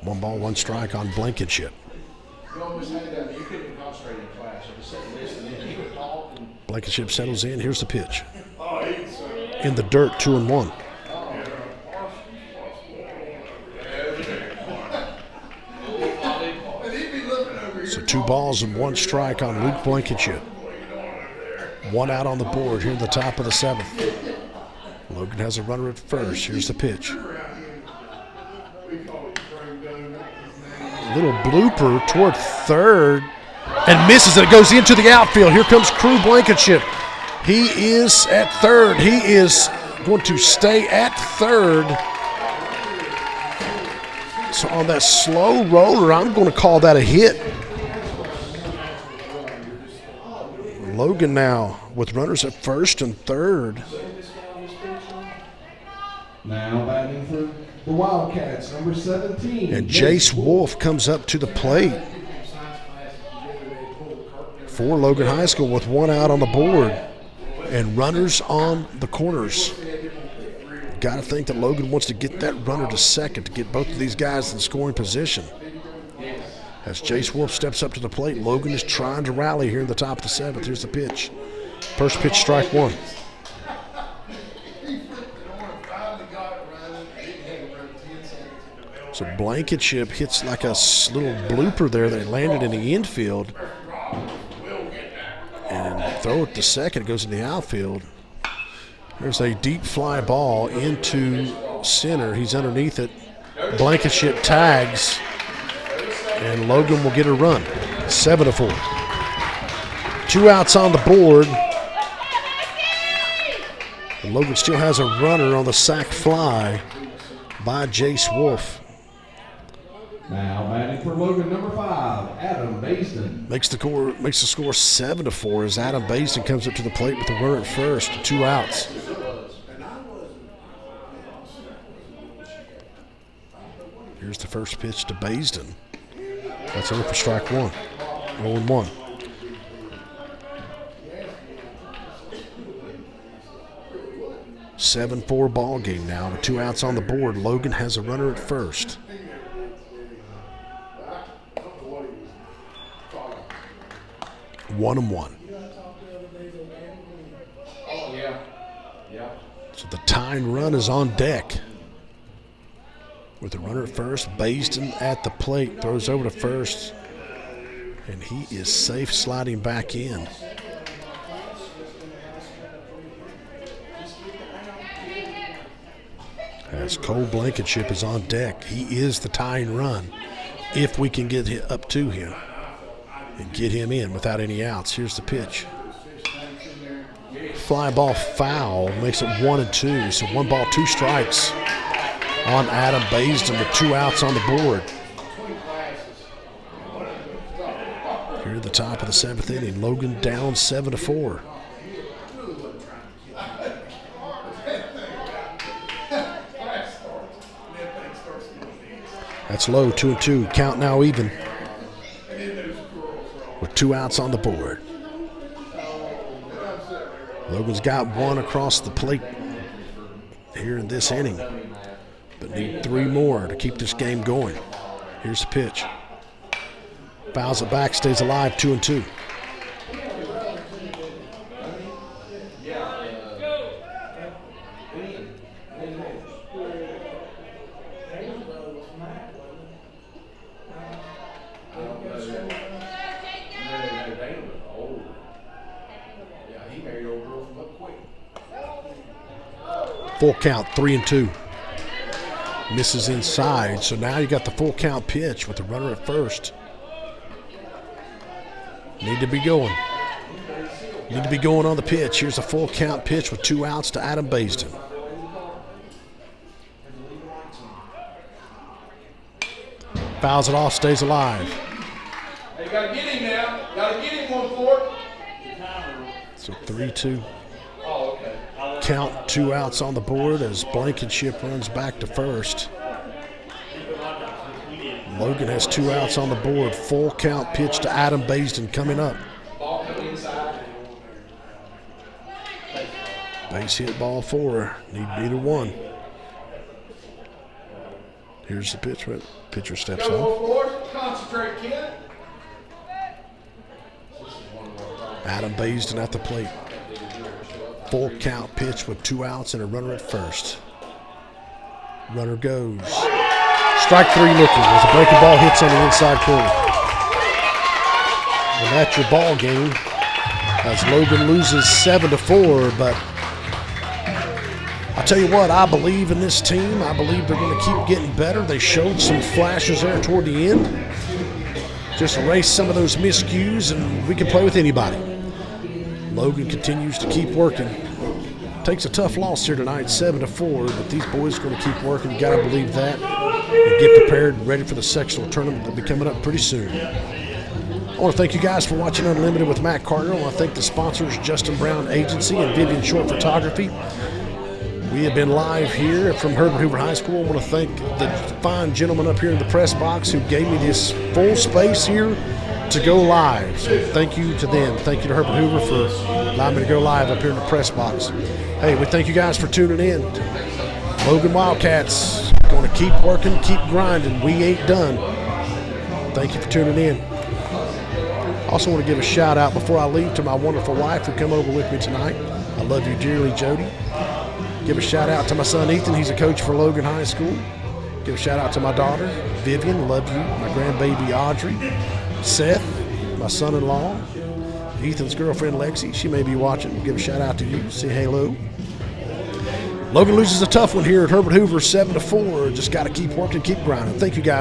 1 ball, 1 strike on Blankenship. Blankenship settles in. Here's the pitch. In the dirt, 2-1. So 2 balls and 1 strike on Luke Blankenship. 1 out on the board here in the top of the 7th. Logan has a runner at first. Here's the pitch. A little blooper toward third and misses it. It goes into the outfield. Here comes Crew Blankenship. He is at third. He is going to stay at third. So on that slow roller, I'm going to call that a hit. Logan now with runners at first and third. Now batting for the Wildcats, number 17. And Jace Wolf comes up to the plate for Logan High School with one out on the board and runners on the corners. Got to think that Logan wants to get that runner to second to get both of these guys in scoring position. As Jace Wolf steps up to the plate, Logan is trying to rally here in the top of the seventh. Here's the pitch. First pitch, strike one. So Blankenship hits like a little blooper there that landed in the infield. And throw it to second, it goes in the outfield. There's a deep fly ball into center. He's underneath it. Blankenship tags, and Logan will get a run. 7-4. 2 outs on the board. And Logan still has a runner on the sac fly by Jace Wolf. Now batting for Logan, number 5, Adam Baisden. Makes the score 7-4 as Adam Baisden comes up to the plate with the runner at first. 2 outs. Here's the first pitch to Baisden. That's over for strike one. 0-1. (7-4) ball game now with 2 outs on the board. Logan has a runner at first. 1-1. So the tying run is on deck. With the runner at first, Baisden at the plate, throws over to first, and he is safe sliding back in. As Cole Blankenship is on deck, he is the tying run if we can get up to him and get him in without any outs. Here's the pitch. Fly ball foul, makes it 1-2, so 1 ball, 2 strikes on Adam Baisden with 2 outs on the board. Here at the top of the 7th inning, Logan down 7-4. That's low, 2-2. Count now even with 2 outs on the board. Logan's got 1 across the plate here in this inning, but need 3 more to keep this game going. Here's the pitch. Fouls it back, stays alive, 2-2. Full count, 3-2. Misses inside, so now you got the full count pitch with the runner at first. Need to be going. Need to be going on the pitch. Here's a full count pitch with 2 outs to Adam Baisden. Fouls it off, stays alive. Hey, you gotta get him now. Gotta get him 1-4. So 3-2. Count, 2 outs on the board as Blankenship runs back to first. Logan has 2 outs on the board. Full count pitch to Adam Baisden coming up. Base hit, ball 4. Need either one. Here's the pitch. Pitcher steps up. Concentrate, kid. Adam Baisden at the plate. Full count pitch with 2 outs and a runner at first. Runner goes. Strike 3 looking as a breaking ball hits on the inside corner. And that's your ball game as Logan loses 7-4. But I tell you what, I believe in this team. I believe they're going to keep getting better. They showed some flashes there toward the end. Just erase some of those miscues and we can play with anybody. Logan continues to keep working. Takes a tough loss here tonight, 7-4, but these boys are going to keep working. You got to believe that. And get prepared and ready for the sectional tournament that'll be coming up pretty soon. I want to thank you guys for watching Unlimited with Matt Carter. I want to thank the sponsors, Justin Brown Agency and Vivian Short Photography. We have been live here from Herbert Hoover High School. I want to thank the fine gentleman up here in the press box who gave me this full space here to go live. So thank you to them. Thank you to Herbert Hoover for allowing me to go live up here in the press box. Hey, we thank you guys for tuning in. Logan Wildcats going to keep working, keep grinding. We ain't done. Thank you for tuning in. Also want to give a shout out before I leave to my wonderful wife who come over with me tonight. I love you dearly, Jody. Give a shout out to my son Ethan. He's a coach for Logan High School. Give a shout out to my daughter Vivian. Love you. My grandbaby Audrey. Seth, my son-in-law. Ethan's girlfriend Lexi. She may be watching. Give a shout out to you. Say hello. Logan loses a tough one here at Herbert Hoover, 7-4. Just got to keep working, keep grinding. Thank you guys.